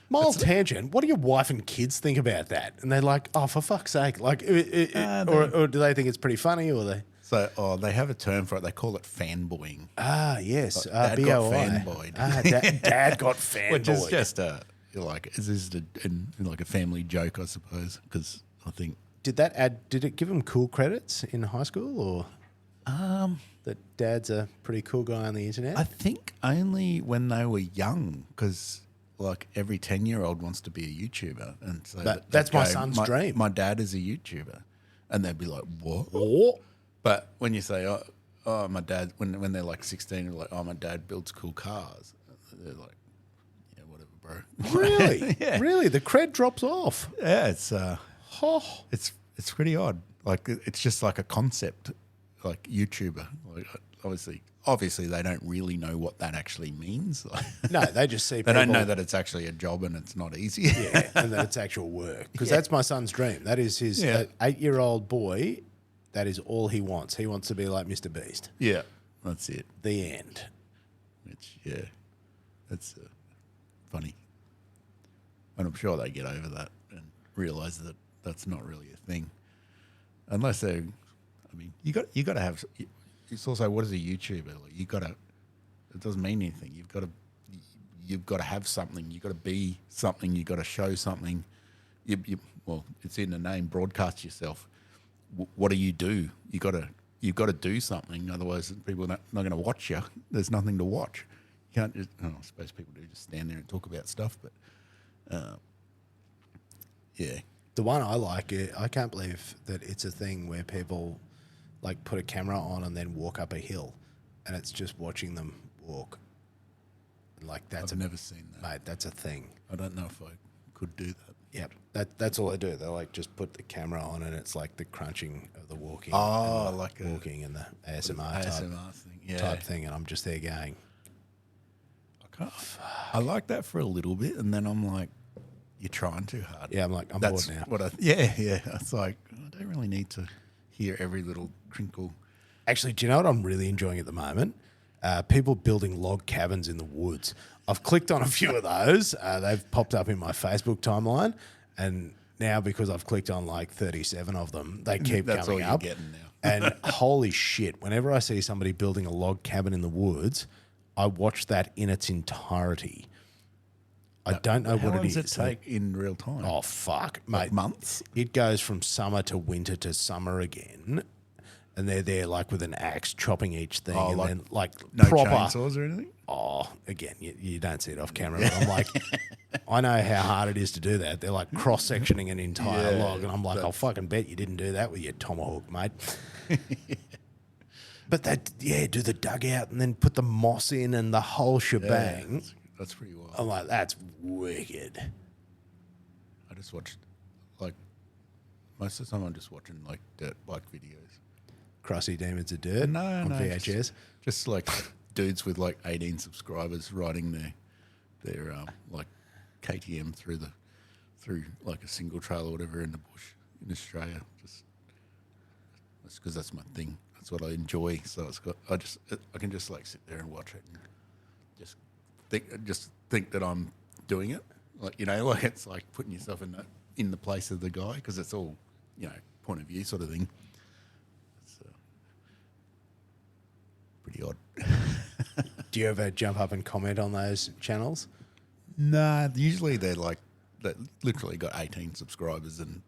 Speaker 1: Mild tangent. What do your wife and kids think about that? And they're like, "Oh, for fuck's sake!" Like, or do they think it's pretty funny? Or they?
Speaker 2: So, they have a term for it. They call it fanboying.
Speaker 1: Ah, yes.
Speaker 2: Dad
Speaker 1: BOI.
Speaker 2: got fanboyed.
Speaker 1: Dad got fanboyed.
Speaker 2: Which is just like a family joke, I suppose. Because I think
Speaker 1: Did it give him cool credits in high school, or that Dad's a pretty cool guy on the internet?
Speaker 2: I think only when they were young, because like every 10-year-old wants to be a YouTuber, and so
Speaker 1: that's my son's dream.
Speaker 2: My dad is a YouTuber, and they'd be like, "What?"
Speaker 1: What?
Speaker 2: But when you say, "Oh, my dad," when they're like 16, they're like, "Oh, my dad builds cool cars," they're like, "Yeah, whatever, bro."
Speaker 1: Really?
Speaker 2: Yeah.
Speaker 1: Really? The cred drops off.
Speaker 2: Yeah, it's pretty odd. Like, it's just like a concept, like YouTuber. Like, obviously, they don't really know what that actually means.
Speaker 1: No, they just see
Speaker 2: They
Speaker 1: people.
Speaker 2: don't know that it's actually a job and it's not easy.
Speaker 1: Yeah, and that it's actual work. Because that's my son's dream. That is his 8-year-old boy. That is all he wants. He wants to be like Mr. Beast.
Speaker 2: Yeah, that's it.
Speaker 1: The end.
Speaker 2: Which, yeah, that's funny. And I'm sure they get over that and realise that that's not really a thing. Unless they're, I mean, you got to have. It's also, what is a YouTuber? Like, it doesn't mean anything. You've got to have something. You've got to be something. You've got to show something. Well, it's in the name. Broadcast yourself. What do? You've got to do something. Otherwise, people are not going to watch you. There's nothing to watch. You can't just. I suppose people do just stand there and talk about stuff, but yeah.
Speaker 1: The one I like, I can't believe that it's a thing where people like put a camera on and then walk up a hill, and it's just watching them walk. Like
Speaker 2: I've never seen that.
Speaker 1: Mate, that's a thing.
Speaker 2: I don't know if I could do that.
Speaker 1: Yep, that's all they do. They like just put the camera on, and it's like the crunching of the walking.
Speaker 2: Oh,
Speaker 1: and
Speaker 2: like
Speaker 1: walking and the ASMR
Speaker 2: thing,
Speaker 1: type thing, and I'm just there going.
Speaker 2: I like that for a little bit, and then I'm like, you're trying too hard.
Speaker 1: Yeah, I'm like, I'm bored now.
Speaker 2: Yeah. It's like, I don't really need to hear every little crinkle.
Speaker 1: Actually, do you know what I'm really enjoying at the moment? People building log cabins in the woods. I've clicked on a few of those. They've popped up in my Facebook timeline, and now because I've clicked on like 37 of them, they keep
Speaker 2: That's
Speaker 1: coming
Speaker 2: all you're
Speaker 1: up.
Speaker 2: getting now.
Speaker 1: And holy shit, whenever I see somebody building a log cabin in the woods, I watch that in its entirety. I don't know
Speaker 2: How
Speaker 1: what
Speaker 2: long
Speaker 1: it
Speaker 2: does
Speaker 1: is.
Speaker 2: it take in real time?
Speaker 1: Oh, fuck, mate.
Speaker 2: Like months?
Speaker 1: It goes from summer to winter to summer again. And they're there like with an axe chopping each thing.
Speaker 2: Oh,
Speaker 1: and
Speaker 2: like
Speaker 1: then like
Speaker 2: No
Speaker 1: proper.
Speaker 2: chainsaws or anything?
Speaker 1: Oh, again, you don't see it off camera. But I'm like, I know how hard it is to do that. They're like cross-sectioning an entire
Speaker 2: Yeah,
Speaker 1: log. And I'm like, I'll fucking bet you didn't do that with your tomahawk, mate. But do the dugout and then put the moss in and the whole shebang.
Speaker 2: That's pretty wild.
Speaker 1: I'm like, that's wicked.
Speaker 2: I just watched, like, most of the time I'm just watching, like, dirt bike videos.
Speaker 1: Crossy Demons of Dirt on VHS.
Speaker 2: Just like dudes with like 18 subscribers riding their like KTM through like a single trail or whatever in the bush in Australia. That's because that's my thing. That's what I enjoy. So I can just like sit there and watch it and just think that I'm doing it. Like, you know, like it's like putting yourself in the place of the guy, because it's all, you know, point of view sort of thing. Pretty odd.
Speaker 1: Do you ever jump up and comment on those channels?
Speaker 2: Nah, usually they literally got 18 subscribers and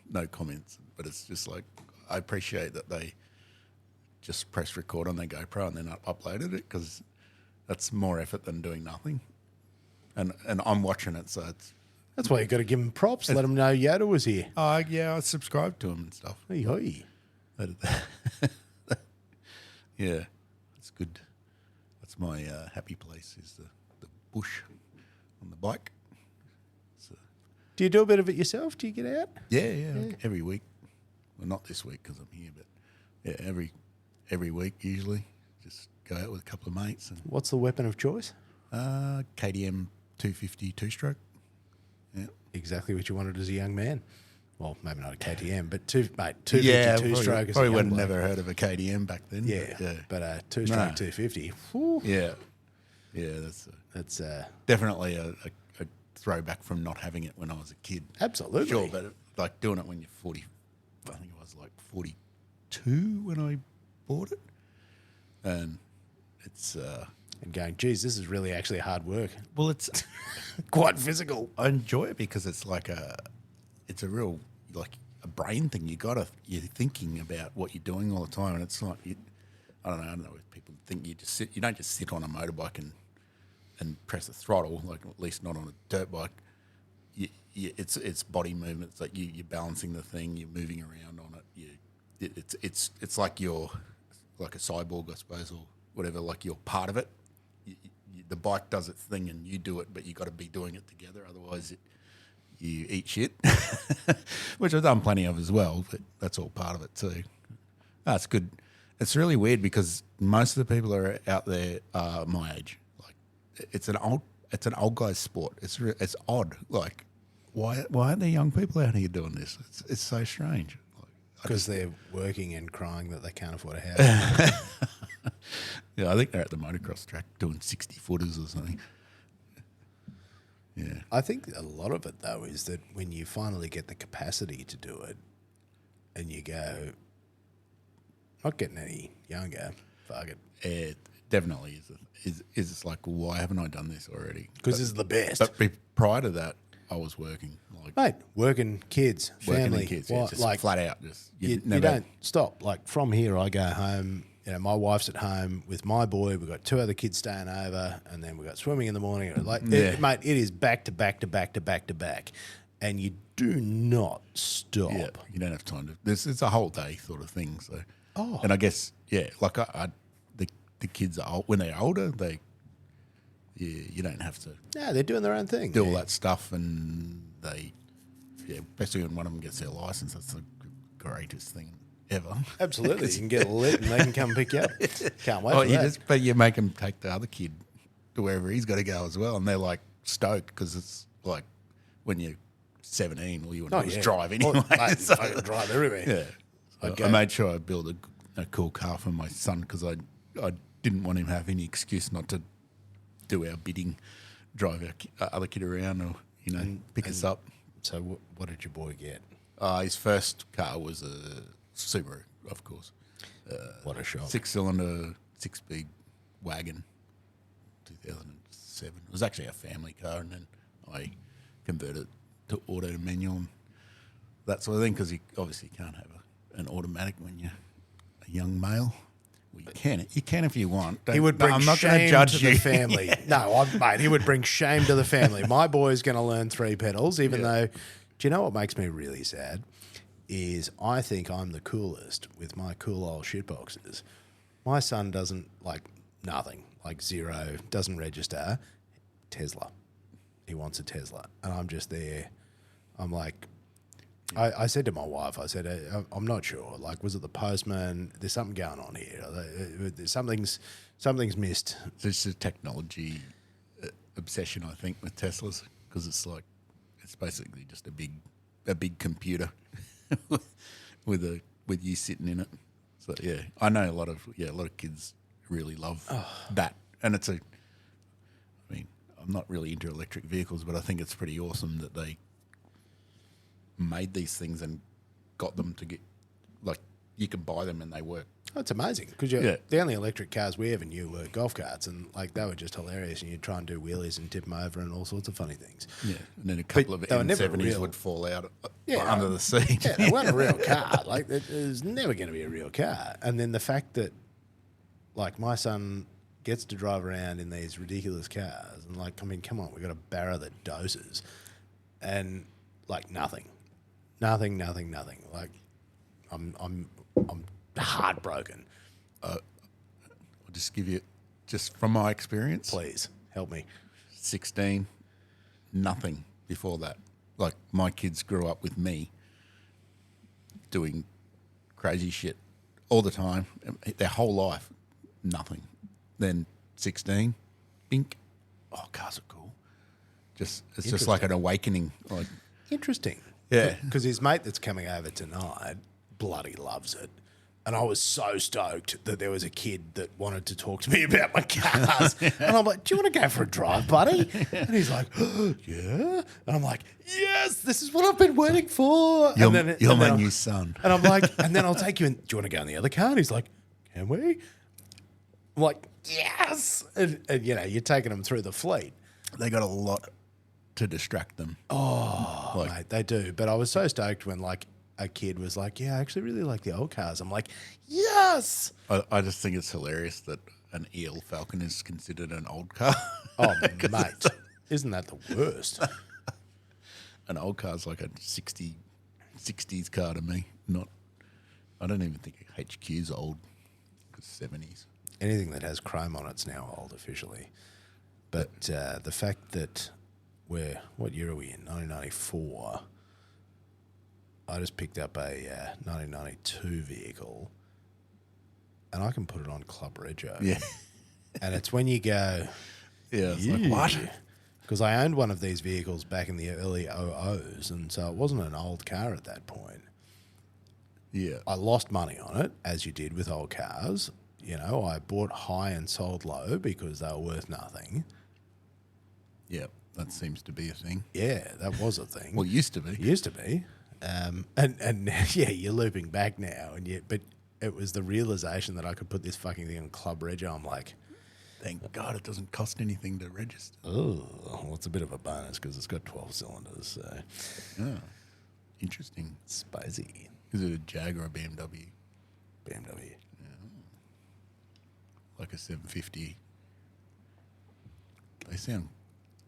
Speaker 2: no comments. But it's just like, I appreciate that they just press record on their GoPro and then uploaded it, because that's more effort than doing nothing. And I'm watching it, so it's...
Speaker 1: That's why you got to give them props. Let them know Yoda was here.
Speaker 2: Yeah, I subscribed to him and stuff.
Speaker 1: Hey, hoi.
Speaker 2: Yeah, it's good. That's my happy place, is the bush on the bike. So,
Speaker 1: Do you do a bit of it yourself? Do you get out?
Speaker 2: yeah. Every week. Well, not this week because I'm here, but yeah, every week usually. Just go out with a couple of mates. And
Speaker 1: What's the weapon of choice?
Speaker 2: KTM 250 two-stroke. Yeah.
Speaker 1: Exactly what you wanted as a young man. Well, maybe not a KTM, but 250 two-stroke.
Speaker 2: Probably would have never heard of a KTM back then.
Speaker 1: Yeah, but a two-stroke 250. Whew.
Speaker 2: Yeah,
Speaker 1: That's
Speaker 2: definitely a throwback from not having it when I was a kid.
Speaker 1: absolutely.
Speaker 2: Sure, but like doing it when you're 40, I think I was like 42 when I bought it. And it's...
Speaker 1: and going, geez, this is really actually hard work.
Speaker 2: well, it's...
Speaker 1: Quite physical.
Speaker 2: I enjoy it because it's like it's a real, like a brain thing. You're thinking about what you're doing all the time, and it's like, I don't know if people think you don't just sit on a motorbike and press the throttle, like at least not on a dirt bike. It's body movements, like you're balancing the thing, you're moving around on it. It's like you're like a cyborg, I suppose, or whatever. Like you're part of it. The bike does its thing and you do it, but you got to be doing it together. Otherwise, you eat shit, which I've done plenty of as well. But that's all part of it too. That's good. It's really weird because most of the people that are out there are my age. Like it's an old guy's sport. It's odd. Like why aren't there young people out here doing this? It's so strange.
Speaker 1: Because they're working and crying that they can't afford a house.
Speaker 2: Yeah, I think they're at the motocross track doing 60 footers or something. Yeah.
Speaker 1: I think a lot of it, though, is that when you finally get the capacity to do it and you go, not getting any younger, fuck it.
Speaker 2: It definitely is. It's like, why haven't I done this already?
Speaker 1: Because this is the best.
Speaker 2: But prior to that, I was working. Like
Speaker 1: Mate, working, kids, family.
Speaker 2: and kids, yeah, just
Speaker 1: like,
Speaker 2: flat out. Just
Speaker 1: you don't stop. Like from here, I go home. You know, my wife's at home with my boy. We've got 2 other kids staying over, and then we've got swimming in the morning. Like, mate, it is back to back to back to back to back, and you do not stop.
Speaker 2: Yeah, you don't have time to. It's a whole day sort of thing. So, and I guess like the kids are when they're older, you don't have to.
Speaker 1: Yeah, they're doing their own thing.
Speaker 2: Do all that stuff, and especially when one of them gets their license, that's the greatest thing ever.
Speaker 1: Absolutely, you can get lit and they can come pick you up. Can't wait for that.
Speaker 2: But you make them take the other kid to wherever he's got to go as well, and they're like stoked because it's like when you're 17, all you want to do is drive anyway.
Speaker 1: Mate, so, I can drive everywhere.
Speaker 2: Yeah, I made sure I built a cool car for my son because I didn't want him to have any excuse not to do our bidding, drive our other kid around, or pick us up.
Speaker 1: So what did your boy get?
Speaker 2: His first car was a Subaru, of course.
Speaker 1: What a shock!
Speaker 2: 6-cylinder, 6-speed wagon, 2007. It was actually a family car, and then I converted it to auto to manual and that sort of thing, because you obviously can't have an automatic when you're a young male. Well, you can if you want.
Speaker 1: He would bring
Speaker 2: I'm not going to
Speaker 1: shame
Speaker 2: judge
Speaker 1: to
Speaker 2: you.
Speaker 1: the family. Mate, he would bring shame to the family. My boy's going to learn 3 pedals, even though, do you know what makes me really sad? Is I think I'm the coolest with my cool old shitboxes. My son doesn't like nothing, like zero, doesn't register. Tesla. He wants a Tesla. And I'm just there. I'm like, I said to my wife, I said, I'm not sure. Like, was it the postman? There's something going on here. Something's missed.
Speaker 2: It's a technology obsession, I think, with Teslas, because it's basically just a big computer with you sitting in it. So yeah, I know a lot of kids really love that, and I mean, I'm not really into electric vehicles, but I think it's pretty awesome that they made these things and got them to get, like, you can buy them and they work.
Speaker 1: Oh, it's amazing because the only electric cars we ever knew were golf carts, and like they were just hilarious. And you'd try and do wheelies and tip them over and all sorts of funny things.
Speaker 2: Yeah, and then a couple of M70s would fall out under the seat.
Speaker 1: Yeah, they weren't a real car. Like, it was never going to be a real car. And then the fact that, like, my son gets to drive around in these ridiculous cars, and like, I mean, come on, we got a Barra that doses, and like nothing. Like, I'm heartbroken.
Speaker 2: I'll just give you, just from my experience.
Speaker 1: Please help me.
Speaker 2: 16, nothing before that. Like, my kids grew up with me doing crazy shit all the time, their whole life, nothing. Then 16, bink, cars are cool. It's just like an awakening. Like,
Speaker 1: interesting.
Speaker 2: Yeah.
Speaker 1: Because his mate that's coming over tonight bloody loves it. And I was so stoked that there was a kid that wanted to talk to me about my cars. And I'm like, do you want to go for a drive, buddy? And he's like, yeah. And I'm like, yes, this is what I've been waiting for.
Speaker 2: You're my new son.
Speaker 1: And I'm like, and then I'll take you in. Do you want to go in the other car? And he's like, can we? I'm like, yes. And you're taking them through the fleet.
Speaker 2: They got a lot to distract them.
Speaker 1: Oh, mate, they do. But I was so stoked when, like, a kid was like, yeah, I actually really like the old cars. I'm like, yes.
Speaker 2: I just think it's hilarious that an EL Falcon is considered an old car.
Speaker 1: Oh, mate, isn't that the worst?
Speaker 2: An old car's like a 60s car to me. I don't even think HQ's old, because 70s.
Speaker 1: Anything that has chrome on it's now old officially. But the fact that what year are we in? 1994. I just picked up a 1992 vehicle, and I can put it on Club Rego.
Speaker 2: Yeah.
Speaker 1: And it's when you go,
Speaker 2: it's like, what?
Speaker 1: Because I owned one of these vehicles back in the early 00s, and so it wasn't an old car at that point.
Speaker 2: Yeah.
Speaker 1: I lost money on it, as you did with old cars. I bought high and sold low because they were worth nothing.
Speaker 2: Yeah, that seems to be a thing.
Speaker 1: Yeah, that was a thing.
Speaker 2: Well, it used to be.
Speaker 1: It used to be. And yeah, you're looping back now, but it was the realization that I could put this fucking thing on Club Rego. I'm like,
Speaker 2: thank God it doesn't cost anything to register.
Speaker 1: Oh, well, it's a bit of a bonus because it's got 12 cylinders. So,
Speaker 2: interesting.
Speaker 1: Spicy.
Speaker 2: Is it a Jag or a BMW?
Speaker 1: BMW.
Speaker 2: Yeah. Like a 750. They sound.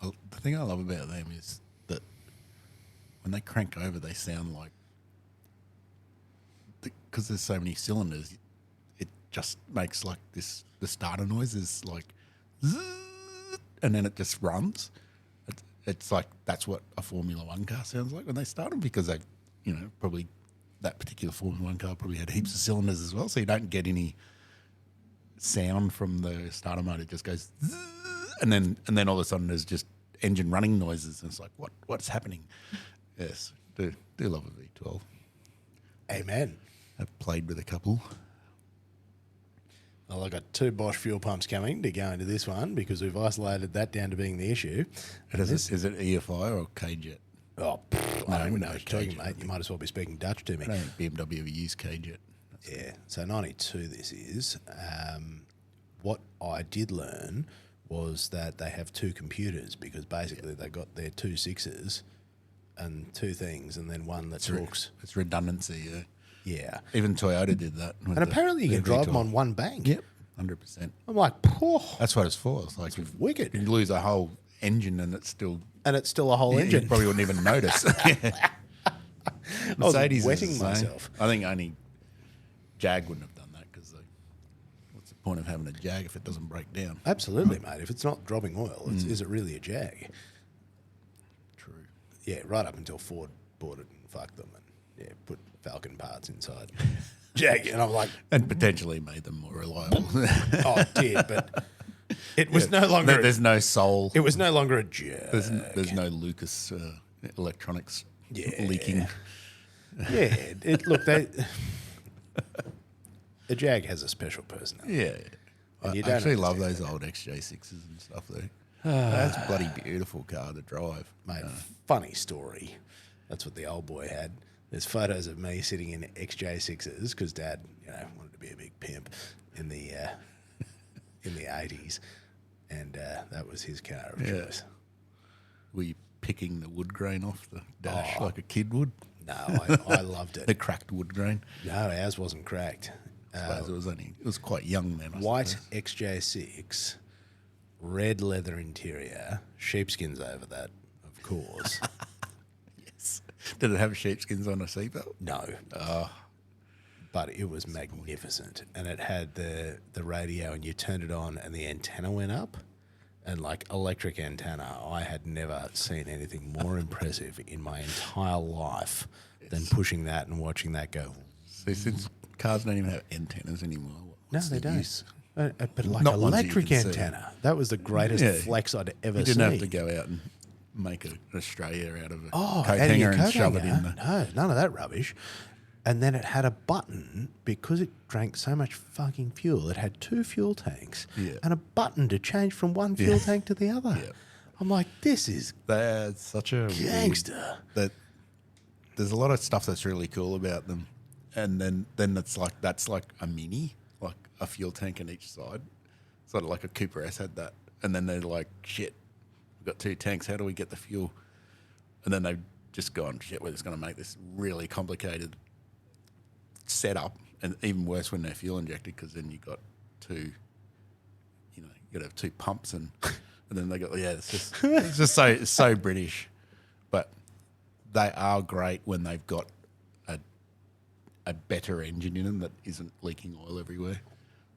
Speaker 2: The thing I love about them is that when they crank over, they sound like, because there's so many cylinders, it just makes like this. The starter noise is like, and then it just runs. It's like that's what a Formula One car sounds like when they start them, because they, probably that particular Formula One car probably had heaps of cylinders as well, so you don't get any sound from the starter motor. It just goes, and then all of a sudden there's just engine running noises, and it's like, what's happening? Yes, do love a V12.
Speaker 1: Amen.
Speaker 2: I've played with a couple.
Speaker 1: Well, I got 2 Bosch fuel pumps coming to go into this one because we've isolated that down to being the issue.
Speaker 2: Is it EFI or K-Jet?
Speaker 1: Oh, I don't even know what you're talking,
Speaker 2: K-Jet,
Speaker 1: mate. You might as well be speaking Dutch to me.
Speaker 2: I don't think BMW ever used K-Jet.
Speaker 1: Yeah, so 92 this is. What I did learn was that they have 2 computers because basically they got their 2 6s and 2 things and then one that talks.
Speaker 2: It's redundancy, yeah.
Speaker 1: Yeah.
Speaker 2: Even Toyota did that.
Speaker 1: And apparently you can drive them on one bank.
Speaker 2: Yep, 100%.
Speaker 1: I'm like, oh,
Speaker 2: That's what it's for. It's like
Speaker 1: wicked.
Speaker 2: you lose a whole engine and it's still...
Speaker 1: And it's still a whole
Speaker 2: You
Speaker 1: engine.
Speaker 2: probably wouldn't even notice.
Speaker 1: I was
Speaker 2: Mercedes is
Speaker 1: wetting
Speaker 2: the same.
Speaker 1: myself.
Speaker 2: I think only Jag wouldn't have done that because what's the point of having a Jag if it doesn't break down?
Speaker 1: Absolutely, mate. If it's not dropping oil, is it really a Jag?
Speaker 2: True.
Speaker 1: Yeah, right up until Ford bought it and fucked them and put Falcon parts inside Jag. And I'm like,
Speaker 2: And potentially made them more reliable.
Speaker 1: oh, it did, but it was no longer.
Speaker 2: There's no soul.
Speaker 1: It was no longer a Jag.
Speaker 2: There's no Lucas electronics
Speaker 1: Yeah.
Speaker 2: leaking.
Speaker 1: Yeah, look, the Jag has a special personality.
Speaker 2: Yeah.
Speaker 1: And you
Speaker 2: I
Speaker 1: don't
Speaker 2: actually love
Speaker 1: understand
Speaker 2: those old XJ6s and stuff though. That's a bloody beautiful car to drive.
Speaker 1: Mate, funny story. That's what the old boy had. There's photos of me sitting in XJ6s because Dad, wanted to be a big pimp in the 80s, and that was his car of choice.
Speaker 2: Were you picking the wood grain off the dash like a kid would?
Speaker 1: No, I loved
Speaker 2: The
Speaker 1: it.
Speaker 2: cracked wood grain.
Speaker 1: No, ours wasn't cracked.
Speaker 2: I suppose it was quite young then. I
Speaker 1: White
Speaker 2: suppose.
Speaker 1: XJ6, red leather interior, sheepskins over that, of course.
Speaker 2: Yes. Did it have sheepskins on a seatbelt?
Speaker 1: No. But it was magnificent. And it had the radio and you turned it on and the antenna went up. And like electric antenna, I had never seen anything more impressive in my entire life than pushing that and watching that go.
Speaker 2: So since cars don't even have antennas anymore,
Speaker 1: No,
Speaker 2: what's
Speaker 1: they
Speaker 2: the
Speaker 1: don't.
Speaker 2: use?
Speaker 1: But like
Speaker 2: Not ones that you
Speaker 1: electric
Speaker 2: can see.
Speaker 1: antenna, that was the greatest
Speaker 2: Yeah.
Speaker 1: flex I'd ever
Speaker 2: You
Speaker 1: seen.
Speaker 2: didn't have to go out and make an Australia out of a
Speaker 1: Oh,
Speaker 2: coat
Speaker 1: out of
Speaker 2: hanger
Speaker 1: your
Speaker 2: and
Speaker 1: coat
Speaker 2: shove it in
Speaker 1: hanger.
Speaker 2: the...
Speaker 1: No, none of that rubbish. And then it had a button because it drank so much fucking fuel. It had 2 fuel tanks and a button to change from one fuel tank to the other.
Speaker 2: Yeah.
Speaker 1: I'm like, this is
Speaker 2: That's such a
Speaker 1: gangster.
Speaker 2: That there's a lot of stuff that's really cool about them, and then that's like a mini, like a fuel tank on each side, sort of like a Cooper S had that, and then they're like, shit, we've got 2 tanks. How do we get the fuel? And then they've just gone, shit, we're just going to make this really complicated setup, and even worse when they're fuel injected because then you got 2, you got to have 2 pumps and then they got it's just so British, but they are great when they've got a better engine in them that isn't leaking oil everywhere.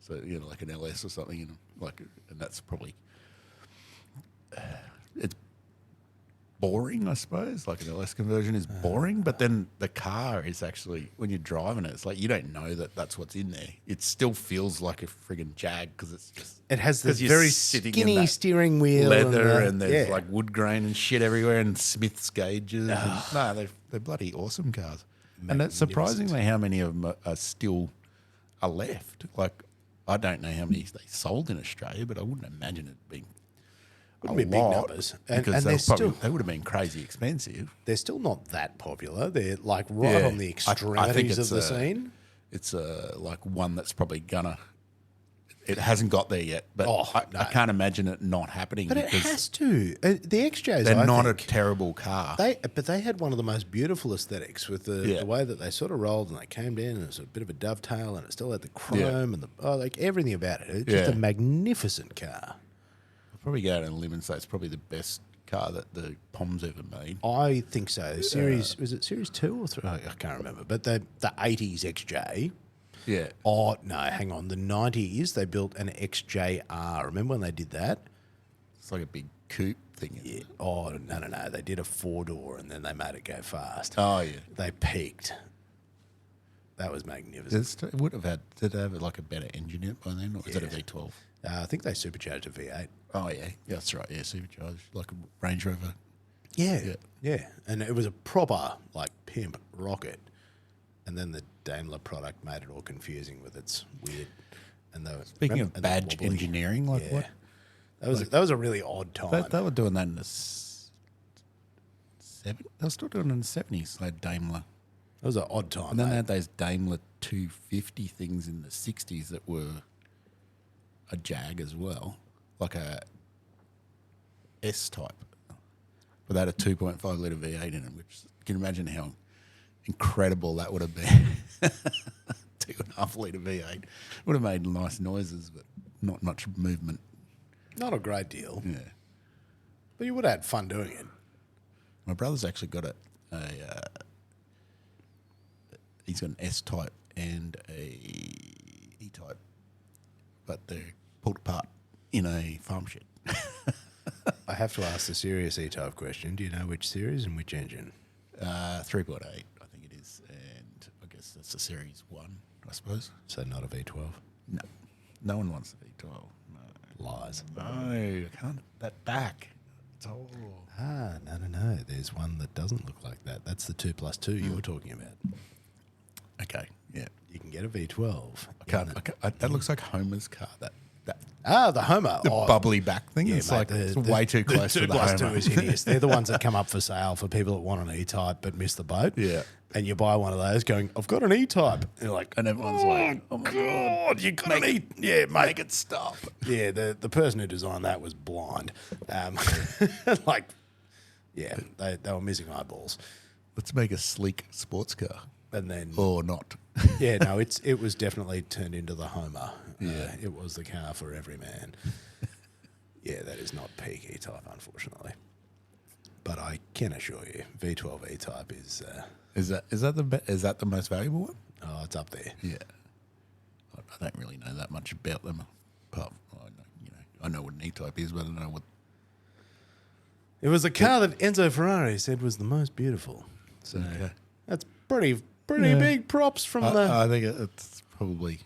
Speaker 2: So like an LS or something, and that's probably it's boring, I suppose. Like an LS conversion is boring, but then the car is actually, when you're driving it, it's like you don't know that that's what's in there. It still feels like a friggin' Jag because it's just...
Speaker 1: It has the
Speaker 2: 'cause you're
Speaker 1: very
Speaker 2: sitting in
Speaker 1: skinny
Speaker 2: that
Speaker 1: steering wheel.
Speaker 2: leather
Speaker 1: and
Speaker 2: there's like wood grain and shit everywhere and Smith's gauges. They're bloody awesome cars. And it's surprisingly how many of them are left. Like, I don't know how many they sold in Australia, but I wouldn't imagine it being
Speaker 1: Wouldn't be big numbers. And
Speaker 2: because
Speaker 1: they're
Speaker 2: they would have been crazy expensive.
Speaker 1: They're still not that popular. They're like right on the extremities of the scene.
Speaker 2: It's like one that's probably gonna... It hasn't got there yet, but I can't imagine it not happening.
Speaker 1: But it has to. The XJs,
Speaker 2: They're
Speaker 1: I
Speaker 2: not
Speaker 1: think,
Speaker 2: a terrible car.
Speaker 1: But they had one of the most beautiful aesthetics with the way that they sort of rolled and they came down and it was a bit of a dovetail and it still had the chrome and like everything about it. It's just a magnificent car.
Speaker 2: I'll probably go out on a limb and say it's probably the best car that the Pom's ever made.
Speaker 1: I think so. Was it Series 2 or 3? I can't remember. But the 80s XJ.
Speaker 2: Yeah.
Speaker 1: Oh, no, hang on. The 90s, they built an XJR. Remember when they did that?
Speaker 2: It's like a big coupe thing. Isn't it?
Speaker 1: Oh, no. They did a 4-door and then they made it go fast.
Speaker 2: Oh, yeah.
Speaker 1: They peaked. That was magnificent.
Speaker 2: It would have had... Did it have like a better engine in it by then? Or is it a V12?
Speaker 1: I think they supercharged a V8.
Speaker 2: Oh, yeah. That's right. Yeah, supercharged. Like a Range Rover.
Speaker 1: Yeah. And it was a proper, like, pimp rocket. And then the Daimler product made it all confusing with its weird And they were,
Speaker 2: Speaking
Speaker 1: remember-
Speaker 2: of
Speaker 1: and they were
Speaker 2: badge
Speaker 1: wobbly.
Speaker 2: engineering, like
Speaker 1: Yeah.
Speaker 2: what?
Speaker 1: That was a really odd time.
Speaker 2: They were doing that in the they were still doing it in the 70s. They had Daimler.
Speaker 1: That was an odd time.
Speaker 2: And then they
Speaker 1: mate.
Speaker 2: had those Daimler 250 things in the 60s that were a Jag as well, like a S-type. But they had a 2.5 litre V8 in it, which you can imagine how incredible that would have been. 2.5 litre V8. Would have made nice noises, but not much movement.
Speaker 1: Not a great deal,
Speaker 2: Yeah.
Speaker 1: but you would have had fun doing it.
Speaker 2: My brother's actually got he's got an S-type and a E-type, but they're pulled apart in a farm shed.
Speaker 1: I have to ask the serious E-type question. Do you know which series and which engine?
Speaker 2: 3.8, I think it is, and I guess that's the Series 1, I suppose.
Speaker 1: So not a V12.
Speaker 2: No one wants the V12. No.
Speaker 1: Lies.
Speaker 2: No, I can't. That back. It's all...
Speaker 1: No. There's one that doesn't look like that. That's the 2+2 you were talking about.
Speaker 2: Okay, yeah.
Speaker 1: You can get a V12.
Speaker 2: That looks like Homer's car, that
Speaker 1: The Homer.
Speaker 2: the bubbly back thing.
Speaker 1: Yeah,
Speaker 2: It's
Speaker 1: mate,
Speaker 2: like it's way too close to the
Speaker 1: 2+2
Speaker 2: Homer.
Speaker 1: is hideous. They're the ones that come up for sale for people that want an E-type but miss the boat.
Speaker 2: Yeah.
Speaker 1: And you buy one of those going, I've got an E-type. And you're like,
Speaker 2: And everyone's like, oh my God,
Speaker 1: you got an E. Yeah, mate.
Speaker 2: make it stop.
Speaker 1: Yeah, the person who designed that was blind. Like, yeah, they were missing eyeballs.
Speaker 2: Let's make a sleek sports car.
Speaker 1: And then,
Speaker 2: Or not.
Speaker 1: yeah, no, it was definitely turned into the Homer.
Speaker 2: Yeah.
Speaker 1: It was the car for every man. Yeah, that is not peak E-type, unfortunately. But I can assure you, V12 E-type is,
Speaker 2: Is that the most valuable one?
Speaker 1: it's up there.
Speaker 2: Yeah. I don't really know that much about them. Apart from, I know what an E-type is, but I don't know what...
Speaker 1: It was a car that Enzo Ferrari said was the most beautiful. So
Speaker 2: Okay.
Speaker 1: that's pretty big props from the...
Speaker 2: I think it's probably...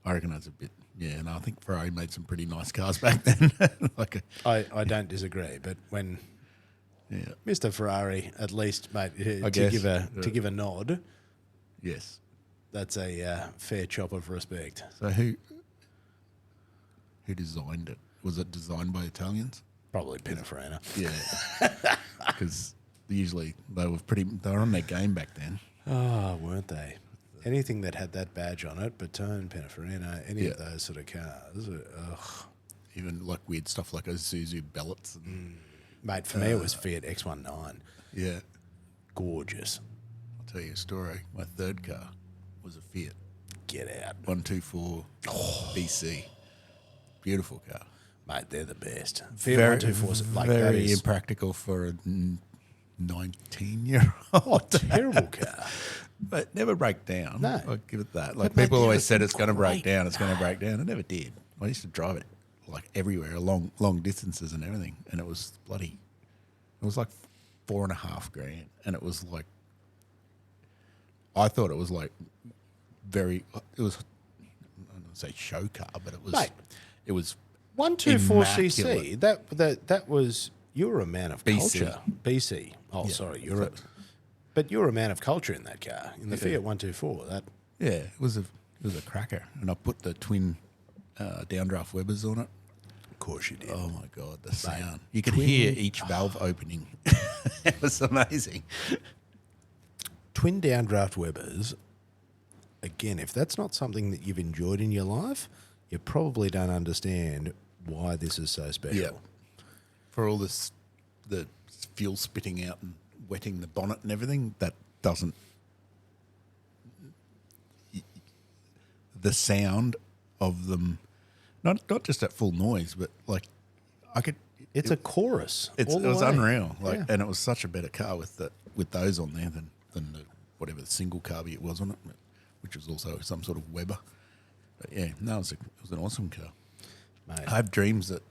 Speaker 2: I reckon that's a bit... Yeah, and I think Ferrari made some pretty nice cars back then.
Speaker 1: I don't disagree, but when Mr. Ferrari, at least, mate, to give a nod,
Speaker 2: Yes.
Speaker 1: that's a fair chop of respect.
Speaker 2: So who designed it? Was it designed by Italians?
Speaker 1: Probably Pininfarina.
Speaker 2: Yeah. Because usually they were on their game back then.
Speaker 1: Oh, weren't they? Anything that had that badge on it, Baton, Pininfarina, any of those sort of cars.
Speaker 2: Even like weird stuff like Isuzu Bellets. And,
Speaker 1: Mate, for me it was Fiat X19.
Speaker 2: yeah.
Speaker 1: Gorgeous.
Speaker 2: I'll tell you a story. My third car was a Fiat
Speaker 1: Get out.
Speaker 2: 124 BC. Beautiful car.
Speaker 1: Mate, they're the best. Fiat 124s, like that
Speaker 2: very
Speaker 1: is...
Speaker 2: impractical for a 19-year-old.
Speaker 1: Oh, terrible car.
Speaker 2: But never break down.
Speaker 1: No.
Speaker 2: I'll give it that. Like
Speaker 1: But
Speaker 2: people
Speaker 1: mate,
Speaker 2: always
Speaker 1: it's
Speaker 2: said it's going to break
Speaker 1: great
Speaker 2: down. It's going to break down. It never did. I used to drive it like everywhere, long distances and everything, and it was bloody. It was like $4,500, and it was like. I thought it was like very. It was. I don't say show car, but it was.
Speaker 1: Mate.
Speaker 2: It was
Speaker 1: 124cc. That was, you were a man of
Speaker 2: BC.
Speaker 1: culture. BC. Oh, sorry, but you were a man of culture in that car, in the Fiat 124.
Speaker 2: Yeah, it was a cracker, and I put the twin downdraft Webers on it.
Speaker 1: Of course you did.
Speaker 2: Oh my God, the sound! You could hear each valve opening. It was amazing.
Speaker 1: Twin downdraft Webers. Again, if that's not something that you've enjoyed in your life, you probably don't understand why this is so special.
Speaker 2: Yeah. For all the fuel spitting out and wetting the bonnet and everything, that doesn't. The sound of them, not just at full noise, but like I could.
Speaker 1: It's a chorus.
Speaker 2: It
Speaker 1: all the
Speaker 2: was
Speaker 1: way.
Speaker 2: unreal, and it was such a better car with those on there than the whatever the single carby it was on it, which was also some sort of Weber. But yeah, no, it was an awesome car.
Speaker 1: Mate.
Speaker 2: I have dreams that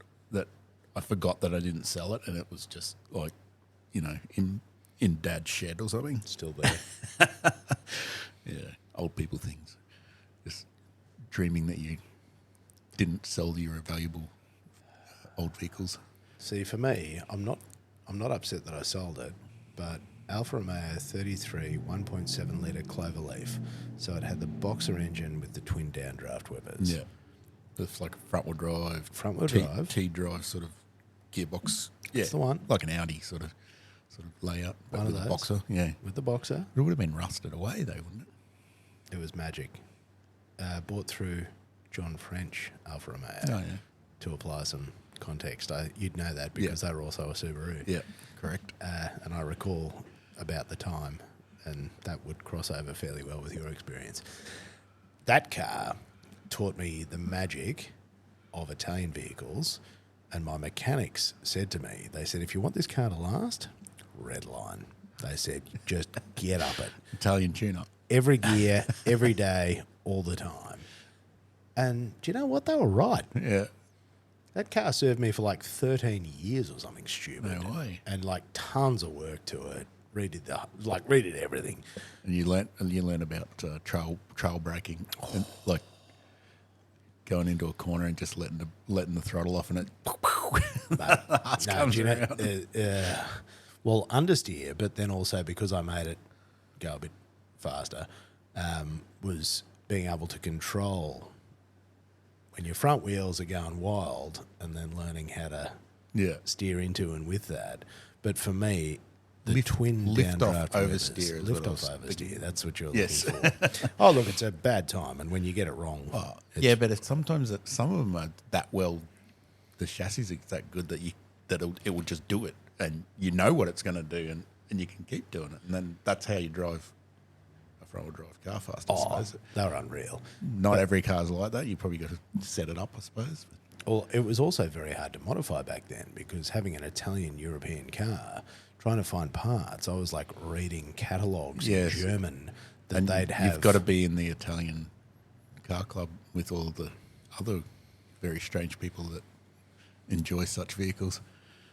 Speaker 2: I forgot that I didn't sell it, and it was just like, in Dad's shed or something.
Speaker 1: Still there.
Speaker 2: Yeah, old people things. Just dreaming that you didn't sell your valuable old vehicles.
Speaker 1: See, for me, I'm not upset that I sold it, but Alfa Romeo 33 1.7 litre Cloverleaf. So it had the boxer engine with the twin downdraft Webers.
Speaker 2: Yeah. It's like a front-wheel drive.
Speaker 1: Front-wheel drive.
Speaker 2: T-drive sort of gearbox. Yeah,
Speaker 1: the one.
Speaker 2: Like an Audi sort of layout. But
Speaker 1: One of
Speaker 2: with a
Speaker 1: those.
Speaker 2: boxer. Yeah.
Speaker 1: With the boxer.
Speaker 2: It would have been rusted away though, wouldn't it?
Speaker 1: It was magic. Bought through John French, Alfa Romeo,
Speaker 2: Oh, yeah.
Speaker 1: to apply some context. You'd know that because they were also a Subaru.
Speaker 2: Yeah, correct.
Speaker 1: And I recall about the time, and that would cross over fairly well with your experience. That car taught me the magic of Italian vehicles, and my mechanics said to me, they said, if you want this car to last, red line. They said, just get up it.
Speaker 2: Italian tune-up.
Speaker 1: Every gear, every day, all the time. And do you know what? They were right.
Speaker 2: Yeah.
Speaker 1: That car served me for like 13 years or something stupid.
Speaker 2: No way.
Speaker 1: And like tons of work to it. Redid everything.
Speaker 2: And you learn about trail braking, and like going into a corner and just letting the throttle off, and it comes around.
Speaker 1: Well, understeer, but then also because I made it go a bit faster, was being able to control when your front wheels are going wild, and then learning how to steer into and with that. But for me, the twin
Speaker 2: lift off
Speaker 1: downdraft
Speaker 2: oversteer is
Speaker 1: lift
Speaker 2: what I
Speaker 1: off
Speaker 2: was
Speaker 1: oversteer.
Speaker 2: thinking.
Speaker 1: That's what you're
Speaker 2: Yes.
Speaker 1: looking for. Oh, look, it's a bad time, and when you get it wrong,
Speaker 2: Yeah, but sometimes some of them are that well. The chassis is that good that it will just do it, and you know what it's going to do, and you can keep doing it, and then that's how you drive a front-wheel drive car fast. I suppose.
Speaker 1: they're unreal.
Speaker 2: Not every car's like that. You probably got to set it up, I suppose.
Speaker 1: Well, it was also very hard to modify back then because having an Italian European car, trying to find parts, I was like reading catalogues in German that they'd have.
Speaker 2: You've got to be in the Italian car club with all the other very strange people that enjoy such vehicles.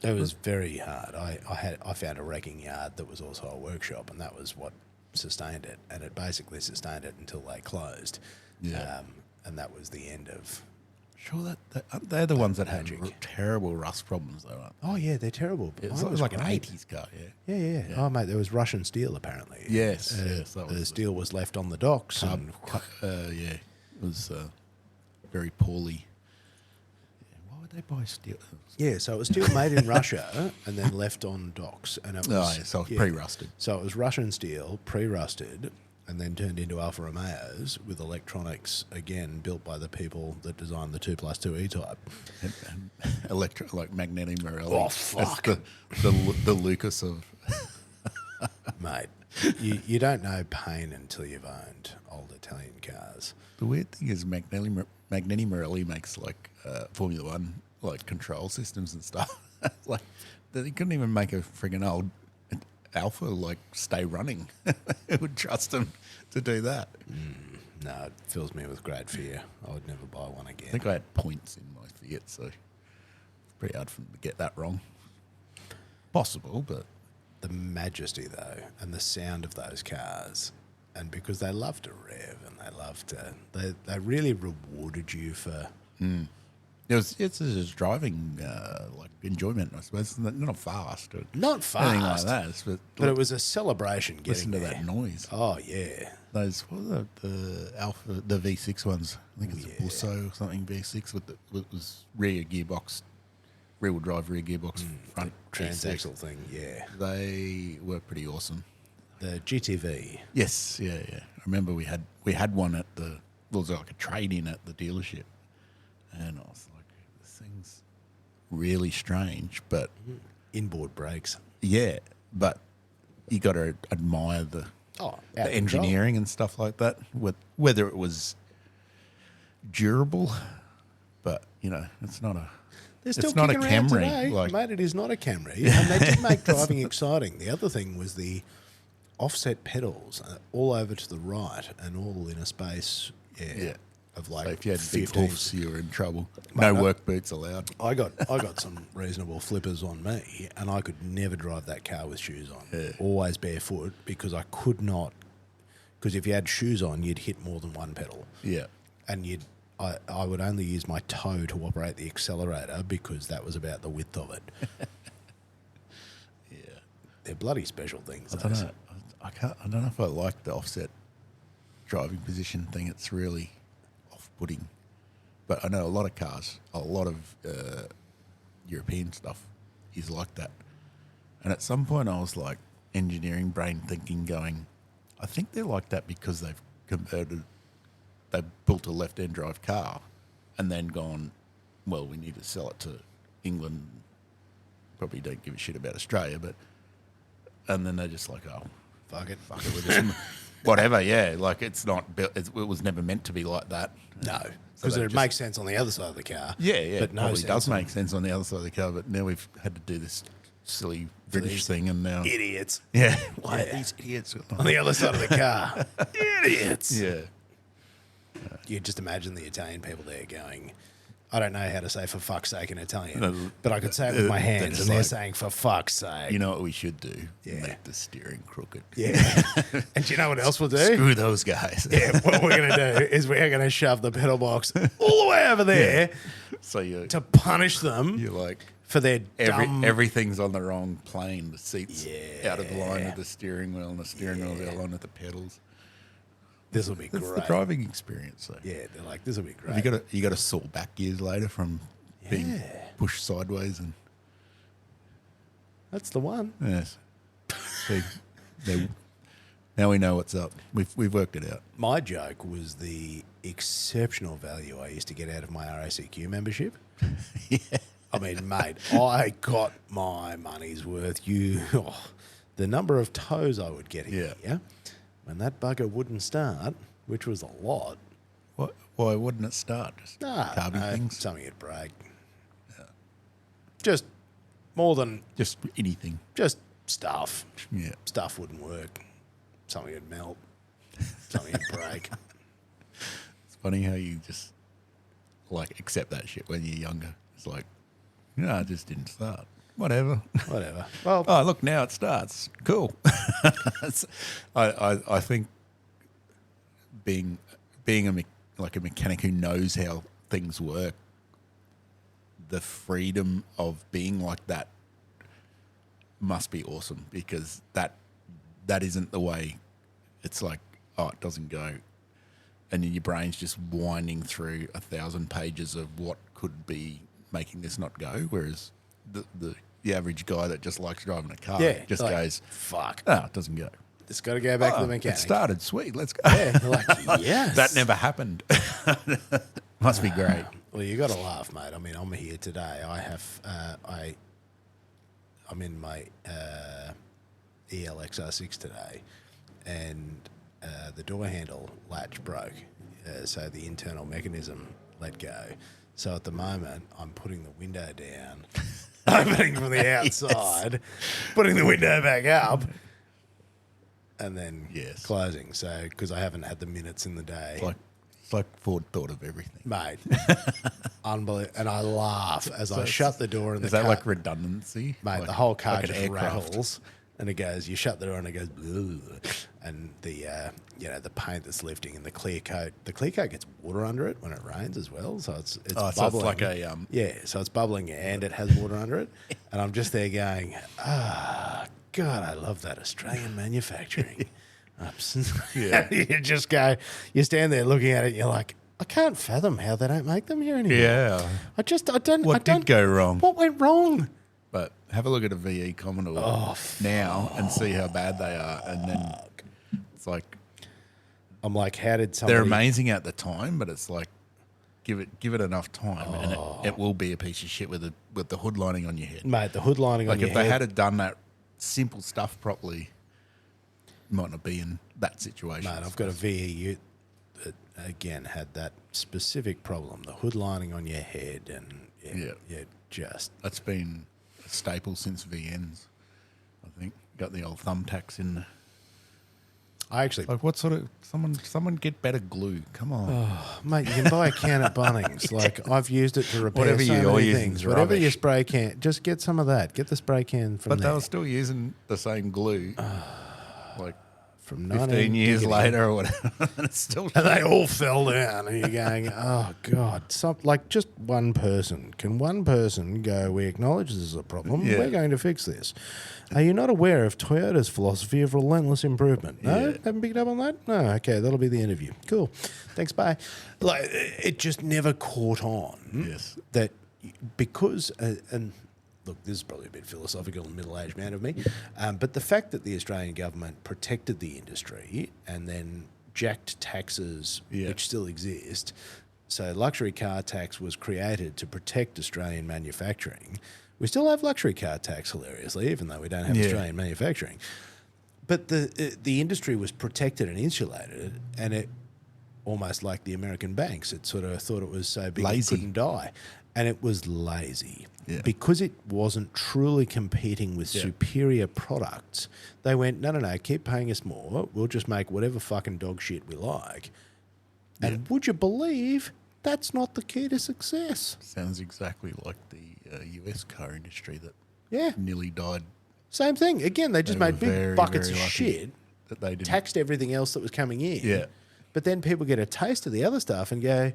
Speaker 1: It was very hard. I found a wrecking yard that was also a workshop, and that was what sustained it. And it basically sustained it until they closed.
Speaker 2: Yeah.
Speaker 1: And that was the end of.
Speaker 2: Sure, they're the ones that had
Speaker 1: magic.
Speaker 2: terrible rust problems, though, aren't
Speaker 1: Oh yeah, they're terrible.
Speaker 2: they?
Speaker 1: Mine
Speaker 2: It was like an
Speaker 1: great.
Speaker 2: 80s car,
Speaker 1: Yeah. Oh mate, there was Russian steel apparently.
Speaker 2: Yes, yes, that
Speaker 1: the
Speaker 2: was
Speaker 1: steel was left on the docks. And
Speaker 2: it was very poorly. Yeah, why would they buy steel?
Speaker 1: yeah, so it was steel made in Russia and then left on docks, and it was
Speaker 2: So it was pre-rusted.
Speaker 1: So it was Russian steel, pre-rusted, and then turned into Alfa Romeos with electronics again built by the people that designed the 2+2 E-Type.
Speaker 2: And like Magneti Marelli.
Speaker 1: Oh, fuck.
Speaker 2: That's the Lucas of...
Speaker 1: Mate, you don't know pain until you've owned old Italian cars.
Speaker 2: The weird thing is Magneti Marelli makes like Formula One like control systems and stuff. Like they couldn't even make a friggin' old Alpha like stay running. Who would trust them to do that?
Speaker 1: No, it fills me with great fear. I would never buy one again.
Speaker 2: I think I had points in my Fiat, so it's pretty hard for them to get that wrong. Possible, but
Speaker 1: The majesty, though, and the sound of those cars, and because they love to rev and they love to, they really rewarded you for.
Speaker 2: it's just driving like enjoyment, I suppose. Not fast, or
Speaker 1: Not
Speaker 2: anything like
Speaker 1: fast,
Speaker 2: that.
Speaker 1: but it was a celebration getting
Speaker 2: listen to
Speaker 1: there.
Speaker 2: that noise.
Speaker 1: Oh yeah,
Speaker 2: Those what are the Alpha, the V6 ones. I think it's a Busso or something V6 with was rear gearbox, rear-wheel drive rear gearbox front
Speaker 1: transaxle thing. Yeah,
Speaker 2: They were pretty awesome.
Speaker 1: the GTV.
Speaker 2: Yes, yeah. I remember we had one at it was like a trade-in at the dealership, and I was like, this thing's really strange, but
Speaker 1: Inboard brakes.
Speaker 2: yeah, but you got to admire the engineering and stuff like that. Whether it was durable, but it's not a.
Speaker 1: They're still
Speaker 2: It's not a
Speaker 1: kicking around
Speaker 2: Camry,
Speaker 1: today.
Speaker 2: like-
Speaker 1: Mate, it is not a Camry. And they did make driving exciting. The other thing was the offset pedals all over to the right and all in a space of like
Speaker 2: So if you had big
Speaker 1: 15.
Speaker 2: hoofs, you were in trouble.
Speaker 1: Mate,
Speaker 2: No work boots allowed.
Speaker 1: I got some reasonable flippers on me, and I could never drive that car with shoes on.
Speaker 2: Yeah.
Speaker 1: Always barefoot because I could not. Because if you had shoes on, you'd hit more than one pedal.
Speaker 2: Yeah.
Speaker 1: And I would only use my toe to operate the accelerator because that was about the width of it.
Speaker 2: Yeah.
Speaker 1: They're bloody special things.
Speaker 2: I don't
Speaker 1: those.
Speaker 2: know. I don't know if I like the offset driving position thing. It's really off-putting. but I know a lot of cars, a lot of European stuff is like that. And at some point I was like engineering brain thinking going, I think they're like that because they've built a left-hand drive car and then gone, well, we need to sell it to England. Probably don't give a shit about Australia, and then they're just like, oh,
Speaker 1: Fuck it.
Speaker 2: fuck it with this. Whatever, yeah. Like it's not built, it was never meant to be like that.
Speaker 1: No, because it makes sense on the other side of the car.
Speaker 2: Yeah,
Speaker 1: but
Speaker 2: it
Speaker 1: no
Speaker 2: probably
Speaker 1: sense
Speaker 2: does
Speaker 1: on-
Speaker 2: make sense on the other side of the car, but now we've had to do this silly British thing and now...
Speaker 1: Idiots.
Speaker 2: Yeah. Why are these idiots?
Speaker 1: On the other side of the car. Idiots.
Speaker 2: Yeah.
Speaker 1: You just imagine the Italian people there going, I don't know how to say for fuck's sake in Italian,
Speaker 2: No,
Speaker 1: but I could say it with my
Speaker 2: they're
Speaker 1: hands,
Speaker 2: just
Speaker 1: and they're
Speaker 2: like-
Speaker 1: saying for fuck's sake.
Speaker 2: You know what we should do?
Speaker 1: Yeah.
Speaker 2: Make the steering crooked.
Speaker 1: Yeah. And do you know what else we'll do?
Speaker 2: Screw those guys.
Speaker 1: Yeah, what we're going to do is we're going to shove the pedal box all the way over there
Speaker 2: So
Speaker 1: to punish them
Speaker 2: you're like...
Speaker 1: for their dumb...
Speaker 2: Everything's on the wrong plane. The seats
Speaker 1: Yeah.
Speaker 2: out of line with the steering wheel, and the steering wheel's out of line with the pedals.
Speaker 1: This will be
Speaker 2: That's
Speaker 1: great.
Speaker 2: the driving experience. So.
Speaker 1: Yeah, they're like, this will be great.
Speaker 2: Have you got a sore back years later from being pushed sideways and
Speaker 1: That's the one.
Speaker 2: yes. See, now we know what's up. We've worked it out.
Speaker 1: My joke was the exceptional value I used to get out of my RACQ membership. I mean, mate, I got my money's worth. The number of toes I would get here when that bugger wouldn't start, which was a lot.
Speaker 2: Why wouldn't it start? Just
Speaker 1: Nah,
Speaker 2: carby
Speaker 1: no,
Speaker 2: things?
Speaker 1: something would break. Just more than
Speaker 2: Just anything.
Speaker 1: just stuff.
Speaker 2: Yeah.
Speaker 1: Stuff wouldn't work. Something would melt. Something would break.
Speaker 2: It's funny how you just like accept that shit when you're younger. It's like, no, it just didn't start. Whatever.
Speaker 1: Whatever. Well,
Speaker 2: Oh, look, now it starts. Cool. I think being like a mechanic who knows how things work, the freedom of being like that must be awesome because that isn't the way. It's like, oh, it doesn't go. And then your brain's just winding through 1,000 pages of what could be making this not go, whereas the average guy that just likes driving a car just
Speaker 1: like,
Speaker 2: goes,
Speaker 1: fuck.
Speaker 2: oh, it doesn't go.
Speaker 1: It's got to go back to the mechanic.
Speaker 2: It started, sweet, let's go.
Speaker 1: Yeah, like, yes.
Speaker 2: That never happened. Must be great.
Speaker 1: Well, you got to laugh, mate. I mean, I'm here today. I have, I'm in my ELXR6 today, and the door handle latch broke, so the internal mechanism let go. So at the moment, I'm putting the window down, opening from the outside, putting the window back up, and then closing. So because I haven't had the minutes in the day.
Speaker 2: It's like Ford thought of everything.
Speaker 1: Mate, unbelievable. And I laugh as I shut the door and
Speaker 2: Is
Speaker 1: the
Speaker 2: that
Speaker 1: car,
Speaker 2: like redundancy?
Speaker 1: mate,
Speaker 2: Like-
Speaker 1: the whole car
Speaker 2: like an
Speaker 1: just
Speaker 2: aircraft?
Speaker 1: rattles and it goes, you shut the door and it goes, "Bleh," and the, the paint that's lifting and the clear coat gets water under it when it rains as well. So it's
Speaker 2: Oh,
Speaker 1: bubbling.
Speaker 2: so it's like a
Speaker 1: so it's bubbling and it has water under it. And I'm just there going, God, I love that Australian manufacturing.
Speaker 2: Yeah.
Speaker 1: You just go, you stand there looking at it and you're like, I can't fathom how they don't make them here anymore.
Speaker 2: yeah.
Speaker 1: I don't.
Speaker 2: What did go wrong?
Speaker 1: What went wrong?
Speaker 2: But have a look at a VE Commodore now and see how bad they are, and then it's like
Speaker 1: I'm like, how did somebody...
Speaker 2: they're amazing at the time, but it's like give it enough time, and it will be a piece of shit with the hood lining on your head.
Speaker 1: Mate, the hood lining
Speaker 2: Like
Speaker 1: on your
Speaker 2: if they
Speaker 1: head...
Speaker 2: had done that simple stuff properly, might not be in that situation.
Speaker 1: Mate, I've got a VE ute that, again, had that specific problem. The hood lining on your head and... just...
Speaker 2: That's been a staple since VNs, I think. Got the old thumbtacks in there.
Speaker 1: I actually...
Speaker 2: Like what sort of... Someone get better glue. Come on.
Speaker 1: Mate, you can buy a can at Bunnings. Like, I've used it to repair
Speaker 2: Whatever
Speaker 1: so
Speaker 2: you're
Speaker 1: many
Speaker 2: using
Speaker 1: things.
Speaker 2: is
Speaker 1: Whatever your
Speaker 2: rubbish.
Speaker 1: spray can... Just get some of that. Get the spray can from
Speaker 2: But
Speaker 1: there.
Speaker 2: they were still using the same glue. Like
Speaker 1: from
Speaker 2: 15 years later or whatever, and it's still
Speaker 1: and they all fell down, and you're going, oh God, like just one person. Can one person go, we acknowledge this is a problem, we're going to fix this. Are you not aware of Toyota's philosophy of relentless improvement? No? Haven't picked up on that? No, okay, that'll be the interview. Cool. Thanks, bye. Like, it just never caught on that because, and look, this is probably a bit philosophical and middle-aged man of me, but the fact that the Australian government protected the industry and then jacked taxes, which still exist, so luxury car tax was created to protect Australian manufacturing. We still have luxury car tax, hilariously, even though we don't have Australian manufacturing. But the industry was protected and insulated, and it almost like the American banks. It sort of thought it was so big it couldn't die. And it was lazy. Because it wasn't truly competing with superior products, they went, no, keep paying us more. We'll just make whatever fucking dog shit we like. And would you believe that's not the key to success?
Speaker 2: Sounds exactly like the US car industry that nearly died.
Speaker 1: Same thing. Again, they just made big buckets of shit
Speaker 2: that they didn't.
Speaker 1: Taxed everything else that was coming in. But then people get a taste of the other stuff and go,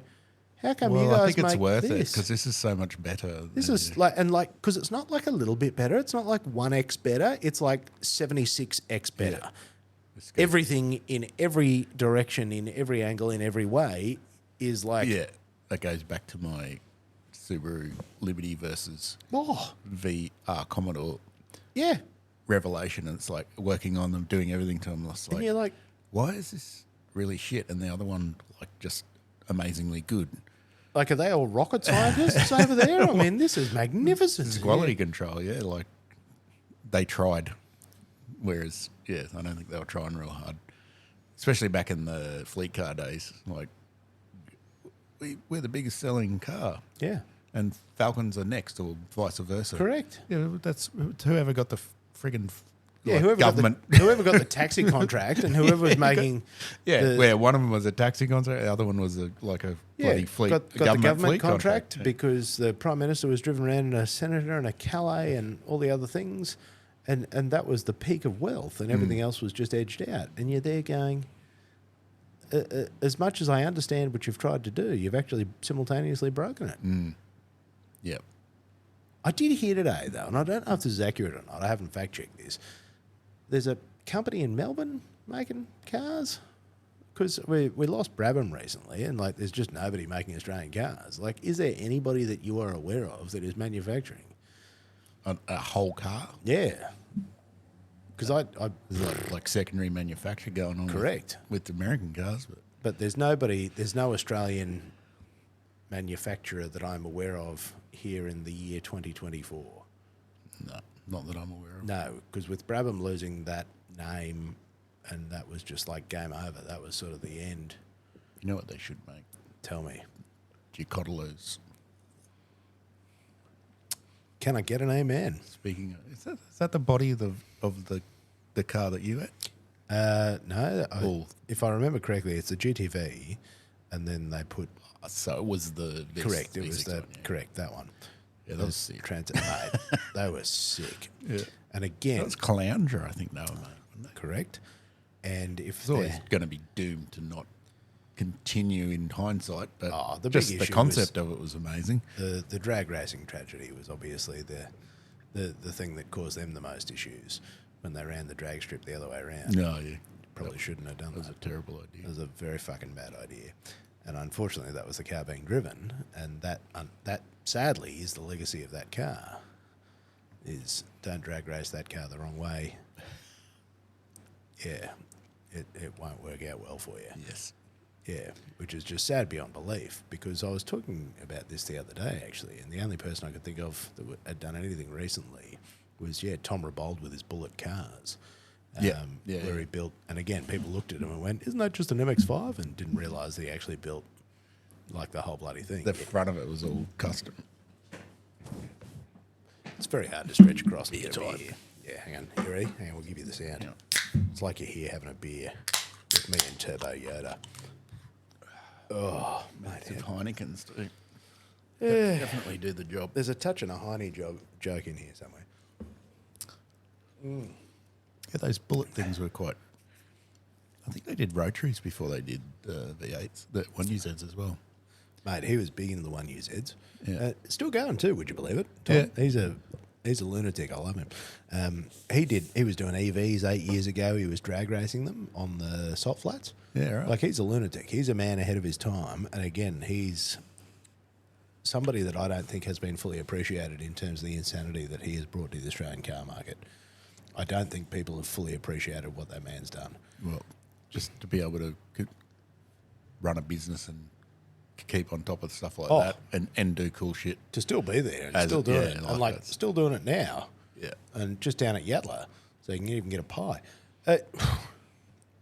Speaker 1: how come you guys
Speaker 2: I think it's
Speaker 1: make
Speaker 2: worth it
Speaker 1: this?
Speaker 2: because this is so much better.
Speaker 1: This is because it's not like a little bit better. It's not like 1x better. It's like 76x better. Everything in every direction, in every angle, in every way is like...
Speaker 2: Yeah, that goes back to my Subaru Liberty versus VR Commodore revelation. And it's like working on them, doing everything to them. It's like,
Speaker 1: and you're like...
Speaker 2: Why is this really shit? And the other one, like, just amazingly good.
Speaker 1: Like, are they all rocket scientists over there? I mean, this is magnificent.
Speaker 2: It's quality control, like, they tried. Whereas, I don't think they were trying real hard. Especially back in the fleet car days. Like, we're the biggest selling car.
Speaker 1: Yeah.
Speaker 2: And Falcons are next, or vice versa.
Speaker 1: Correct.
Speaker 2: Yeah, that's whoever got the friggin'
Speaker 1: whoever
Speaker 2: government.
Speaker 1: Whoever got the taxi contract and whoever was making...
Speaker 2: where one of them was a taxi contract, the other one was a bloody fleet
Speaker 1: got the government
Speaker 2: fleet
Speaker 1: contract because the Prime Minister was driven around in a Senator and a Calais and all the other things, and that was the peak of wealth, and everything else was just edged out. And you're there going, as much as I understand what you've tried to do, you've actually simultaneously broken it.
Speaker 2: Yep.
Speaker 1: I did hear today, though, and I don't know if this is accurate or not, I haven't fact-checked this, there's a company in Melbourne making cars because we lost Brabham recently, and like there's just nobody making Australian cars. Like, is there anybody that you are aware of that is manufacturing
Speaker 2: a whole car?
Speaker 1: Yeah, because I
Speaker 2: like secondary manufacture going on.
Speaker 1: Correct
Speaker 2: with American cars,
Speaker 1: but there's no Australian manufacturer that I'm aware of here in the year 2024.
Speaker 2: No. Not that I'm aware of.
Speaker 1: No, because with Brabham losing that name, and that was just like game over. That was sort of the end.
Speaker 2: You know what they should make?
Speaker 1: Tell me.
Speaker 2: Gicottalos.
Speaker 1: Can I get an amen?
Speaker 2: Speaking of, is that the body of the car that you had?
Speaker 1: No. If I remember correctly, it's a GTV, and then they put...
Speaker 2: So it was the...
Speaker 1: Correct. It was correct, that one.
Speaker 2: Yeah, that was sick.
Speaker 1: Transit, mate. They were sick. Yeah. And again...
Speaker 2: That was Challenger, I think they were made, wasn't it?
Speaker 1: Correct. And if
Speaker 2: it's always going to be doomed to not continue in hindsight, but
Speaker 1: the
Speaker 2: just the concept of it was amazing.
Speaker 1: The drag racing tragedy was obviously the thing that caused them the most issues when they ran the drag strip the other way around.
Speaker 2: No, yeah.
Speaker 1: Probably shouldn't have done that.
Speaker 2: That was a terrible idea.
Speaker 1: It was a very fucking bad idea. And unfortunately, that was the car being driven, and that sadly is the legacy of that car. Is don't drag race that car the wrong way. Yeah, it won't work out well for you.
Speaker 2: Yes.
Speaker 1: Yeah, which is just sad beyond belief, because I was talking about this the other day actually, and the only person I could think of that had done anything recently was Tom Rabold with his Bullet cars. Where he built, and again, people looked at him and went, "Isn't that just an MX-5?" and didn't realise he actually built like the whole bloody thing.
Speaker 2: The front of it was all custom.
Speaker 1: It's very hard to stretch across and get a beer. Yeah, hang on, you ready? Hang on, we'll give you the sound. Yeah. It's like you're here having a beer with me and Turbo Yoda. Oh, mate,
Speaker 2: some Heinekens too.
Speaker 1: Yeah.
Speaker 2: Definitely do the job.
Speaker 1: There's a touch and a Heine joke in here somewhere.
Speaker 2: Yeah, those Bullet things were quite I think they did rotaries before they did V8s, the 1UZs as well.
Speaker 1: Mate, he was big into the 1UZs.
Speaker 2: Yeah.
Speaker 1: Still going too, would you believe it? Tom?
Speaker 2: Yeah.
Speaker 1: He's a lunatic. I love him. He was doing EVs 8 years ago. He was drag racing them on the salt flats.
Speaker 2: Yeah, right.
Speaker 1: Like, he's a lunatic. He's a man ahead of his time. And again, he's somebody that I don't think has been fully appreciated in terms of the insanity that he has brought to the Australian car market. I don't think people have fully appreciated what that man's done.
Speaker 2: Well, just to be able to run a business and keep on top of stuff like that and do cool shit.
Speaker 1: To still be there and still doing it. And
Speaker 2: like
Speaker 1: still doing it now.
Speaker 2: Yeah.
Speaker 1: And just down at Yatla, so you can even get a pie.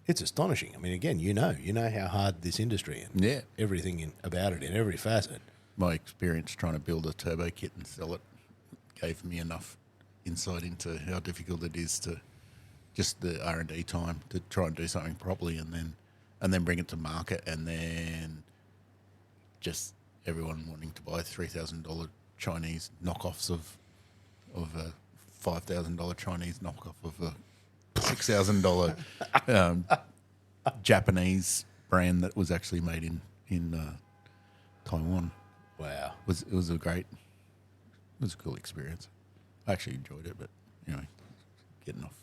Speaker 1: It's astonishing. I mean, again, you know how hard this industry and everything about it in every facet.
Speaker 2: My experience trying to build a turbo kit and sell it gave me enough insight into how difficult it is to just the R&D time to try and do something properly and then bring it to market, and then just everyone wanting to buy $3,000 Chinese knockoffs of a $5,000 Chinese knockoff of a $6,000 Japanese brand that was actually made in Taiwan.
Speaker 1: Wow,
Speaker 2: It was a cool experience. I actually enjoyed it, but anyway, getting off.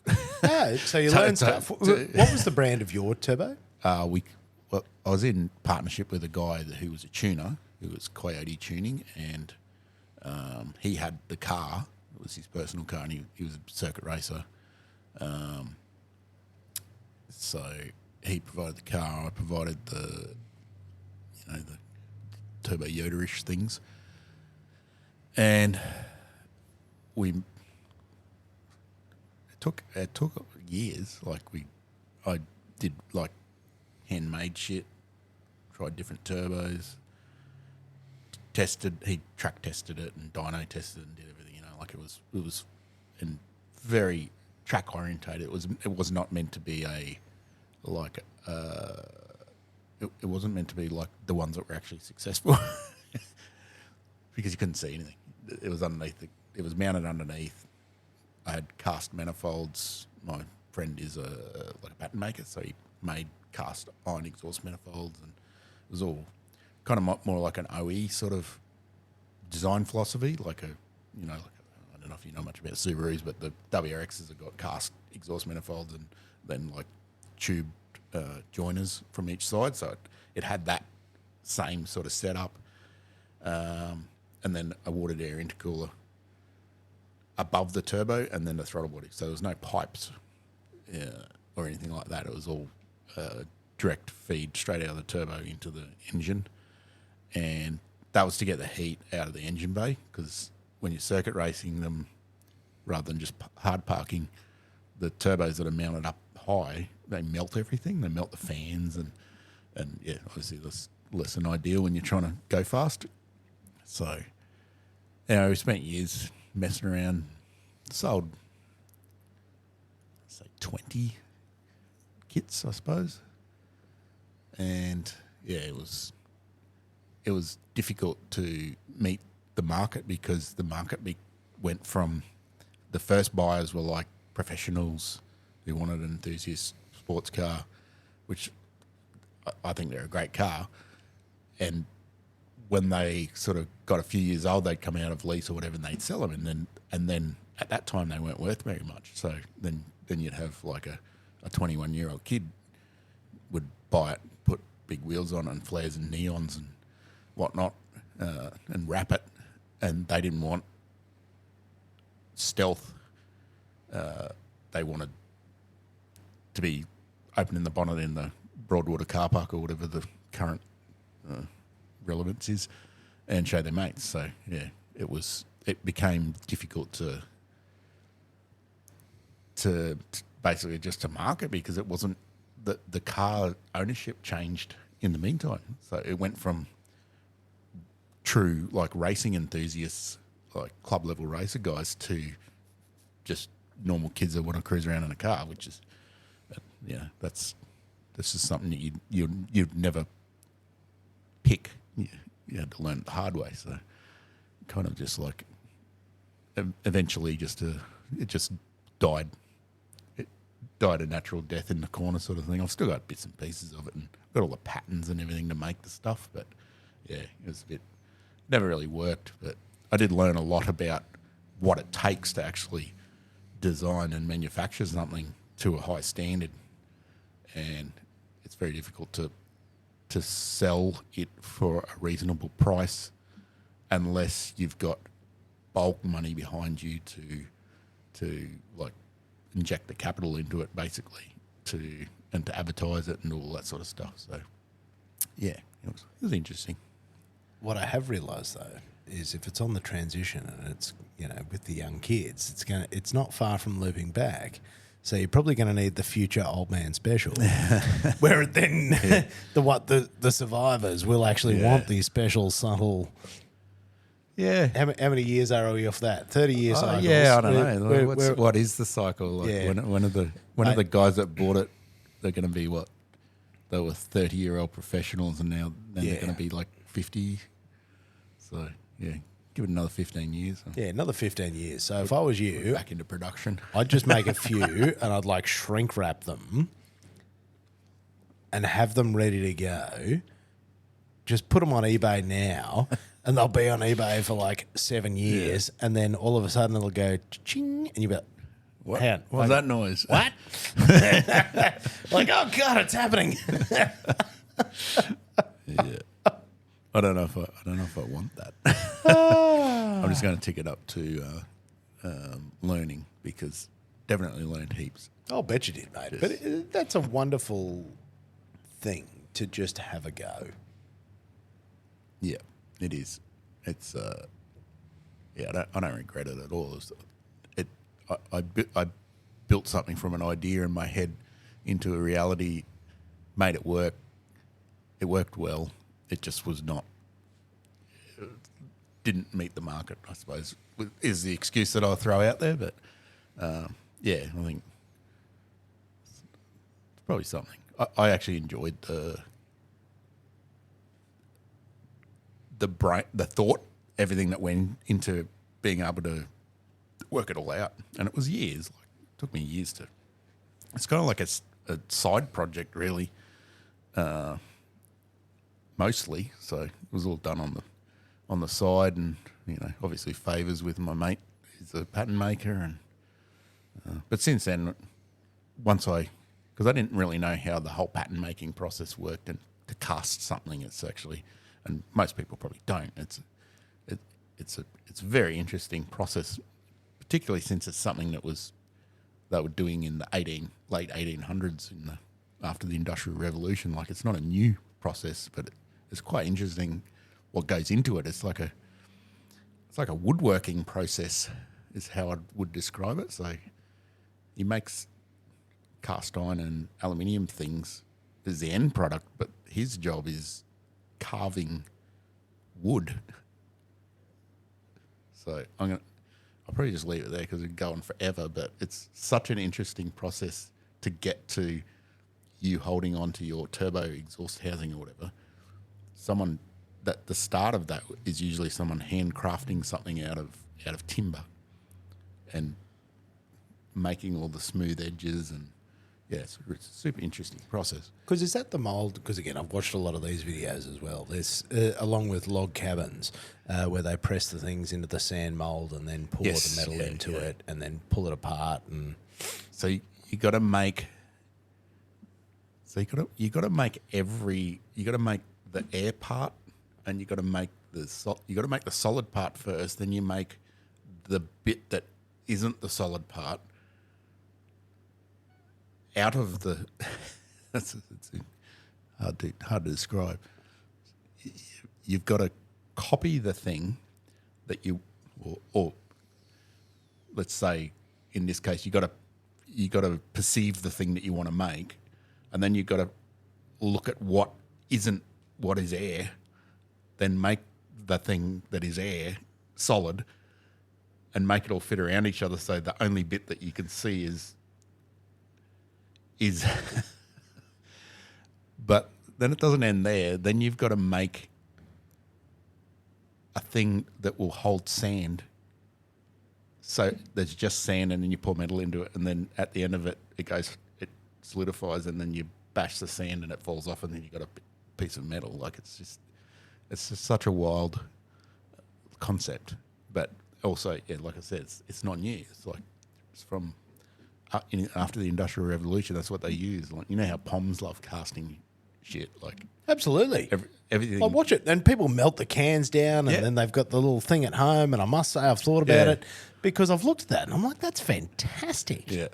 Speaker 1: Yeah, so you learned stuff. What was the brand of your turbo?
Speaker 2: I was in partnership with a guy who was a tuner, who was Coyote Tuning, and he had the car. It was his personal car, and he was a circuit racer. So he provided the car. I provided the Turbo Yoda-ish things, and it took years. I did like handmade shit, tried different turbos, he track tested it and dyno tested it and did everything. It was and very track orientated. It was not meant to be it wasn't meant to be like the ones that were actually successful because you couldn't see anything. It was underneath. It was mounted underneath. I had cast manifolds. My friend is a pattern maker, so he made cast iron exhaust manifolds, and it was all kind of more like an OE sort of design philosophy, I don't know if you know much about Subarus, but the WRXs have got cast exhaust manifolds and then like tube joiners from each side, so it had that same sort of setup, and then a watered air intercooler above the turbo, and then the throttle body. So there was no pipes or anything like that. It was all direct feed straight out of the turbo into the engine, and that was to get the heat out of the engine bay, because when you're circuit racing them, rather than just hard parking, the turbos that are mounted up high, they melt everything. They melt the fans, and obviously that's less than ideal when you're trying to go fast. So, we spent years messing around, sold, say, 20 kits, I suppose. And it was difficult to meet the market, because the market went from the first buyers were like professionals who wanted an enthusiast sports car, which I think they're a great car. And when they sort of got a few years old, they'd come out of lease or whatever, and they'd sell them. And then at that time, they weren't worth very much. So then you'd have like a 21-year-old kid would buy it, put big wheels on and flares and neons and whatnot, and wrap it. And they didn't want stealth. They wanted to be opening the bonnet in the Broadwater car park or whatever the current relevance is, and show their mates. So it became difficult to basically just to market, because it wasn't the car ownership changed in the meantime. So it went from true like racing enthusiasts, like club level racer guys, to just normal kids that want to cruise around in a car, which is this is something that you'd never pick. You had to learn it the hard way. So kind of just like eventually it just died. died a natural death in the corner sort of thing. I've still got bits and pieces of it and got all the patterns and everything to make the stuff. But yeah, it was a bit, never really worked. But I did learn a lot about what it takes to actually design and manufacture something to a high standard. And it's very difficult to sell it for a reasonable price unless you've got bulk money behind you to like inject the capital into it basically to advertise it and all that sort of stuff. So yeah, it was interesting.
Speaker 1: What I have realised though is if it's on the transition and it's, you know, with the young kids, it's not far from looping back. So you're probably going to need the future old man special, where then the survivors will actually want these special subtle.
Speaker 2: Yeah.
Speaker 1: How many years are we off that? 30 years cycles.
Speaker 2: Yeah, I don't know. What is the cycle? Like when are the guys that bought it, they're going to be what? They were 30-year-old professionals and now they're going to be like 50. So, yeah, give it another 15 years.
Speaker 1: Yeah, another 15 years. So if I was you,
Speaker 2: back into production,
Speaker 1: I'd just make a few and I'd like shrink wrap them and have them ready to go. Just put them on eBay now and they'll be on eBay for like 7 years and then all of a sudden it'll go ching and you'll be like,
Speaker 2: what was that noise?
Speaker 1: What? Like, oh God, it's happening.
Speaker 2: Yeah. I don't know if I want that. I'm just going to tick it up to learning because definitely learned heaps.
Speaker 1: I'll bet you did, mate. But that's a wonderful thing to just have a go.
Speaker 2: Yeah, it is. It's I don't regret it at all. I built something from an idea in my head into a reality, made it work. It worked well. It just was not, didn't meet the market, I suppose, is the excuse that I'll throw out there. But, yeah, I think it's probably something. I actually enjoyed the thought, everything that went into being able to work it all out. And it was years. Like, it took me years to, it's kind of like a side project, really. Mostly, so it was all done on the side, and you know, obviously favours with my mate, who's a pattern maker, and but since then, because I didn't really know how the whole pattern making process worked, and to cast something, it's actually, and most people probably don't. It's a very interesting process, particularly since it's something that they were doing in the late 1800s after the Industrial Revolution. Like, it's not a new process, but it's quite interesting what goes into it. It's like a woodworking process is how I would describe it. So he makes cast iron and aluminium things as the end product, but his job is carving wood. So I'll probably just leave it there because it'd go on forever, but it's such an interesting process to get to you holding on to your turbo exhaust housing or whatever. The start of that is usually someone handcrafting something out of timber and making all the smooth edges, and yeah, it's a super interesting process.
Speaker 1: Because is that the mould? Because again, I've watched a lot of these videos as well. There's along with log cabins where they press the things into the sand mould and then pour the metal into it and then pull it apart, and
Speaker 2: so you got to make. So you got to make the air part, and you got to make the solid part first. Then you make the bit that isn't the solid part out of the. it's hard to describe. You've got to copy the thing that or let's say in this case you got to perceive the thing that you want to make. And then you've got to look at what isn't what is air, then make the thing that is air solid and make it all fit around each other so the only bit that you can see is but then it doesn't end there. Then you've got to make a thing that will hold sand. So there's just sand and then you pour metal into it, and then at the end of it, it goes solidifies, and then you bash the sand and it falls off, and then you got a piece of metal. Like it's just such a wild concept, but also, yeah, like I said, it's not new. It's like it's from after the Industrial Revolution. That's what they use. Like, you know how Poms love casting shit. Like
Speaker 1: Absolutely.
Speaker 2: everything.
Speaker 1: I watch it, and people melt the cans down, and then they've got the little thing at home. And I must say, I've thought about it because I've looked at that, and I'm like, that's fantastic.
Speaker 2: Yeah.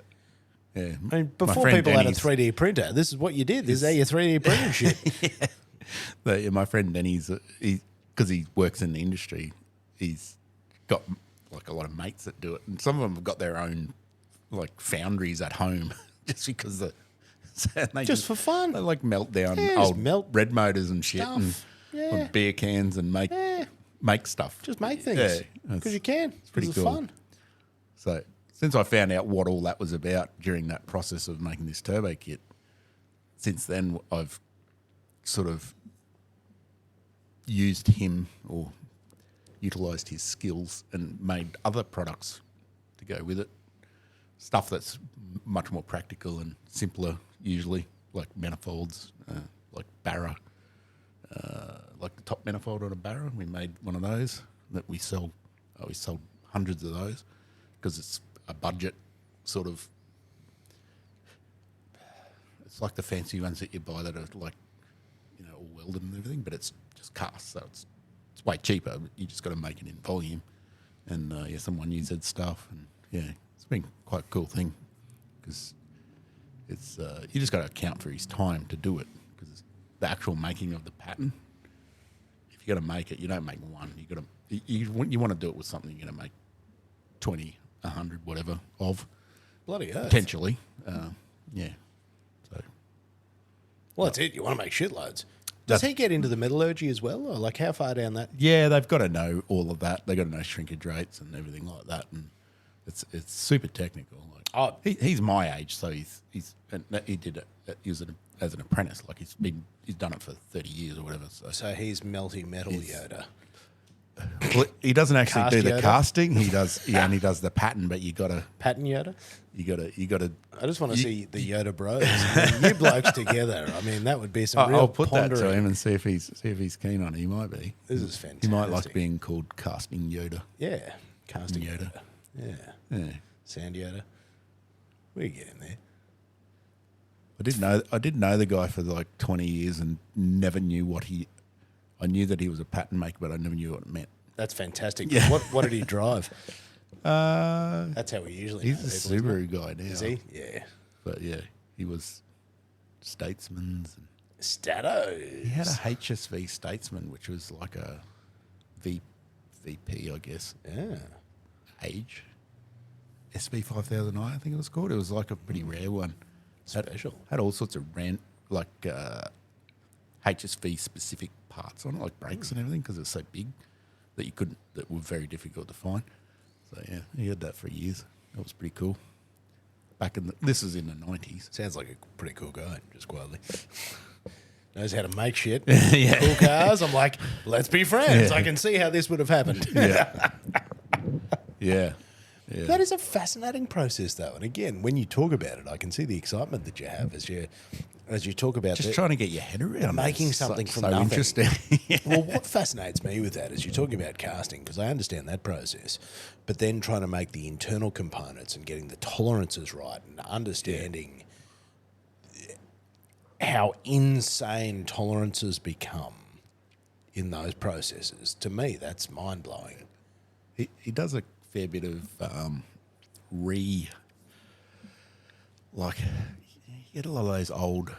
Speaker 2: Yeah.
Speaker 1: I mean, before people had a 3D printer, this is what you did. This is how you 3D printed shit.
Speaker 2: Yeah, my friend Denny's, because he works in the industry, he's got like a lot of mates that do it, and some of them have got their own like foundries at home just because they
Speaker 1: Just for fun.
Speaker 2: They like melt down
Speaker 1: Yeah,
Speaker 2: old
Speaker 1: melt
Speaker 2: red motors and shit
Speaker 1: stuff.
Speaker 2: and beer cans and make stuff.
Speaker 1: Just make things.
Speaker 2: Yeah,
Speaker 1: Because you can. It's
Speaker 2: pretty
Speaker 1: cool. Fun.
Speaker 2: So since I found out what all that was about during that process of making this turbo kit, since then I've sort of used him or utilised his skills and made other products to go with it. Stuff that's much more practical and simpler usually, like manifolds, like Barra, like the top manifold on a Barra. We made one of those that we sell. We sold hundreds of those because it's a budget sort of. It's like the fancy ones that you buy that are like, all welded and everything, but it's just cast, so it's way cheaper. But you just got to make it in volume, and someone used stuff, and it's been quite a cool thing because it's you just got to account for his time to do it because the actual making of the pattern. If you're going to make it, you don't make one. You want to do it with something you're going to make 20, 100, whatever of.
Speaker 1: Bloody earth.
Speaker 2: Potentially, yeah. So,
Speaker 1: well, that's it. You want to make shitloads. Does he get into the metallurgy as well, or like how far down that?
Speaker 2: Yeah, they've got to know all of that. They've got to know shrinkage rates and everything like that, and it's super technical. Like, he's my age, so he did it. He was as an apprentice. Like he's done it for 30 years or whatever.
Speaker 1: So he's melty metal Yoda.
Speaker 2: Well, he doesn't actually
Speaker 1: Cast
Speaker 2: do the
Speaker 1: Yoda?
Speaker 2: casting. He only does the pattern. But you got to
Speaker 1: Pattern Yoda?
Speaker 2: You got to.
Speaker 1: I just want to see the Yoda bros. I mean, you blokes together. I mean, that would be some real
Speaker 2: I'll put that
Speaker 1: pondering.
Speaker 2: to him and see if he's keen on it. He might be.
Speaker 1: This is fantastic.
Speaker 2: He might like being called casting Yoda.
Speaker 1: Yeah, casting
Speaker 2: Yoda.
Speaker 1: Yoda. Yeah, Sand Yoda. We get in there.
Speaker 2: I did know the guy for like 20 years and never knew what he. I knew that he was a pattern maker, but I never knew what it meant.
Speaker 1: That's fantastic.
Speaker 2: Yeah.
Speaker 1: What did he drive? That's how we usually.
Speaker 2: He's
Speaker 1: know
Speaker 2: a
Speaker 1: people,
Speaker 2: Subaru guy now.
Speaker 1: Is he? Yeah.
Speaker 2: But yeah, he was Statesman's.
Speaker 1: Stato.
Speaker 2: He had a HSV Statesman, which was like a VP, I guess.
Speaker 1: Yeah.
Speaker 2: Age. SV5000i, I think it was called. It was like a pretty rare one.
Speaker 1: Special.
Speaker 2: Had all sorts of HSV specific parts on it, like brakes and everything, because it was so big that were very difficult to find. So yeah, he had that for years. That was pretty cool. This is in the 90s.
Speaker 1: Sounds like a pretty cool guy, just quietly. Knows how to make shit.
Speaker 2: Yeah.
Speaker 1: Cool cars. I'm like, let's be friends.
Speaker 2: Yeah.
Speaker 1: I can see how this would have happened.
Speaker 2: Yeah. Yeah.
Speaker 1: That is a fascinating process, though. And again, when you talk about it, I can see the excitement that you have as you talk about
Speaker 2: Just trying to get your head around
Speaker 1: making
Speaker 2: it.
Speaker 1: something
Speaker 2: So
Speaker 1: from nothing.
Speaker 2: interesting. Yeah.
Speaker 1: Well, what fascinates me with that is you're talking about casting, because I understand that process, but then trying to make the internal components and getting the tolerances right and understanding how insane tolerances become in those processes. To me, that's mind-blowing.
Speaker 2: He does a fair bit of you get a lot of those old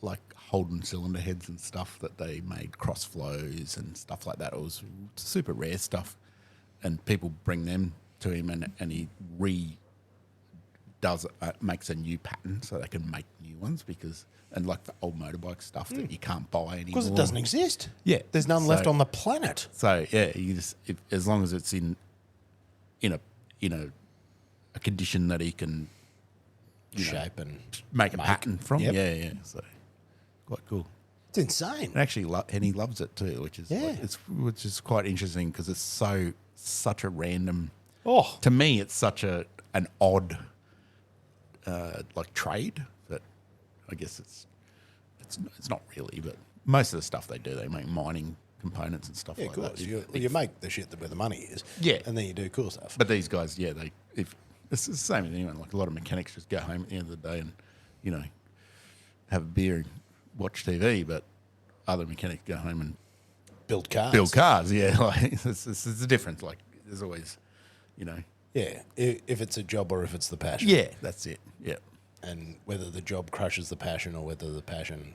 Speaker 2: like Holden cylinder heads and stuff that they made cross flows and stuff like that. It was super rare stuff, and people bring them to him, and he makes a new pattern so they can make new ones and like the old motorbike stuff that you can't buy anymore
Speaker 1: Because it doesn't exist.
Speaker 2: Yeah,
Speaker 1: There's none left on the planet.
Speaker 2: So yeah, you just as long as it's in a condition that he can
Speaker 1: Shape and
Speaker 2: make a pattern from.
Speaker 1: Yep.
Speaker 2: Yeah. So quite cool.
Speaker 1: It's insane.
Speaker 2: And actually, and he loves it too, which is quite interesting because it's such a random.
Speaker 1: Oh,
Speaker 2: To me, it's such an odd like trade, but I guess it's not really. But most of the stuff they do, they make mining components and stuff like
Speaker 1: of course.
Speaker 2: that.
Speaker 1: You make the shit where the money is.
Speaker 2: Yeah.
Speaker 1: And then you do cool stuff.
Speaker 2: But these guys, if it's the same as anyone. Like a lot of mechanics just go home at the end of the day and, have a beer and watch TV. But other mechanics go home and
Speaker 1: build cars.
Speaker 2: Yeah, like it's a difference. Like there's always,
Speaker 1: Yeah, if it's a job or if it's the passion.
Speaker 2: Yeah, that's it. Yeah.
Speaker 1: And whether the job crushes the passion or whether the passion,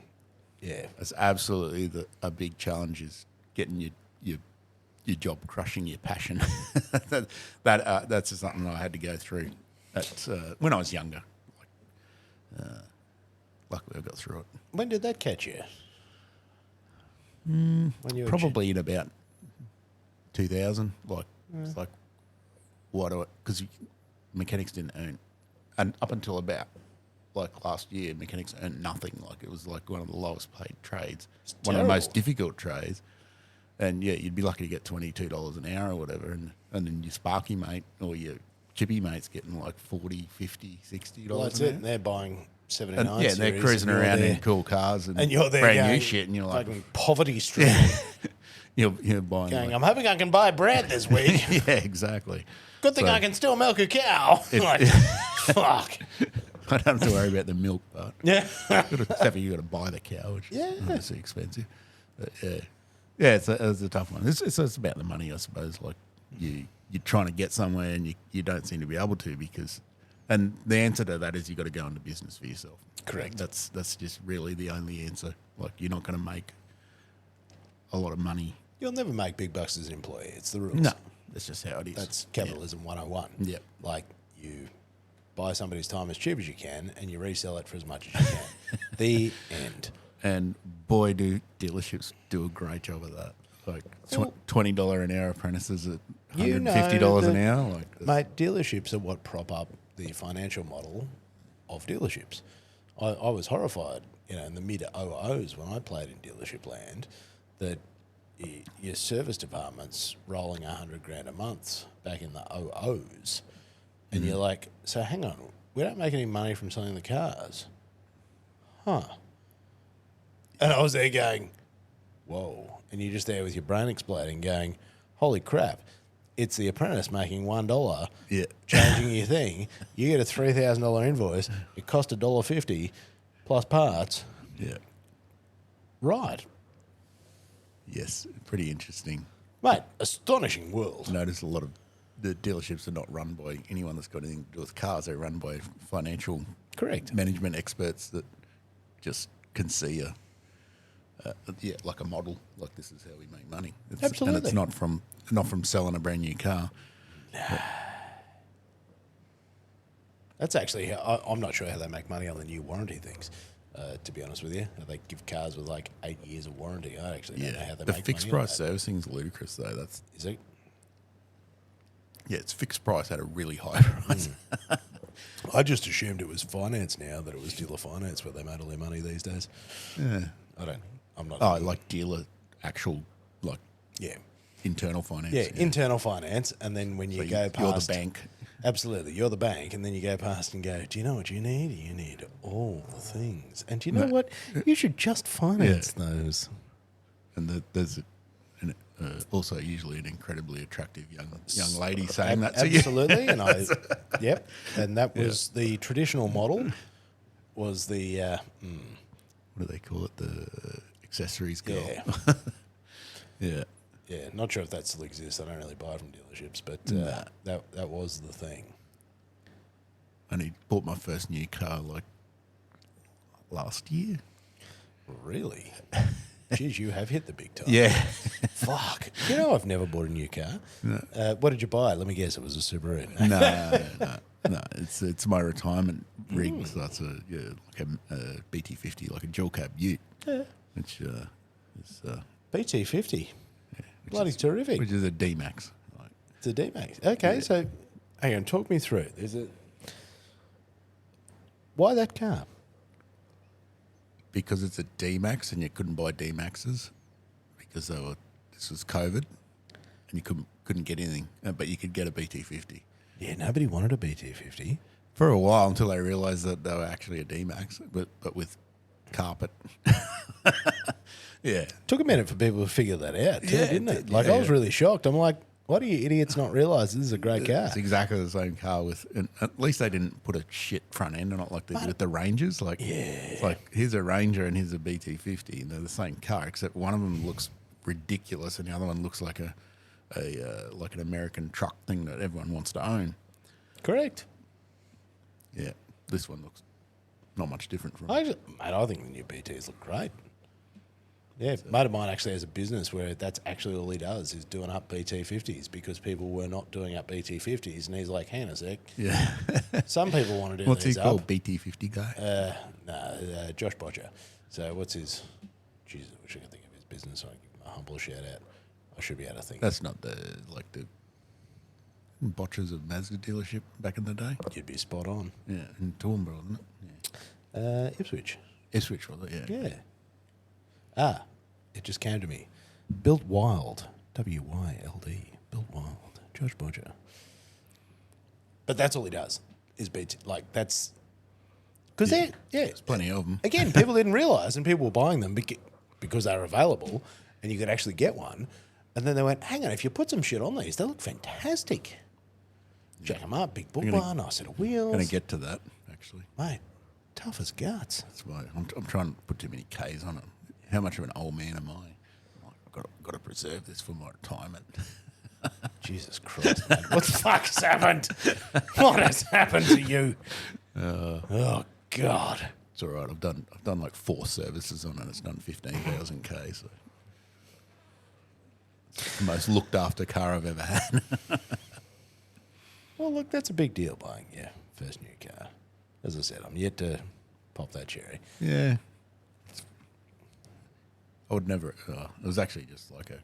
Speaker 2: It's absolutely a big challenge is getting your job crushing your passion. That's just something I had to go through when I was younger. Luckily, I got through it.
Speaker 1: When did that catch you? When you were
Speaker 2: Probably in about 2000. It's like, what do I... Because mechanics didn't earn... And up until about, last year, mechanics earned nothing. Like, it was, one of the lowest paid trades. One of the most difficult trades. And, you'd be lucky to get $22 an hour or whatever. And then your Sparky mate or your Gympie mate's getting, $40, $50, $60
Speaker 1: Well, that's
Speaker 2: an
Speaker 1: it.
Speaker 2: hour.
Speaker 1: And they're buying 79
Speaker 2: And,
Speaker 1: series.
Speaker 2: they're cruising
Speaker 1: and you're
Speaker 2: around
Speaker 1: there.
Speaker 2: in cool cars and
Speaker 1: And you're there
Speaker 2: brand new
Speaker 1: going,
Speaker 2: shit. And you're like...
Speaker 1: fucking poverty stricken.
Speaker 2: You're buying...
Speaker 1: Going, I'm hoping I can buy bread this week.
Speaker 2: Yeah, exactly.
Speaker 1: Good thing I can still milk a cow. Fuck.
Speaker 2: I don't have to worry about the milk part.
Speaker 1: Yeah.
Speaker 2: Except for you got to buy the cow, which is obviously expensive. But it's a tough one. It's about the money, I suppose. Like you're trying to get somewhere and you don't seem to be able to and the answer to that is you got to go into business for yourself.
Speaker 1: Correct.
Speaker 2: That's just really the only answer. Like you're not going to make a lot of money.
Speaker 1: You'll never make big bucks as an employee. It's the rules.
Speaker 2: No, that's just how it is.
Speaker 1: That's capitalism 101.
Speaker 2: Yep.
Speaker 1: Like you buy somebody's time as cheap as you can and you resell it for as much as you can. The end.
Speaker 2: And boy, do dealerships do a great job of that. Like $20 an hour apprentices at $150 an hour.
Speaker 1: Mate, dealerships are what prop up the financial model of dealerships. I was horrified, in the mid-00s when I played in dealership land, that your service department's rolling $100,000 a month back in the 00s. And you're like, so hang on, we don't make any money from selling the cars. Huh. And I was there going, whoa. And you're just there with your brain exploding going, holy crap, it's the apprentice making $1, changing your thing. You get a $3,000 invoice, it cost $1.50 plus parts.
Speaker 2: Yeah.
Speaker 1: Right.
Speaker 2: Yes, pretty interesting.
Speaker 1: Mate, astonishing world.
Speaker 2: Notice a lot of the dealerships are not run by anyone that's got anything to do with cars. They're run by financial management experts that just can see like a model, like this is how we make money.
Speaker 1: Absolutely.
Speaker 2: And it's not from selling a brand new car.
Speaker 1: That's actually how, I'm not sure how they make money on the new warranty things, to be honest with you. They give cars with 8 years of warranty. I actually don't know how they make money.
Speaker 2: The fixed price servicing is ludicrous though.
Speaker 1: Is it?
Speaker 2: Yeah, it's fixed price at a really high price.
Speaker 1: I just assumed it was finance now, that it was dealer finance where they made all their money these days.
Speaker 2: Yeah.
Speaker 1: I'm not.
Speaker 2: Oh, like dealer actual,
Speaker 1: yeah.
Speaker 2: internal finance.
Speaker 1: Yeah, internal finance. And then when you go past.
Speaker 2: You're the bank.
Speaker 1: Absolutely. You're the bank. And then you go past and go, do you know what you need? You need all the things. And do you know what? You should just finance those.
Speaker 2: And there's also usually an incredibly attractive young lady saying that to you.
Speaker 1: Absolutely. And yep. And that was the traditional model, was the...
Speaker 2: what do they call it? The accessories girl.
Speaker 1: Yeah. Yeah, not sure if that still exists. I don't really buy from dealerships, but that was the thing.
Speaker 2: I only bought my first new car last year.
Speaker 1: Really? Jeez, you have hit the big time.
Speaker 2: Yeah.
Speaker 1: Fuck. I've never bought a new car. No. What did you buy? Let me guess, it was a Subaru.
Speaker 2: No. It's my retirement rig. So that's a BT50, like a dual cab Ute. Yeah. Which is
Speaker 1: BT50. Bloody terrific.
Speaker 2: Which is a D-Max.
Speaker 1: It's a D-Max. Okay, so hang on, talk me through. Why that car?
Speaker 2: Because it's a D-Max and you couldn't buy D-Maxes because this was COVID and you couldn't get anything, but you could get a BT50.
Speaker 1: Yeah, nobody wanted a BT50.
Speaker 2: For a while until I realised that they were actually a D-Max, but with carpet. Yeah.
Speaker 1: Took a minute for people to figure that out, too,
Speaker 2: Yeah,
Speaker 1: didn't
Speaker 2: it
Speaker 1: it?
Speaker 2: did,
Speaker 1: Like,
Speaker 2: yeah,
Speaker 1: I was
Speaker 2: yeah.
Speaker 1: really shocked. I'm like, why do you idiots not realise this is a great car?
Speaker 2: It's exactly the same car with, and at least they didn't put a shit front end on it like they did with the Rangers. Like, it's like here's a Ranger and here's a BT50, and they're the same car, except one of them looks ridiculous and the other one looks like like an American truck thing that everyone wants to own.
Speaker 1: Correct.
Speaker 2: Yeah, this one looks not much different from.
Speaker 1: Mate, I think the new BTs look great. Yeah, a mate of mine actually has a business where that's actually all he does is doing up BT50s because people were not doing up BT50s, and he's like, hang on a sec.
Speaker 2: Yeah.
Speaker 1: Some people want to do
Speaker 2: What's he
Speaker 1: these
Speaker 2: called?
Speaker 1: up.
Speaker 2: BT50 guy.
Speaker 1: Josh Butcher. So what's his? Jesus, I wish I could think of his business. I give him a humble shout out. I should be able to think.
Speaker 2: That's not the botchers of Mazda dealership back in the day.
Speaker 1: You'd be spot on.
Speaker 2: Yeah, in Toowoomba, wasn't it? Yeah.
Speaker 1: Ipswich.
Speaker 2: Ipswich, was it? Yeah.
Speaker 1: Yeah. It just came to me. Built Wild. W-Y-L-D. Built Wild. Josh Butcher. But that's all he does is BT. Like, that's... Because
Speaker 2: There's plenty of them.
Speaker 1: Again, people didn't realise, and people were buying them because they were available, and you could actually get one. And then they went, hang on, if you put some shit on these, they look fantastic. Jack them up, big bull bar, nice set of wheels.
Speaker 2: Going to get to that, actually.
Speaker 1: Mate, tough as guts.
Speaker 2: That's why I'm trying to put too many Ks on it. How much of an old man am I? I've got to preserve this for my retirement.
Speaker 1: Jesus Christ, mate. What the fuck's happened? What has happened to you? Oh, God.
Speaker 2: It's all right. I've done like 4 services on it. It's done 15,000 K. So it's the most looked after car I've ever had.
Speaker 1: Well, look, that's a big deal buying your first new car. As I said, I'm yet to pop that cherry.
Speaker 2: Yeah. I would never. It was actually just like a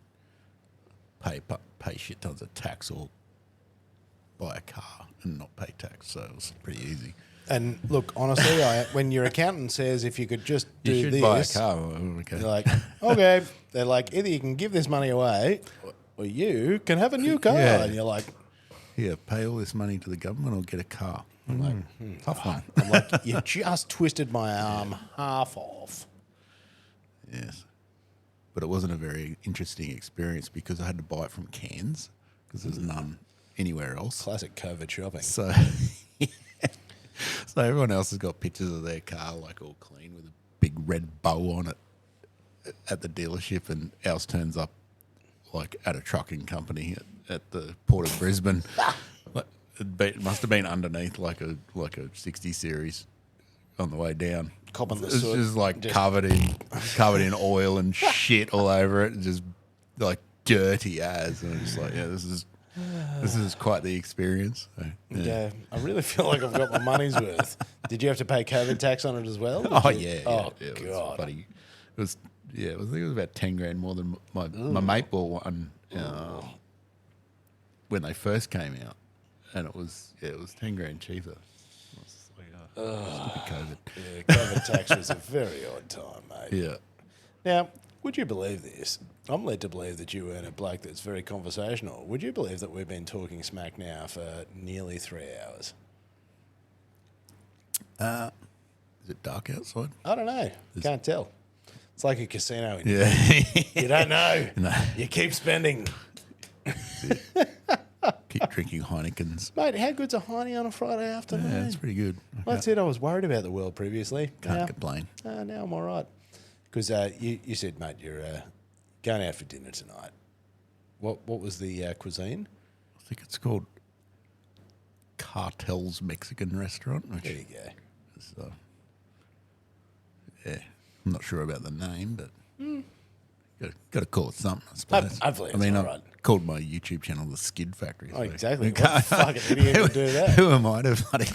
Speaker 2: pay shit tons of tax or buy a car and not pay tax. So it was pretty easy.
Speaker 1: And look, honestly, when your accountant says if you could just do
Speaker 2: You should
Speaker 1: this,
Speaker 2: buy a car. Okay.
Speaker 1: you're like, okay. They're like, either you can give this money away or you can have a new car.
Speaker 2: Yeah.
Speaker 1: And you're like,
Speaker 2: Here, pay all this money to the government or get a car. I'm like, tough one.
Speaker 1: I'm like, you just twisted my arm half off.
Speaker 2: Yes. But it wasn't a very interesting experience because I had to buy it from Cairns because there's none anywhere else.
Speaker 1: Classic COVID shopping.
Speaker 2: So, so everyone else has got pictures of their car like all clean with a big red bow on it at the dealership, and ours turns up like at a trucking company at the Port of Brisbane. It must have been underneath like a 60 series on the way down.
Speaker 1: Copping the
Speaker 2: It's
Speaker 1: soot.
Speaker 2: just like covered in oil and shit all over it, just like dirty as. And I'm just like, yeah, this is quite the experience. So, yeah.
Speaker 1: Yeah, I really feel like I've got my money's worth. Did you have to pay COVID tax on it as well?
Speaker 2: Oh
Speaker 1: Did you?
Speaker 2: yeah,
Speaker 1: Oh
Speaker 2: yeah, it was
Speaker 1: God.
Speaker 2: funny. It was I think it was about 10 grand more than my mate bought one when they first came out, and it was 10 grand cheaper. I was just like, stupid COVID.
Speaker 1: Yeah, COVID tax was a very odd time, mate.
Speaker 2: Yeah.
Speaker 1: Now, would you believe this? I'm led to believe that you weren't a bloke that's very conversational. Would you believe that we've been talking smack now for nearly 3 hours?
Speaker 2: Is it dark outside?
Speaker 1: I don't know. Can't tell. It's like a casino.
Speaker 2: Yeah.
Speaker 1: You don't know.
Speaker 2: No.
Speaker 1: You keep spending.
Speaker 2: Keep drinking Heinekens.
Speaker 1: Mate, how good's a Heine on a Friday afternoon?
Speaker 2: Yeah, it's pretty good.
Speaker 1: Well, that's it. I was worried about the world previously.
Speaker 2: Can't complain.
Speaker 1: Now I'm all right. Because you said, mate, you're going out for dinner tonight. What was the cuisine?
Speaker 2: I think it's called Cartel's Mexican Restaurant. Which
Speaker 1: There you go.
Speaker 2: is, yeah, I'm not sure about the name, but got to call it something, I suppose.
Speaker 1: Hopefully
Speaker 2: I mean,
Speaker 1: it's all
Speaker 2: I've
Speaker 1: right.
Speaker 2: called my YouTube channel The Skid Factory.
Speaker 1: Oh, exactly. What fucking idiot would do that?
Speaker 2: Who am I to bloody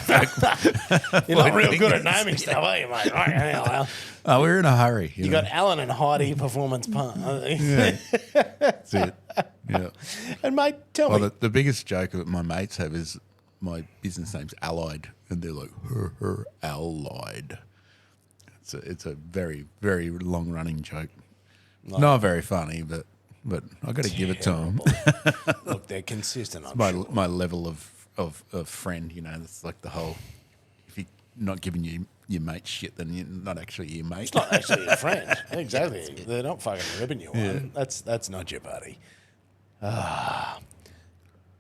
Speaker 1: You're not real good at naming stuff, are you, mate? All right, Al.
Speaker 2: Oh, we're in a hurry.
Speaker 1: You got Alan and Heidi Performance Part.
Speaker 2: Yeah. That's it. Yeah.
Speaker 1: And, mate, tell
Speaker 2: Well,
Speaker 1: me.
Speaker 2: the biggest joke that my mates have is my business name's Allied, and they're like, her Allied. It's a very, very long running joke. Not very funny, but I got to give it to them.
Speaker 1: Look, they're consistent, I'm
Speaker 2: my
Speaker 1: sure.
Speaker 2: my level of friend, you know. It's like the whole not giving your mate shit, then you're not actually your mate.
Speaker 1: It's not actually your friend. Exactly. They're not fucking ribbing you on. That's not your buddy.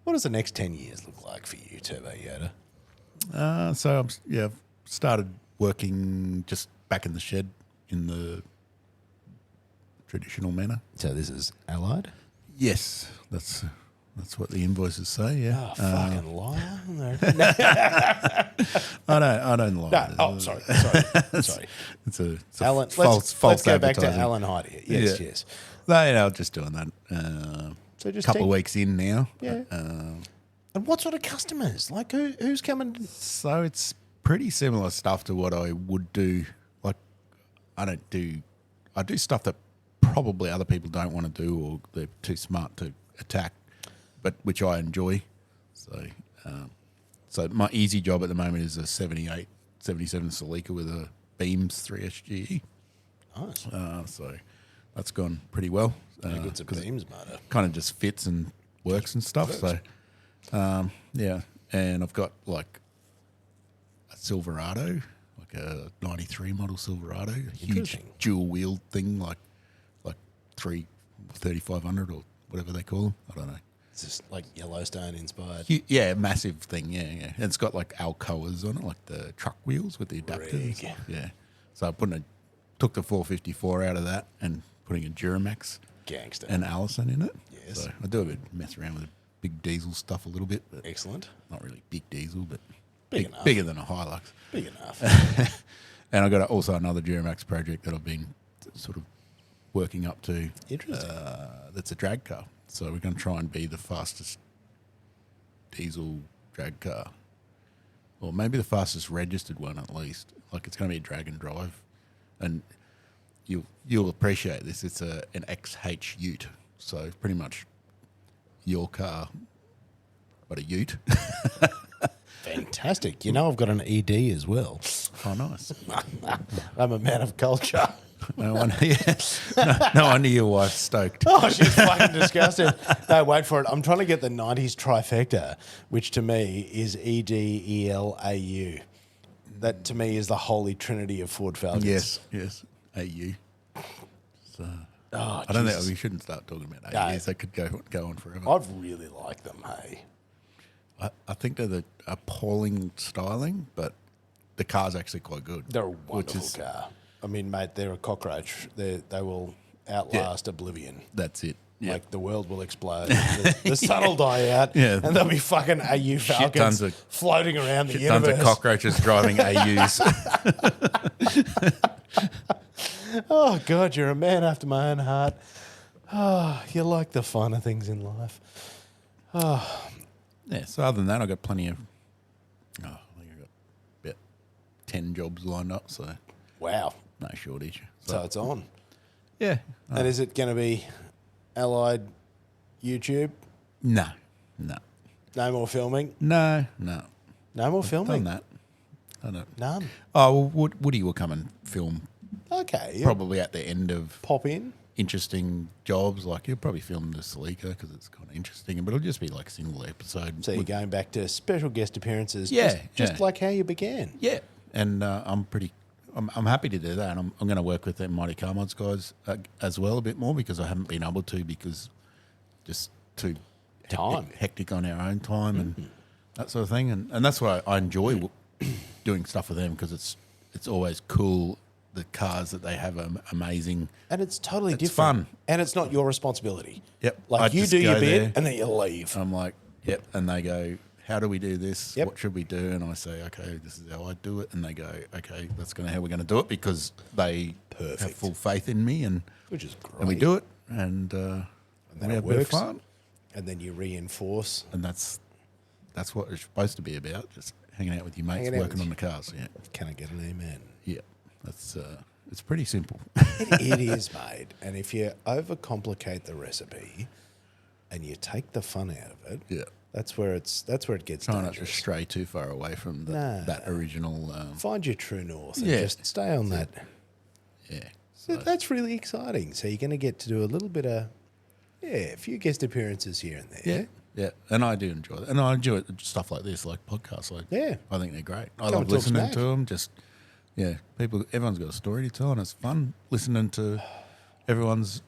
Speaker 1: What does the next 10 years look like for you, Turbo Yoda?
Speaker 2: So I've started working just back in the shed in the traditional manner.
Speaker 1: So this is Allied?
Speaker 2: Yes, that's what the invoices say. Yeah.
Speaker 1: Oh, fucking liar. No.
Speaker 2: I don't lie.
Speaker 1: Oh, sorry.
Speaker 2: It's a
Speaker 1: Alan,
Speaker 2: false
Speaker 1: let's go back to
Speaker 2: advertising.
Speaker 1: Alan Hyde here. Yes,
Speaker 2: Yeah.
Speaker 1: yes.
Speaker 2: No, just doing that.
Speaker 1: So just
Speaker 2: couple of weeks in now.
Speaker 1: Yeah. And what sort of customers? Like who's coming?
Speaker 2: So it's pretty similar stuff to what I would do. Like I do stuff that probably other people don't want to do or they're too smart to attack, but which I enjoy. So my easy job at the moment is a 78, 77 Celica with a Beams 3SGE.
Speaker 1: Nice.
Speaker 2: So that's gone pretty well.
Speaker 1: How good's a Beams motor?
Speaker 2: Kind of just fits and works and stuff. So, yeah. And I've got like a Silverado, like a 93 model Silverado, a huge
Speaker 1: Interesting.
Speaker 2: dual wheel thing, like 3500 or whatever they call them. I don't know.
Speaker 1: It's just like Yellowstone inspired.
Speaker 2: Yeah, massive thing. Yeah. And it's got like Alcoas on it, like the truck wheels with the adapters. and stuff. Yeah. So I took the 454 out of that and putting a Duramax
Speaker 1: Gangster.
Speaker 2: and Allison in it.
Speaker 1: Yes.
Speaker 2: So I do a bit mess around with the big diesel stuff a little bit, but
Speaker 1: Excellent.
Speaker 2: not really big diesel, but
Speaker 1: Big enough.
Speaker 2: bigger than a Hilux.
Speaker 1: Big enough.
Speaker 2: And I got also another Duramax project that I've been sort of working up to.
Speaker 1: Interesting.
Speaker 2: That's a drag car. So we're going to try and be the fastest diesel drag car, or maybe the fastest registered one at least. Like it's going to be a drag and drive, and you'll appreciate this. It's an XH Ute, so pretty much your car, but a Ute.
Speaker 1: Fantastic. You know I've got an ED as well.
Speaker 2: Oh, nice.
Speaker 1: I'm a man of culture.
Speaker 2: No wonder, no wonder your wife's stoked.
Speaker 1: Oh, she's fucking disgusted. No, wait for it. I'm trying to get the 90s trifecta, which to me is EDELAU. That to me is the holy trinity of Ford Falcons.
Speaker 2: Yes, AU. So
Speaker 1: Oh,
Speaker 2: I don't
Speaker 1: Jesus.
Speaker 2: think we shouldn't start talking about
Speaker 1: No.
Speaker 2: AUs. They could go on forever.
Speaker 1: I've really liked them, hey.
Speaker 2: I think they're the appalling styling, but the car's actually quite good.
Speaker 1: They're a wonderful car. I mean, mate, they're a cockroach. They will outlast oblivion.
Speaker 2: That's it. Yeah.
Speaker 1: Like the world will explode. The sun will die out,
Speaker 2: Yeah.
Speaker 1: and there'll be fucking AU Falcons
Speaker 2: tons of-
Speaker 1: floating around the
Speaker 2: Tons
Speaker 1: universe.
Speaker 2: of cockroaches driving AUs.
Speaker 1: Oh, God, you're a man after my own heart. Oh, you like the finer things in life.
Speaker 2: Yeah, so other than that, I've got plenty of... I think I've got about 10 jobs lined up, so
Speaker 1: Wow.
Speaker 2: no shortage.
Speaker 1: So it's on.
Speaker 2: Yeah.
Speaker 1: And is it going to be Allied YouTube?
Speaker 2: No.
Speaker 1: No more filming?
Speaker 2: No.
Speaker 1: No more
Speaker 2: Done
Speaker 1: filming?
Speaker 2: that. I don't.
Speaker 1: None.
Speaker 2: Oh, well, Woody will come and film
Speaker 1: Okay.
Speaker 2: probably at the end of
Speaker 1: Pop in.
Speaker 2: interesting jobs. Like he'll probably film the Celica because it's kind of interesting, but it'll just be like a single episode.
Speaker 1: So you're going back to special guest appearances,
Speaker 2: Yeah,
Speaker 1: just
Speaker 2: yeah.
Speaker 1: like how you began.
Speaker 2: Yeah, and I'm happy to do that. And I'm going to work with the Mighty Car Mods guys as well a bit more because I haven't been able to because just too hectic on our own time and that sort of thing. And that's why I enjoy doing stuff with them because it's always cool. The cars that they have are amazing.
Speaker 1: And it's totally
Speaker 2: It's
Speaker 1: different.
Speaker 2: fun.
Speaker 1: And it's not your responsibility.
Speaker 2: Yep.
Speaker 1: Like
Speaker 2: I
Speaker 1: you
Speaker 2: just
Speaker 1: do your
Speaker 2: go
Speaker 1: bit
Speaker 2: there.
Speaker 1: and then you leave.
Speaker 2: I'm like, yep. And they go, how do we do this?
Speaker 1: Yep.
Speaker 2: What should we do? And I say, okay, this is how I do it. And they go, okay, that's how we're going to do it because they have
Speaker 1: Perfect.
Speaker 2: full faith in me and
Speaker 1: Which is great.
Speaker 2: we do it. And
Speaker 1: then
Speaker 2: we
Speaker 1: it
Speaker 2: have a bit of
Speaker 1: works.
Speaker 2: fun.
Speaker 1: And then you reinforce.
Speaker 2: And that's what it's supposed to be about, just hanging out with your mates,
Speaker 1: Hanging out
Speaker 2: working
Speaker 1: with
Speaker 2: on the cars. Yeah.
Speaker 1: Can I get an amen?
Speaker 2: Yeah. That's it's pretty simple.
Speaker 1: It is, mate. And if you overcomplicate the recipe and you take the fun out of it,
Speaker 2: Yeah.
Speaker 1: that's where it gets
Speaker 2: Try not to
Speaker 1: dangerous.
Speaker 2: stray too far away from that original.
Speaker 1: Find your true north and
Speaker 2: Yeah.
Speaker 1: just stay on that.
Speaker 2: Yeah.
Speaker 1: So that's really exciting. So you're going to get to do a little bit of, a few guest appearances here and there.
Speaker 2: Yeah, and I do enjoy that. And I enjoy stuff like this, like podcasts. Like,
Speaker 1: Yeah.
Speaker 2: I think they're great. I
Speaker 1: Come
Speaker 2: love
Speaker 1: and talk
Speaker 2: listening
Speaker 1: smack.
Speaker 2: to them. Just, yeah, everyone's got a story to tell, and it's fun listening to everyone's,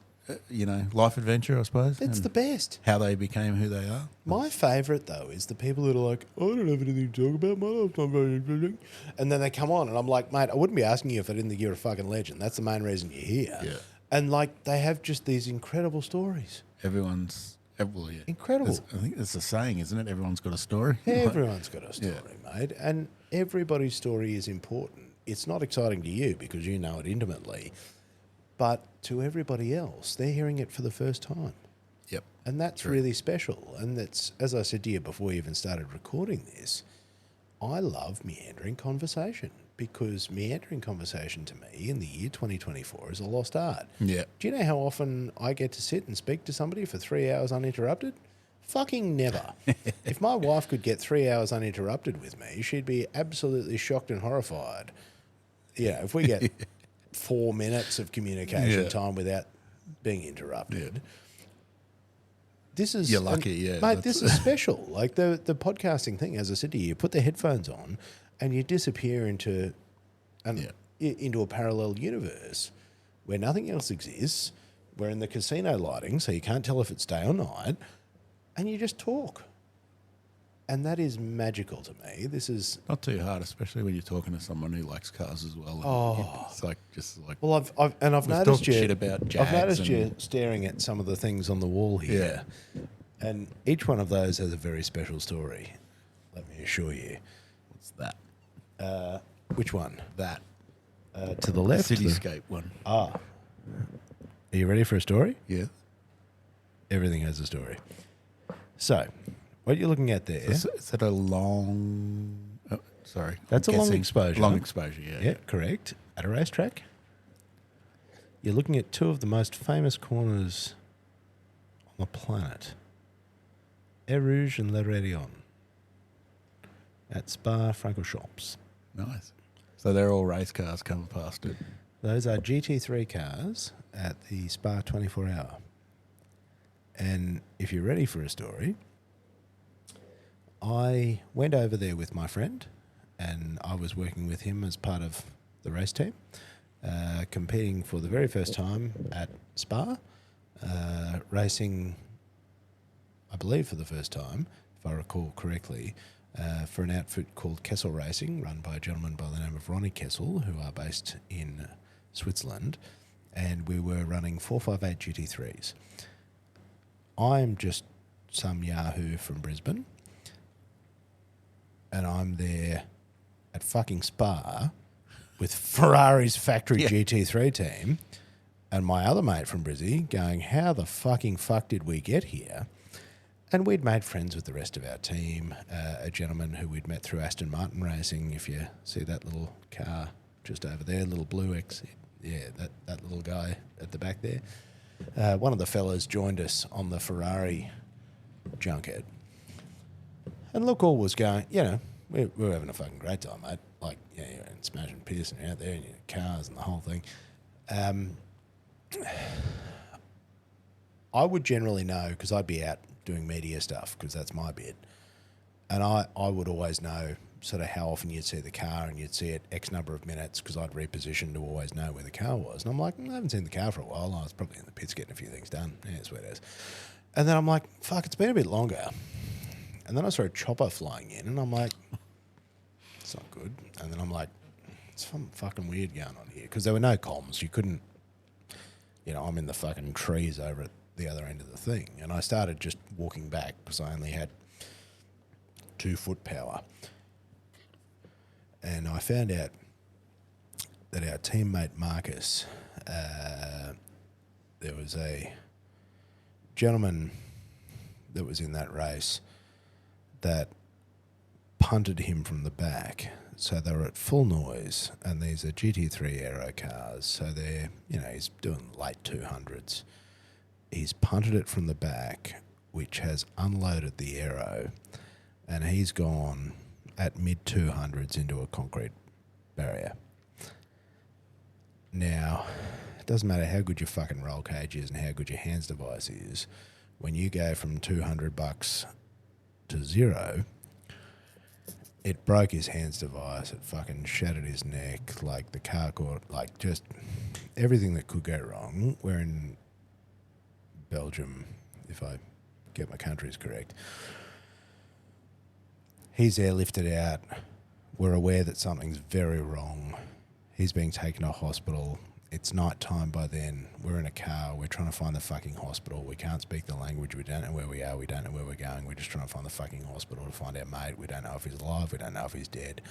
Speaker 2: life adventure, I suppose.
Speaker 1: It's
Speaker 2: and
Speaker 1: the best.
Speaker 2: how they became who they are.
Speaker 1: My favourite, though, is the people that are like, I don't have anything to talk about, my life's not very interesting. And then they come on, and I'm like, mate, I wouldn't be asking you if I didn't think you're a fucking legend. That's the main reason you're here.
Speaker 2: Yeah.
Speaker 1: And, like, they have just these incredible stories.
Speaker 2: Well, yeah.
Speaker 1: Incredible.
Speaker 2: I think it's a saying, isn't it? Everyone's got a story.
Speaker 1: Everyone's got a story, mate. And everybody's story is important. It's not exciting to you because you know it intimately. But to everybody else, they're hearing it for the first time.
Speaker 2: Yep.
Speaker 1: And that's really special. And that's, as I said to you before we even started recording this, I love meandering conversation because meandering conversation to me in the year 2024 is a lost art.
Speaker 2: Yeah.
Speaker 1: Do you know how often I get to sit and speak to somebody for 3 hours uninterrupted? Fucking never. If my wife could get 3 hours uninterrupted with me, she'd be absolutely shocked and horrified. Yeah, if we get 4 minutes of communication time without being interrupted. This is
Speaker 2: You're lucky,
Speaker 1: mate. This is special. Like the podcasting thing, as I said to you, put the headphones on, and you disappear into a parallel universe where nothing else exists. We're in the casino lighting, so you can't tell if it's day or night, and you just talk. And that is magical to me. This is
Speaker 2: not too hard, especially when you're talking to someone who likes cars as well. It's like
Speaker 1: well, I've noticed you
Speaker 2: shit about Jags.
Speaker 1: I've noticed you staring at some of the things on the wall here, and each one of those has a very special story. Let me assure you.
Speaker 2: What's that?
Speaker 1: Which one?
Speaker 2: That
Speaker 1: To the left.
Speaker 2: cityscape one.
Speaker 1: Are you ready for a story?
Speaker 2: Yeah.
Speaker 1: Everything has a story. So, what you're looking at there.
Speaker 2: Is that a long... Oh, sorry.
Speaker 1: That's a long exposure.
Speaker 2: Long exposure, yeah.
Speaker 1: Yeah, correct. At a racetrack. You're looking at two of the most famous corners on the planet. Air Rouge and Le Réunion. At Spa-Francorchamps.
Speaker 2: Nice. So they're all race cars coming past it.
Speaker 1: Those are GT3 cars at the Spa 24 Hour. And if you're ready for a story... I went over there with my friend, and I was working with him as part of the race team, competing for the very first time at Spa, racing, I believe for the first time, if I recall correctly, for an outfit called Kessel Racing, run by a gentleman by the name of Ronnie Kessel, who are based in Switzerland, and we were running 458 GT3s. I'm just some yahoo from Brisbane, and I'm there at fucking Spa with Ferrari's factory GT3 team and my other mate from Brizzy going, how the fucking fuck did we get here? And we'd made friends with the rest of our team, a gentleman who we'd met through Aston Martin Racing, if you see that little car just over there, little blue X, that little guy at the back there. One of the fellas joined us on the Ferrari junket. And look, all was going, we were having a fucking great time, mate. Like, and smashing Pearson out there and cars and the whole thing. I would generally know because I'd be out doing media stuff because that's my bit. And I would always know sort of how often you'd see the car and you'd see it X number of minutes because I'd reposition to always know where the car was. And I'm like, I haven't seen the car for a while. I was probably in the pits getting a few things done. Yeah, that's where it is. And then I'm like, fuck, it's been a bit longer. And then I saw a chopper flying in, and I'm like, it's not good. And then I'm like, it's something fucking weird going on here. Because there were no comms. You couldn't, I'm in the fucking trees over at the other end of the thing. And I started just walking back because I only had 2 foot power. And I found out that our teammate Marcus, there was a gentleman that was in that race that punted him from the back. So they were at full noise, and these are GT3 aero cars. So they're, he's doing late 200s. He's punted it from the back, which has unloaded the aero, and he's gone at mid 200s into a concrete barrier. Now, it doesn't matter how good your fucking roll cage is and how good your hands device is. when you go from $200 to zero, it broke his hands device. It fucking shattered his neck. Like the car caught, like just everything that could go wrong. We're in Belgium, if I get my countries correct. He's airlifted out. We're aware that something's very wrong. He's being taken to hospital. It's night time by then. We're in a car. We're trying to find the fucking hospital. We can't speak the language. We don't know where we are. We don't know where we're going. We're just trying to find the fucking hospital to find our mate. We don't know if he's alive. We don't know if he's dead.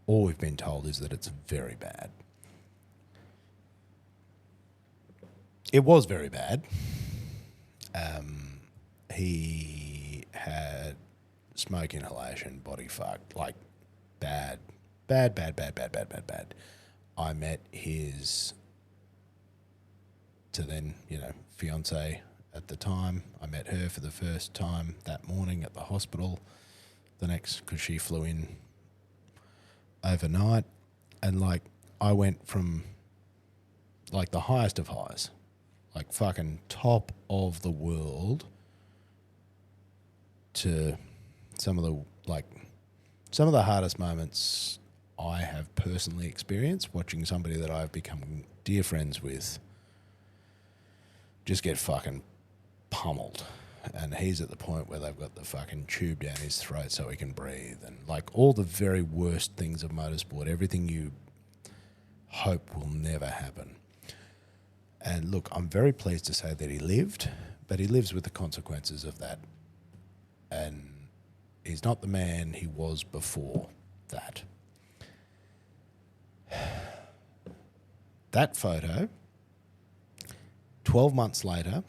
Speaker 1: All we've been told is that it's very bad. It was very bad. He had smoke inhalation, body fucked, like bad. I met his fiance at the time. I met her for the first time that morning at the hospital. The next, because she flew in overnight, and like I went from like the highest of highs, like fucking top of the world, to some of the hardest moments I have personally experienced, watching somebody that I've become dear friends with just get fucking pummeled. And he's at the point where they've got the fucking tube down his throat so he can breathe. And like all the very worst things of motorsport, everything you hope will never happen. And look, I'm very pleased to say that he lived, but he lives with the consequences of that. And he's not the man he was before that. That photo, 12 months later,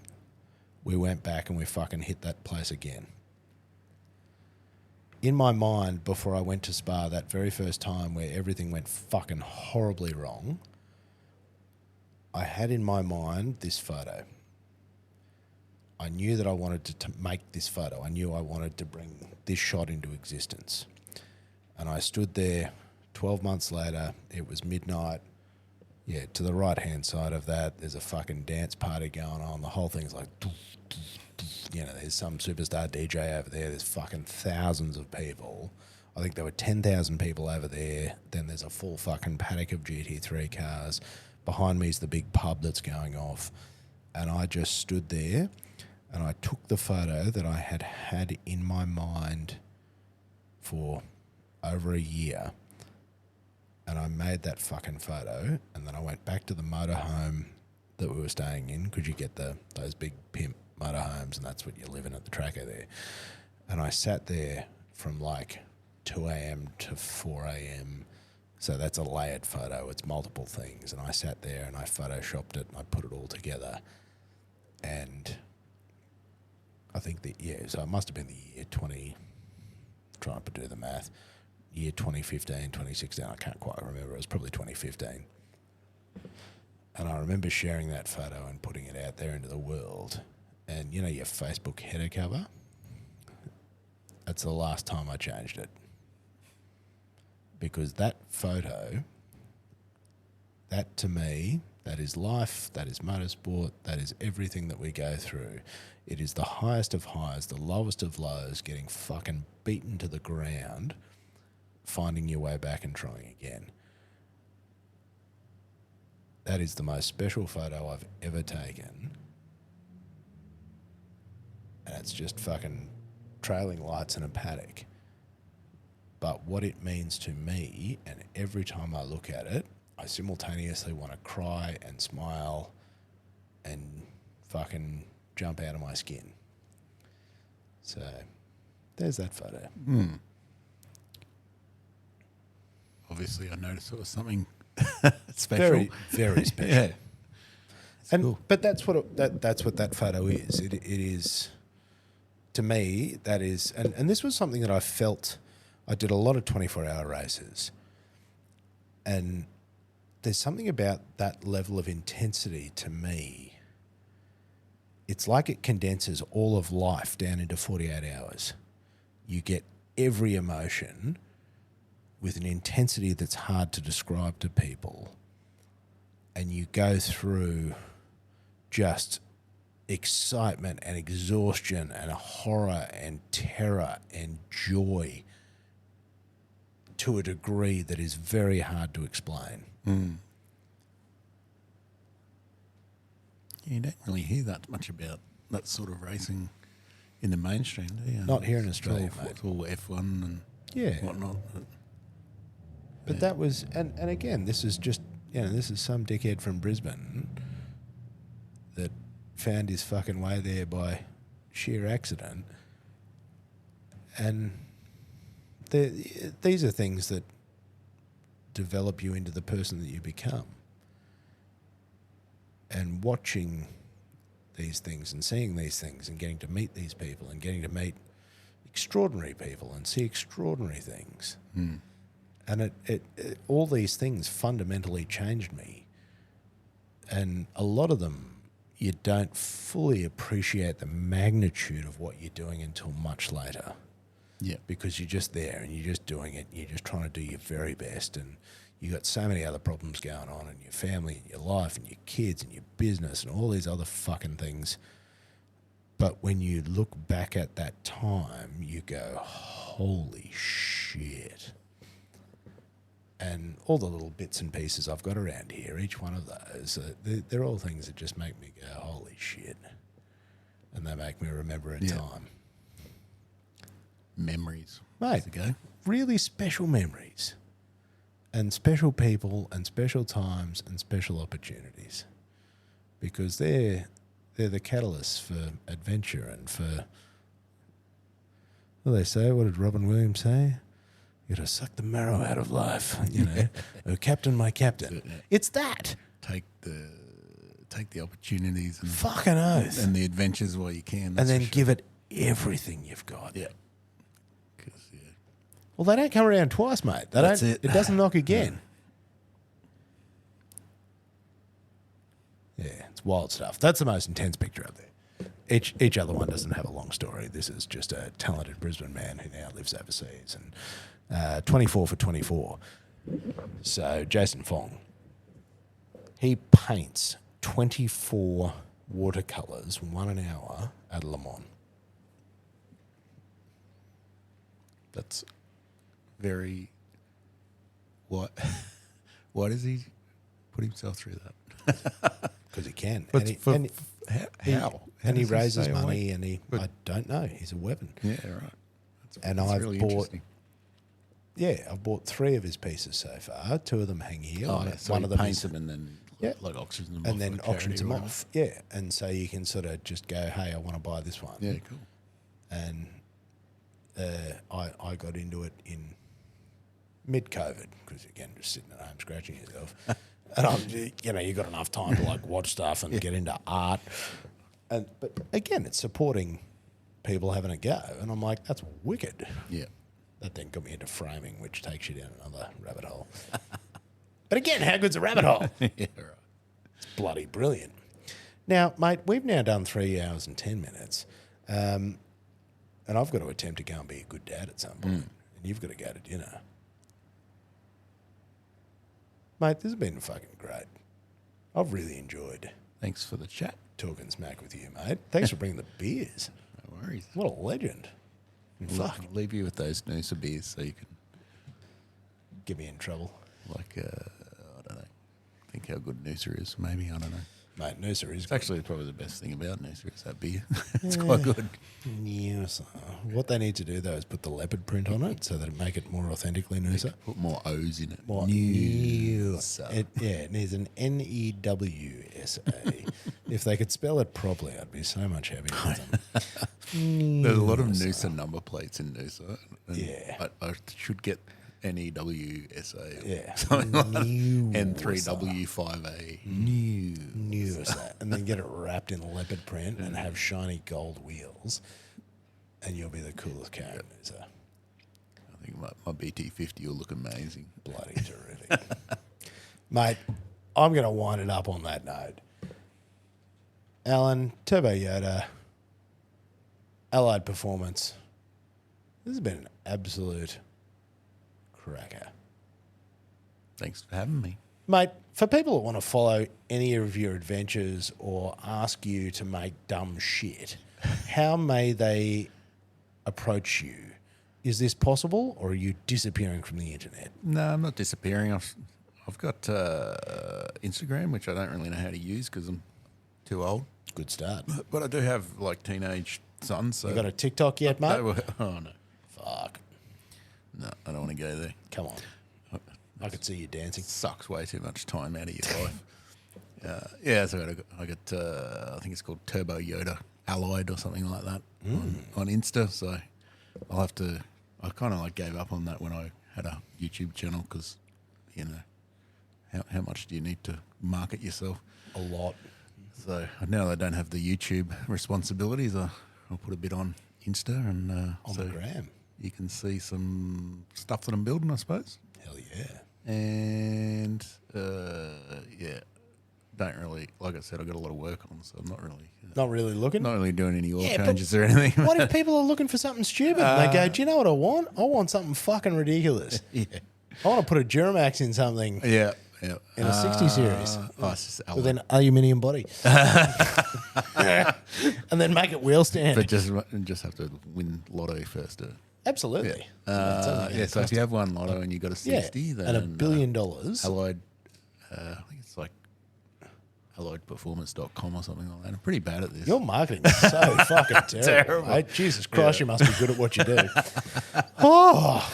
Speaker 1: we went back and we fucking hit that place again. In my mind, before I went to Spa, that very first time where everything went fucking horribly wrong, I had in my mind this photo. I knew that I wanted to make this photo. I knew I wanted to bring this shot into existence. And I stood there 12 months later. It was midnight. Yeah, to the right-hand side of that, there's a fucking dance party going on. The whole thing's like, there's some superstar DJ over there. There's fucking thousands of people. I think there were 10,000 people over there. Then there's a full fucking paddock of GT3 cars. Behind me is the big pub that's going off. And I just stood there and I took the photo that I had had in my mind for over a year, and I made that fucking photo, and then I went back to the motorhome that we were staying in, because you get those big pimp motorhomes, and that's what you live in at the tracker there. And I sat there from like 2 a.m. to 4 a.m. So that's a layered photo. It's multiple things. And I sat there and I photoshopped it and I put it all together. And I think so it must have been the year 2015, 2016, I can't quite remember. It was probably 2015. And I remember sharing that photo and putting it out there into the world. And your Facebook header cover? That's the last time I changed it. Because that photo, that to me, that is life, that is motorsport, that is everything that we go through. It is the highest of highs, the lowest of lows, getting fucking beaten to the ground, finding your way back and trying again. That is the most special photo I've ever taken. And it's just fucking trailing lights in a paddock. But what it means to me, and every time I look at it, I simultaneously want to cry and smile and fucking jump out of my skin. So there's that photo.
Speaker 2: Obviously, I noticed it was something special.
Speaker 1: Very, very special.
Speaker 2: Yeah.
Speaker 1: And
Speaker 2: cool.
Speaker 1: But that's what that photo is. It is, to me, that is, and this was something that I felt. I did a lot of 24-hour races, and there's something about that level of intensity to me. It's like it condenses all of life down into 48 hours. You get every emotion with an intensity that's hard to describe to people, and you go through just excitement and exhaustion and horror and terror and joy to a degree that is very hard to explain.
Speaker 2: You don't really hear that much about that sort of racing in the mainstream, do you?
Speaker 1: Not here in Australia, mate.
Speaker 2: It's all F1 and whatnot.
Speaker 1: But that was, and again, this is just, this is some dickhead from Brisbane that found his fucking way there by sheer accident. And these are things that develop you into the person that you become. And watching these things and seeing these things and getting to meet these people and getting to meet extraordinary people and see extraordinary things. And it all these things fundamentally changed me. And a lot of them, you don't fully appreciate the magnitude of what you're doing until much later.
Speaker 2: Yeah.
Speaker 1: Because you're just there and you're just doing it and you're just trying to do your very best, and you got so many other problems going on in your family and your life and your kids and your business and all these other fucking things. But when you look back at that time, you go, holy shit. And all the little bits and pieces I've got around here, each one of those, they're all things that just make me go, holy shit. And they make me remember a time.
Speaker 2: Memories.
Speaker 1: Mate, really special memories. And special people and special times and special opportunities. Because they're the catalysts for adventure and for, what do they say? What did Robin Williams say? You got to suck the marrow out of life, Oh, Captain, my captain. It's that.
Speaker 2: Take the opportunities and
Speaker 1: fucking oath.
Speaker 2: And the adventures while you can.
Speaker 1: And then give it everything you've got.
Speaker 2: Yeah.
Speaker 1: Well, they don't come around twice, mate.
Speaker 2: That's it.
Speaker 1: It doesn't knock again. Yeah, it's wild stuff. That's the most intense picture up there. Each other one doesn't have a long story. This is just a talented Brisbane man who now lives overseas, and 24 for 24. So Jason Fong, he paints 24 watercolours, 1 an hour at Le Mans.
Speaker 2: That's very. Why does he put himself through that?
Speaker 1: Because he can.
Speaker 2: But
Speaker 1: how? And he raises money, and I don't know. He's a weapon.
Speaker 2: Yeah, right.
Speaker 1: And I've really bought. Yeah, I've bought 3 of his pieces so far. 2 of them hang here.
Speaker 2: So
Speaker 1: one of them
Speaker 2: paints them and then like auctions them off.
Speaker 1: And then auctions them off. Yeah, and so you can sort of just go, hey, I want to buy this one.
Speaker 2: Yeah, cool.
Speaker 1: And I got into it in mid-COVID because, again, just sitting at home scratching yourself. And you got enough time to like watch stuff and get into art. But again, it's supporting people having a go. And I'm like, that's wicked.
Speaker 2: Yeah.
Speaker 1: That then got me into framing, which takes you down another rabbit hole. But again, how good's a rabbit hole?
Speaker 2: Yeah, right.
Speaker 1: It's bloody brilliant. Now, mate, we've now done 3 hours and 10 minutes. And I've got to attempt to go and be a good dad at some point. And you've got to go to dinner. Mate, this has been fucking great. I've really enjoyed.
Speaker 2: Thanks for the chat.
Speaker 1: Talking smack with you, mate. Thanks for bringing the beers.
Speaker 2: No worries.
Speaker 1: What a legend.
Speaker 2: I'll leave you with those Noosa beers so you can
Speaker 1: get me in trouble.
Speaker 2: Like, I don't know. Think how good Noosa is. Maybe, I don't know.
Speaker 1: Mate, Noosa is
Speaker 2: It's actually probably the best thing about Noosa is that beer. It's quite good.
Speaker 1: Yes. What they need to do, though, is put the leopard print on it so that it make it more authentically Noosa.
Speaker 2: Put more O's in it.
Speaker 1: More Noosa. It needs an N-E-W-S-A. If they could spell it properly, I'd be so much happier with them.
Speaker 2: There's a lot of Noosa number plates in Noosa.
Speaker 1: Yeah.
Speaker 2: I should get N-E-W-S-A.
Speaker 1: Yeah.
Speaker 2: Something like N3W5A.
Speaker 1: Noosa. And then get it wrapped in leopard print and have shiny gold wheels. And you'll be the coolest car in Noosa.
Speaker 2: I think my BT50 will look amazing.
Speaker 1: Bloody terrific. Mate, I'm going to wind it up on that note. Alan, Turbo Yoda, Allied Performance. This has been an absolute cracker.
Speaker 2: Thanks for having me.
Speaker 1: Mate, for people that want to follow any of your adventures or ask you to make dumb shit, how may they approach you? Is this possible, or are you disappearing from the internet?
Speaker 2: No, I'm not disappearing. I've got Instagram, which I don't really know how to use because I'm too old.
Speaker 1: Good start.
Speaker 2: But I do have like teenage sons. So
Speaker 1: You got a TikTok yet, mate?
Speaker 2: oh no,
Speaker 1: Fuck.
Speaker 2: no, I don't want to go there.
Speaker 1: Come on. I could see you dancing.
Speaker 2: It sucks way too much time out of your life. Yeah, so I got I think it's called Turbo Yoda Allied or something like that on Insta. So I'll have to. I kind of like gave up on that when I had a YouTube channel because, you know, how much do you need to market yourself?
Speaker 1: A lot.
Speaker 2: So now that I don't have the YouTube responsibilities, I'll put a bit on Insta and
Speaker 1: On the gram.
Speaker 2: you can see some stuff that I'm building, I suppose.
Speaker 1: Hell yeah.
Speaker 2: And yeah, don't really, like I said, I've got a lot of work on, so I'm not really
Speaker 1: Looking?
Speaker 2: not really doing any oil
Speaker 1: Yeah, but
Speaker 2: changes or anything.
Speaker 1: What if people are looking for something stupid and they go, do you know what I want? I want something fucking ridiculous.
Speaker 2: Yeah,
Speaker 1: I want to put a Duramax in something
Speaker 2: yeah.
Speaker 1: in a 60 series
Speaker 2: It's just
Speaker 1: with an aluminium body. And then make it wheel stand.
Speaker 2: but just have to win lotto first.
Speaker 1: Absolutely.
Speaker 2: Yeah, so if you have one lotto and you got a 60, then
Speaker 1: and $1 billion.
Speaker 2: Allied, I think it's like alliedperformance.com or something like that. I'm pretty bad at this.
Speaker 1: Your marketing is so fucking terrible. Mate. Jesus Christ, you must be good at what you do. Oh,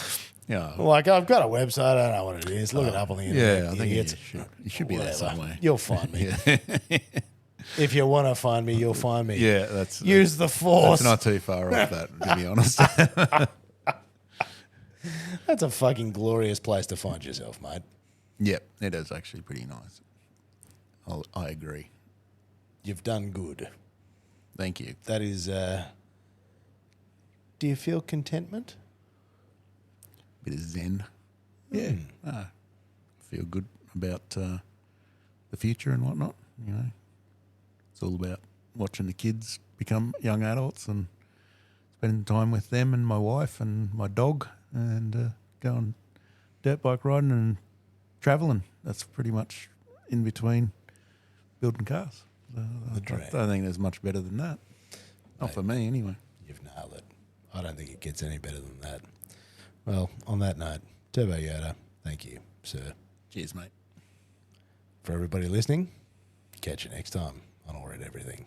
Speaker 2: Yeah.
Speaker 1: like I've got a website. I don't know what it is. Look it up on the internet.
Speaker 2: Yeah, I think
Speaker 1: idiots.
Speaker 2: you should be there
Speaker 1: Whatever.
Speaker 2: somewhere.
Speaker 1: You'll find me. If you want to find me, you'll find me.
Speaker 2: Yeah, that's
Speaker 1: Use the force.
Speaker 2: It's not too far off that, to be honest.
Speaker 1: That's a fucking glorious place to find yourself, mate.
Speaker 2: Yep, it is actually pretty nice. I agree.
Speaker 1: You've done good.
Speaker 2: Thank you.
Speaker 1: That is. Do you feel contentment?
Speaker 2: Bit of zen. Yeah. Feel good about the future and whatnot. You know, it's all about watching the kids become young adults and spending time with them and my wife and my dog and going dirt bike riding and travelling. That's pretty much in between building cars. I don't think there's much better than that. Not for me, anyway.
Speaker 1: You've nailed it. I don't think it gets any better than that. Well, on that note, Turbo Yoda, thank you, sir.
Speaker 2: Cheers, mate.
Speaker 1: For everybody listening, catch you next time on All Red Everything.